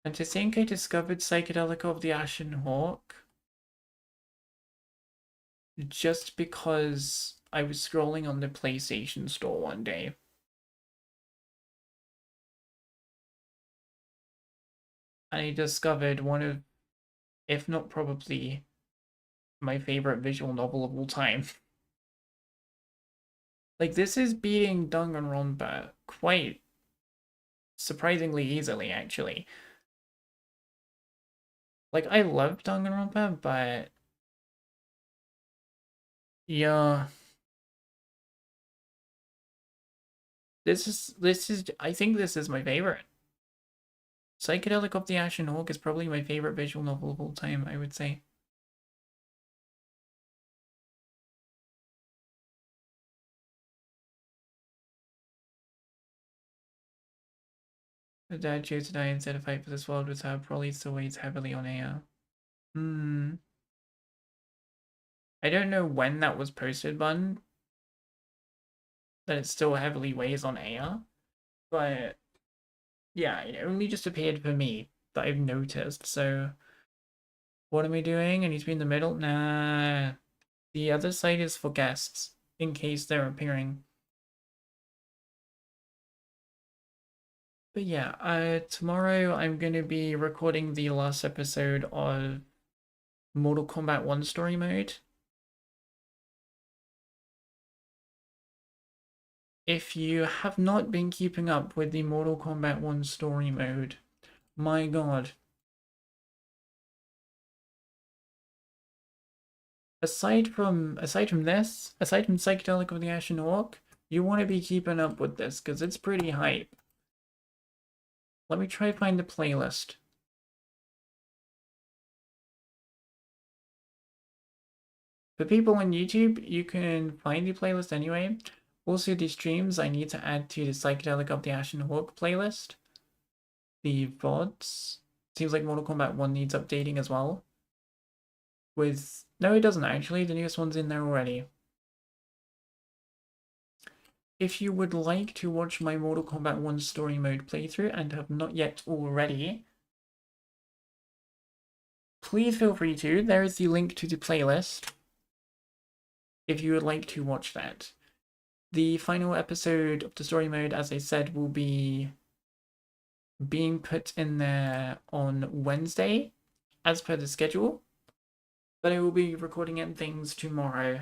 And to think I discovered Psychedelica of the Ashen Hawk just because I was scrolling on the PlayStation Store one day. And I discovered one of, if not probably, my favorite visual novel of all time. Like, this is beating Danganronpa quite surprisingly easily, actually. Like, I love Danganronpa, but yeah, this is I think this is my favorite. Psychedelic of the Ashen Hawk is probably my favorite visual novel of all time, I would say. The dad chose to die instead of fight for this world, which probably still weighs heavily on Aya. I don't know when that was posted, Bun, that it still heavily weighs on Aya, but yeah, it only just appeared for me that I've noticed, so what am I doing? I need to be in the middle? Nah, the other side is for guests, in case they're appearing. But yeah, tomorrow I'm going to be recording the last episode of Mortal Kombat 1 story mode. If you have not been keeping up with the Mortal Kombat 1 story mode, my god. Aside from this, aside from Psychedelic of the Ashen Hawk, you want to be keeping up with this, because it's pretty hype. Let me try to find the playlist. For people on YouTube, you can find the playlist anyway. Also, the streams I need to add to the Psychedelic of the Ashen Hawk playlist. The VODs. Seems like Mortal Kombat 1 needs updating as well. No, it doesn't actually. The newest one's in there already. If you would like to watch my Mortal Kombat 1 story mode playthrough and have not yet already, please feel free to. There is the link to the playlist if you would like to watch that. The final episode of the story mode, as I said, will be being put in there on Wednesday, as per the schedule. But I will be recording and things tomorrow.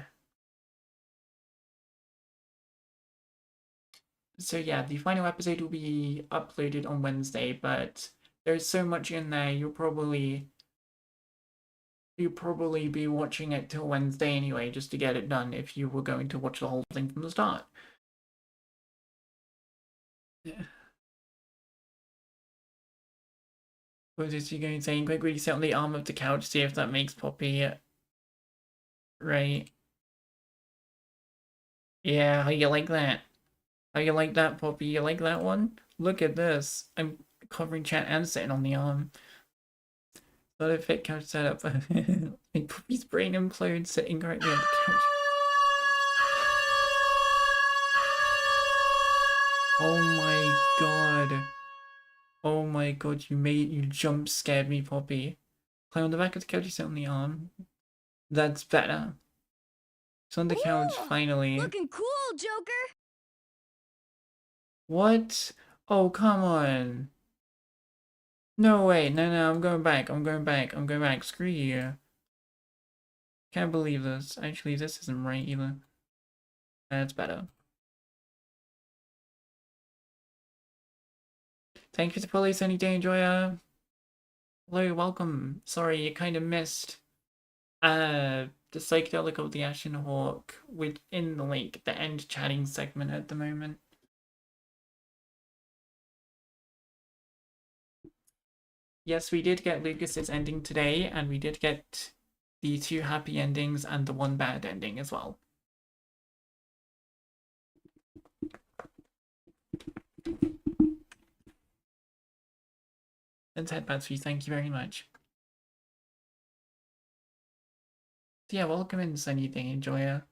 So yeah, the final episode will be uploaded on Wednesday, but there's so much in there, you'll probably be watching it till Wednesday anyway, just to get it done if you were going to watch the whole thing from the start. Yeah. What is he going saying? Quickly sit on the arm of the couch, see if that makes Poppy right. Yeah, how you like that? How you like that, Poppy? You like that one? Look at this. I'm covering chat and sitting on the arm. Not a fit couch setup. Like Poppy's brain implodes sitting correctly on the couch. Oh my god. Oh my god, you jump scared me, Poppy. Play on the back of the couch, you sit on the arm. That's better. It's on the couch, finally. Looking cool, Joker. What? Oh, come on. No, wait, no, I'm going back, I'm going back, screw you. Can't believe this. Actually, this isn't right either. That's better. Thank you to Police Any Day Enjoyer. Hello, welcome. Sorry, you kind of missed the Psychedelic of the Ashen Hawk within the end chatting segment at the moment. Yes, we did get Lucas's ending today, and we did get the 2 happy endings and the 1 bad ending as well. And Headpadsy, thank you very much. So yeah, welcome in, Sunny Day Enjoyer.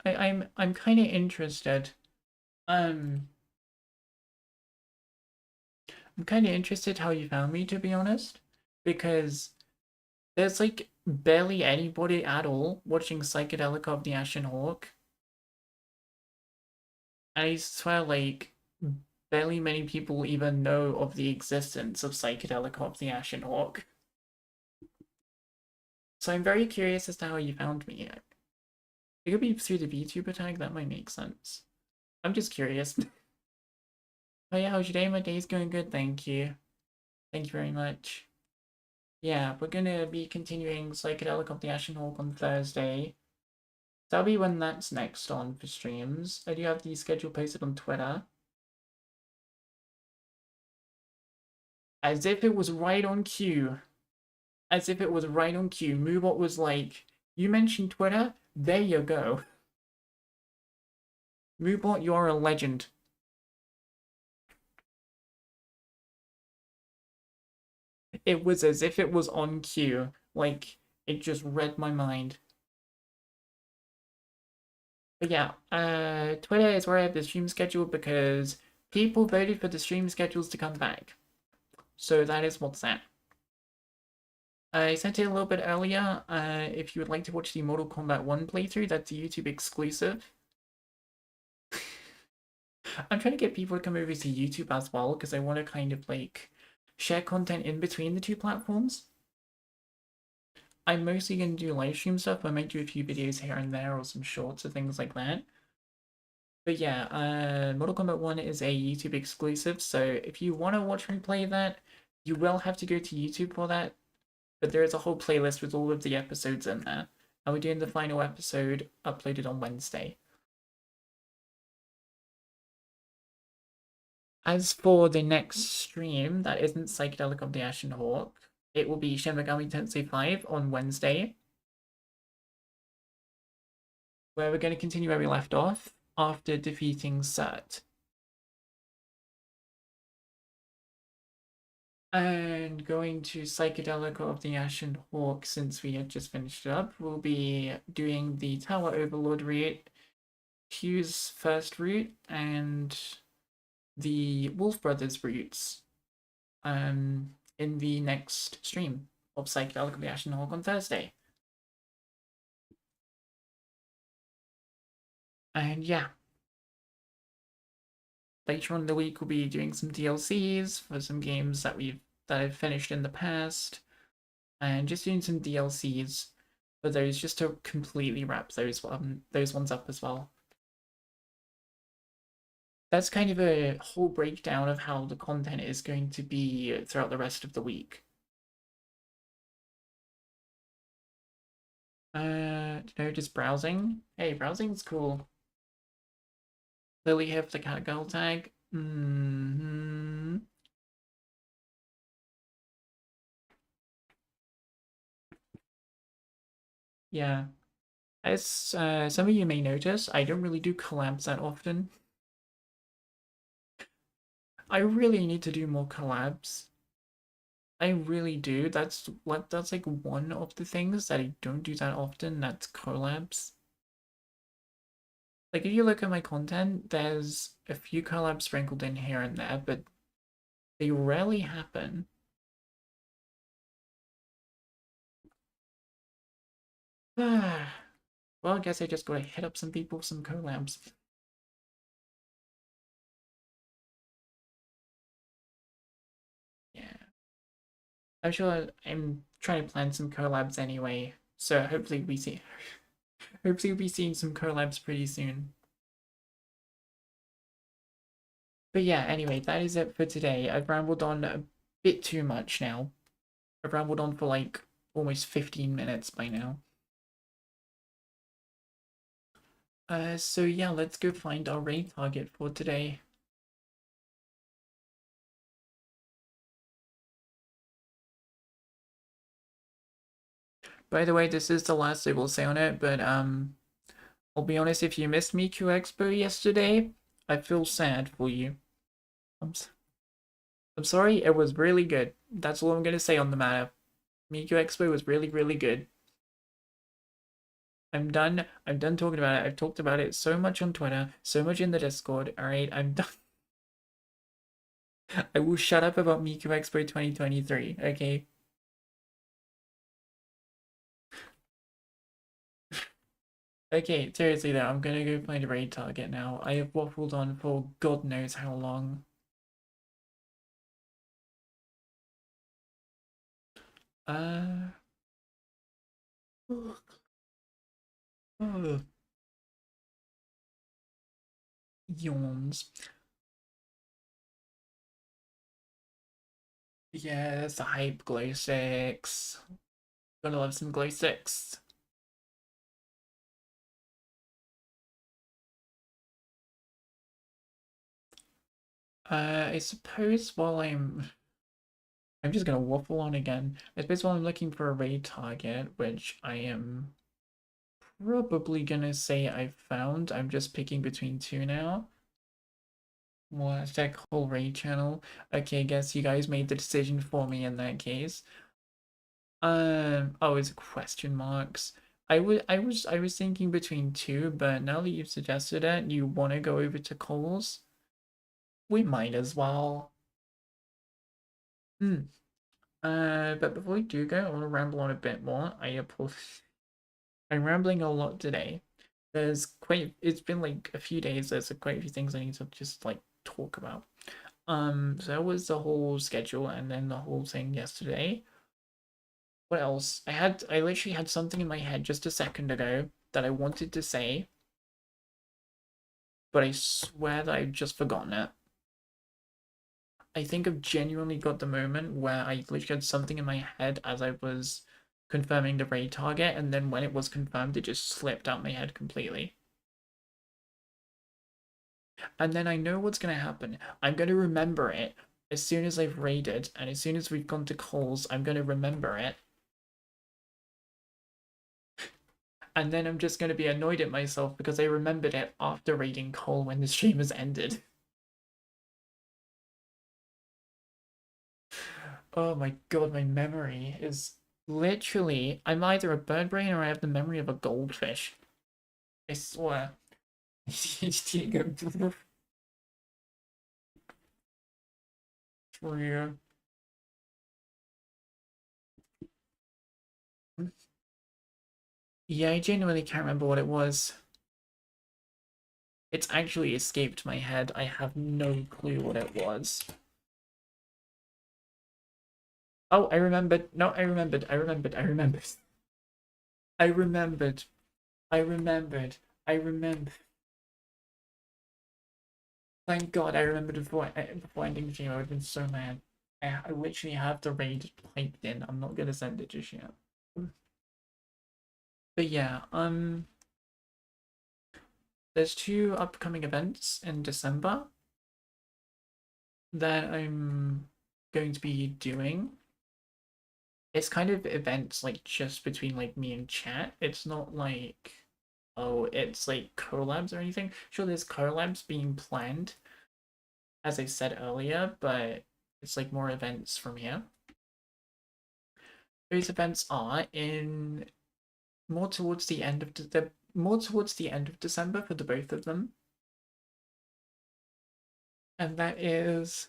I'm kind of interested. I'm kind of interested how you found me, to be honest, because there's like barely anybody at all watching Psychedelica of the Ashen Hawk. And I swear, like, barely many people even know of the existence of Psychedelica of the Ashen Hawk. So I'm very curious as to how you found me. It could be through the VTuber tag, that might make sense. I'm just curious. Oh yeah, how's your day? My day's going good, thank you. Thank you very much. Yeah, we're gonna be continuing Psychedelic of the Ashen Hawk on Thursday. That'll be when that's next on for streams. I do have the schedule posted on Twitter. As if it was right on cue. As if it was right on cue. Moobot was like, you mentioned Twitter? There you go. Moobot, you're a legend. It was as if it was on cue. Like, it just read my mind. But yeah, Twitter is where I have the stream schedule because people voted for the stream schedules to come back. So that is what's that. I sent it a little bit earlier. If you would like to watch the Mortal Kombat 1 playthrough, that's a YouTube exclusive. I'm trying to get people to come over to YouTube as well because I want to kind of like share content in between the 2 platforms. I'm mostly going to do live stream stuff. I might do a few videos here and there or some shorts or things like that. But yeah, Mortal Kombat 1 is a YouTube exclusive, so if you want to watch me play that, you will have to go to YouTube for that. But there is a whole playlist with all of the episodes in there. And we're doing the final episode uploaded on Wednesday. As for the next stream, that isn't Psychedelic of the Ashen Hawk. It will be Shin Megami Tensei 5 on Wednesday, where we're going to continue where we left off after defeating Cert. And going to Psychedelica of the Ashen Hawk, since we had just finished it up, we'll be doing the Tower Overlord route, Hugh's first route, and the Wolf Brothers routes in the next stream of Psychedelic of the Ashen Hawk on Thursday. And yeah. Later on in the week, we'll be doing some DLCs for some games that I've finished in the past, and just doing some DLCs for those just to completely wrap those ones up as well. That's kind of a whole breakdown of how the content is going to be throughout the rest of the week. Just browsing. Hey, browsing's cool. Lily here for the cat girl tag. Yeah. As some of you may notice, I don't really do collabs that often. I really need to do more collabs. I really do. That's like one of the things that I don't do that often. That's collabs. Like if you look at my content, there's a few collabs sprinkled in here and there, but they rarely happen. Well, I guess I just gotta hit up some people with some collabs. Yeah. I'm sure I'm trying to plan some collabs anyway, so hopefully we see hopefully we'll be seeing some collabs pretty soon. But yeah, anyway, that is it for today. I've rambled on a bit too much now. I've rambled on for like almost 15 minutes by now. So yeah, let's go find our raid target for today. By the way, this is the last I will say on it, but I'll be honest, if you missed Miku Expo yesterday, I feel sad for you. I'm sorry, it was really good. That's all I'm gonna say on the matter. Miku Expo was really, really good. I'm done talking about it. I've talked about it so much on Twitter, so much in the Discord. Alright, I'm done. I will shut up about Miku Expo 2023, okay? Okay, seriously though, I'm gonna go find a raid target now. I have waffled on for God knows how long. Uh... Oh. Yawns. Yes, the hype glow sticks. Gonna love some glow sticks. I suppose while I'm just gonna waffle on again. I suppose while I'm looking for a raid target, which I am probably gonna say I found. I'm just picking between two now. What that whole raid channel? Okay, guess you guys made the decision for me in that case. Oh, it's question marks. I was thinking between two, but now that you've suggested it, you want to go over to Coles? We might as well. Hmm. But before we do go, I want to ramble on a bit more. I'm rambling a lot today. It's been like a few days, there's quite a few things I need to just like talk about. So that was the whole schedule and then the whole thing yesterday. What else? I literally had something in my head just a second ago that I wanted to say, but I swear that I've just forgotten it. I think I've genuinely got the moment where I literally had something in my head as I was confirming the raid target, and then when it was confirmed, it just slipped out my head completely. And then I know what's gonna happen. I'm gonna remember it as soon as I've raided, and as soon as we've gone to Coles, I'm gonna remember it. And then I'm just gonna be annoyed at myself because I remembered it after raiding Cole when the stream has ended. Oh my god, my memory is literally... I'm either a bird brain or I have the memory of a goldfish. I swear. True. Yeah, I genuinely can't remember what it was. It's actually escaped my head. I have no clue what it was. Oh, I remembered. No, I remembered. I remembered. I remembered. I remembered. I remembered. I remembered. Thank God I remembered before ending the stream. I would have been so mad. I literally have the raid typed in. I'm not gonna send it just yet. But yeah, there's two upcoming events in December that I'm going to be doing. It's kind of events like just between like me and chat. It's not like, oh, it's like collabs or anything. Sure, there's collabs being planned, as I said earlier, but it's like more events from here. those events are in more towards the end of the more towards the end of December for the both of them. And that is,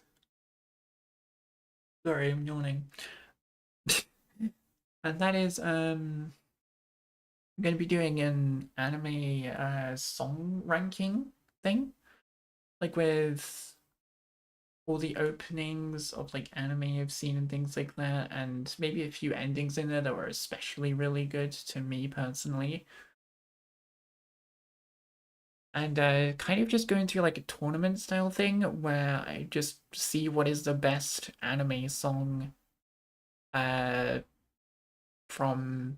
sorry, I'm yawning. And that is I'm gonna be doing an anime song ranking thing. Like with all the openings of like anime I've seen and things like that, and maybe a few endings in there that were especially really good to me personally. And kind of just going through like a tournament style thing where I just see what is the best anime song uh from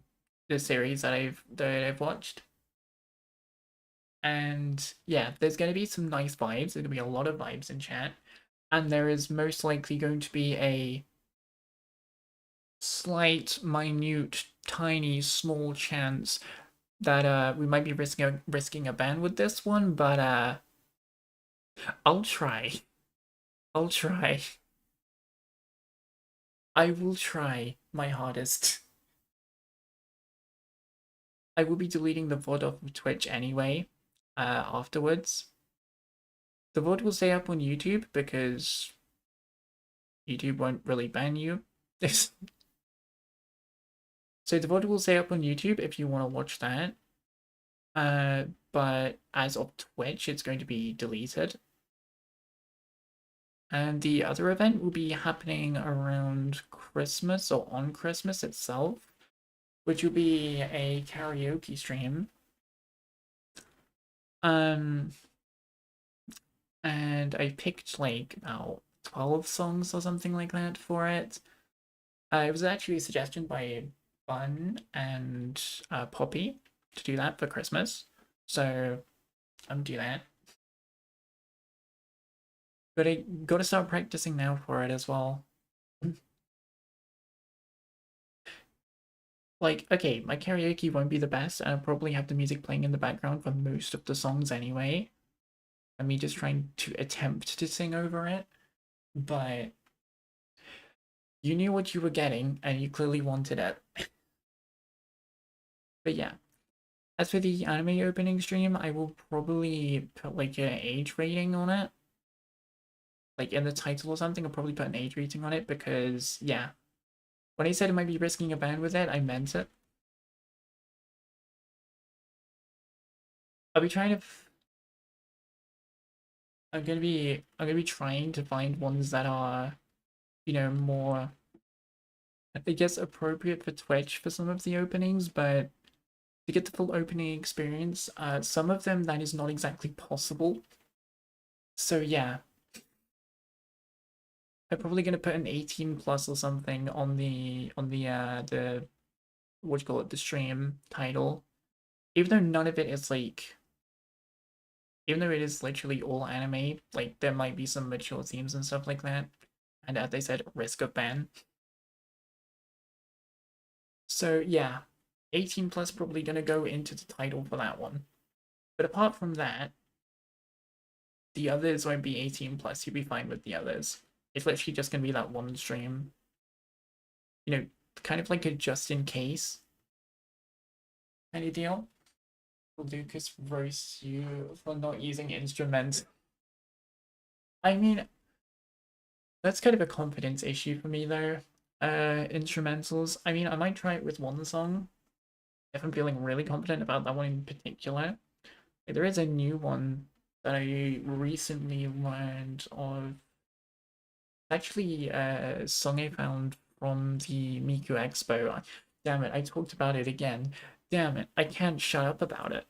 the series that I've watched. And yeah, there's going to be some nice vibes. There's going to be a lot of vibes in chat. And there is most likely going to be a slight, minute, tiny, small chance that we might be risking a ban with this one, but I'll try. I'll try. I will try my hardest. I will be deleting the VOD off of Twitch anyway, afterwards. The VOD will stay up on YouTube because YouTube won't really ban you. So the VOD will stay up on YouTube if you want to watch that. But as of Twitch, it's going to be deleted. And the other event will be happening around Christmas or on Christmas itself, which will be a karaoke stream. And I picked like about 12 songs or something like that for it. It was actually a suggestion by Bun and Poppy to do that for Christmas. So I'm do that. But I gotta start practicing now for it as well. Like, okay, my karaoke won't be the best, and I'll probably have the music playing in the background for most of the songs anyway. And me just trying to attempt to sing over it. But you knew what you were getting, and you clearly wanted it. But yeah. As for the anime opening stream, I will probably put like an age rating on it. Like in the title or something, I'll probably put an age rating on it because, yeah. When I said I might be risking a ban with it, I meant it. I'll be trying to... I'm gonna be trying to find ones that are, you know, more, I guess, appropriate for Twitch for some of the openings, but to get the full opening experience, some of them that is not exactly possible. So yeah. I'm probably gonna put an 18 plus or something on the what do you call it, the stream title. Even though none of it is like, even though it is literally all anime, like there might be some mature themes and stuff like that. And as they said, risk of ban. So yeah, 18 plus probably gonna go into the title for that one. But apart from that, the others won't be 18 plus, you'll be fine with the others. It's literally just gonna be that one stream. You know, kind of like a just in case kind of deal. Lucas roasts you for not using instruments. I mean, that's kind of a confidence issue for me though. Instrumentals. I mean, I might try it with one song if I'm feeling really confident about that one in particular. Like, there is a new one that I recently learned of. Actually, a song I found from the Miku Expo. Damn it, I talked about it again. Damn it, I can't shut up about it.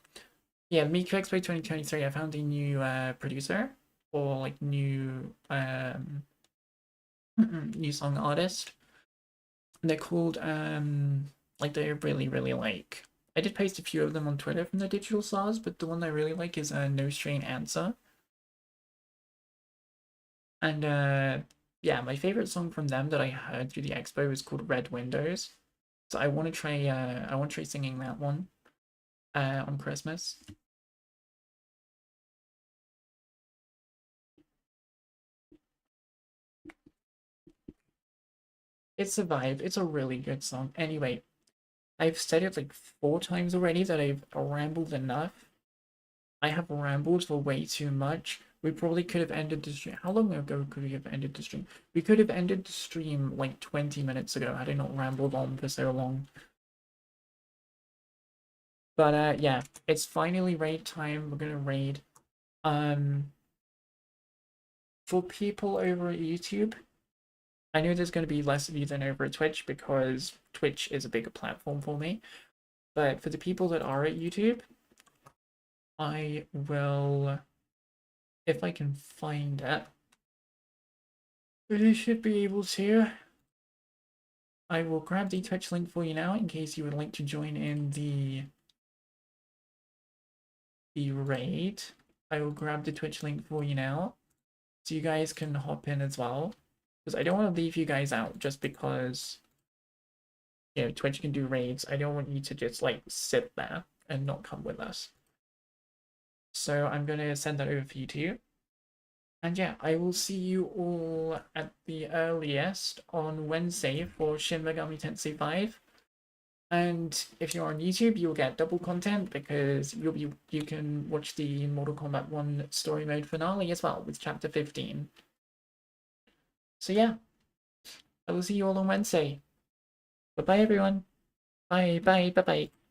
Yeah, Miku Expo 2023, I found a new producer or like new new song artist. And they're called like they're really like, I did post a few of them on Twitter from the Digital Stars, but the one I really like is No Strain Answer. And yeah, my favorite song from them that I heard through the expo is called Red Windows. So I want to try singing that one on Christmas. It's a vibe. It's a really good song. Anyway, I've said it like 4 times already that I've rambled enough. I have rambled for way too much. We probably could have ended the stream. How long ago could we have ended the stream? We could have ended the stream like 20 minutes ago had I not rambled on for so long. But yeah, it's finally raid time. We're gonna raid. For people over at YouTube, I know there's going to be less of you than over at Twitch because Twitch is a bigger platform for me. But for the people that are at YouTube, I will, if I can find it, but I should be able to. I will grab the Twitch link for you now in case you would like to join in the raid. I will grab the Twitch link for you now so you guys can hop in as well. Because I don't want to leave you guys out just because, you know, Twitch can do raids. I don't want you to just like sit there and not come with us. So I'm going to send that over for you too. And yeah, I will see you all at the earliest on Wednesday for Shin Megami Tensei 5. And if you're on YouTube, you'll get double content because you can watch the Mortal Kombat 1 story mode finale as well with chapter 15. So yeah, I will see you all on Wednesday. Bye bye everyone. Bye bye bye bye.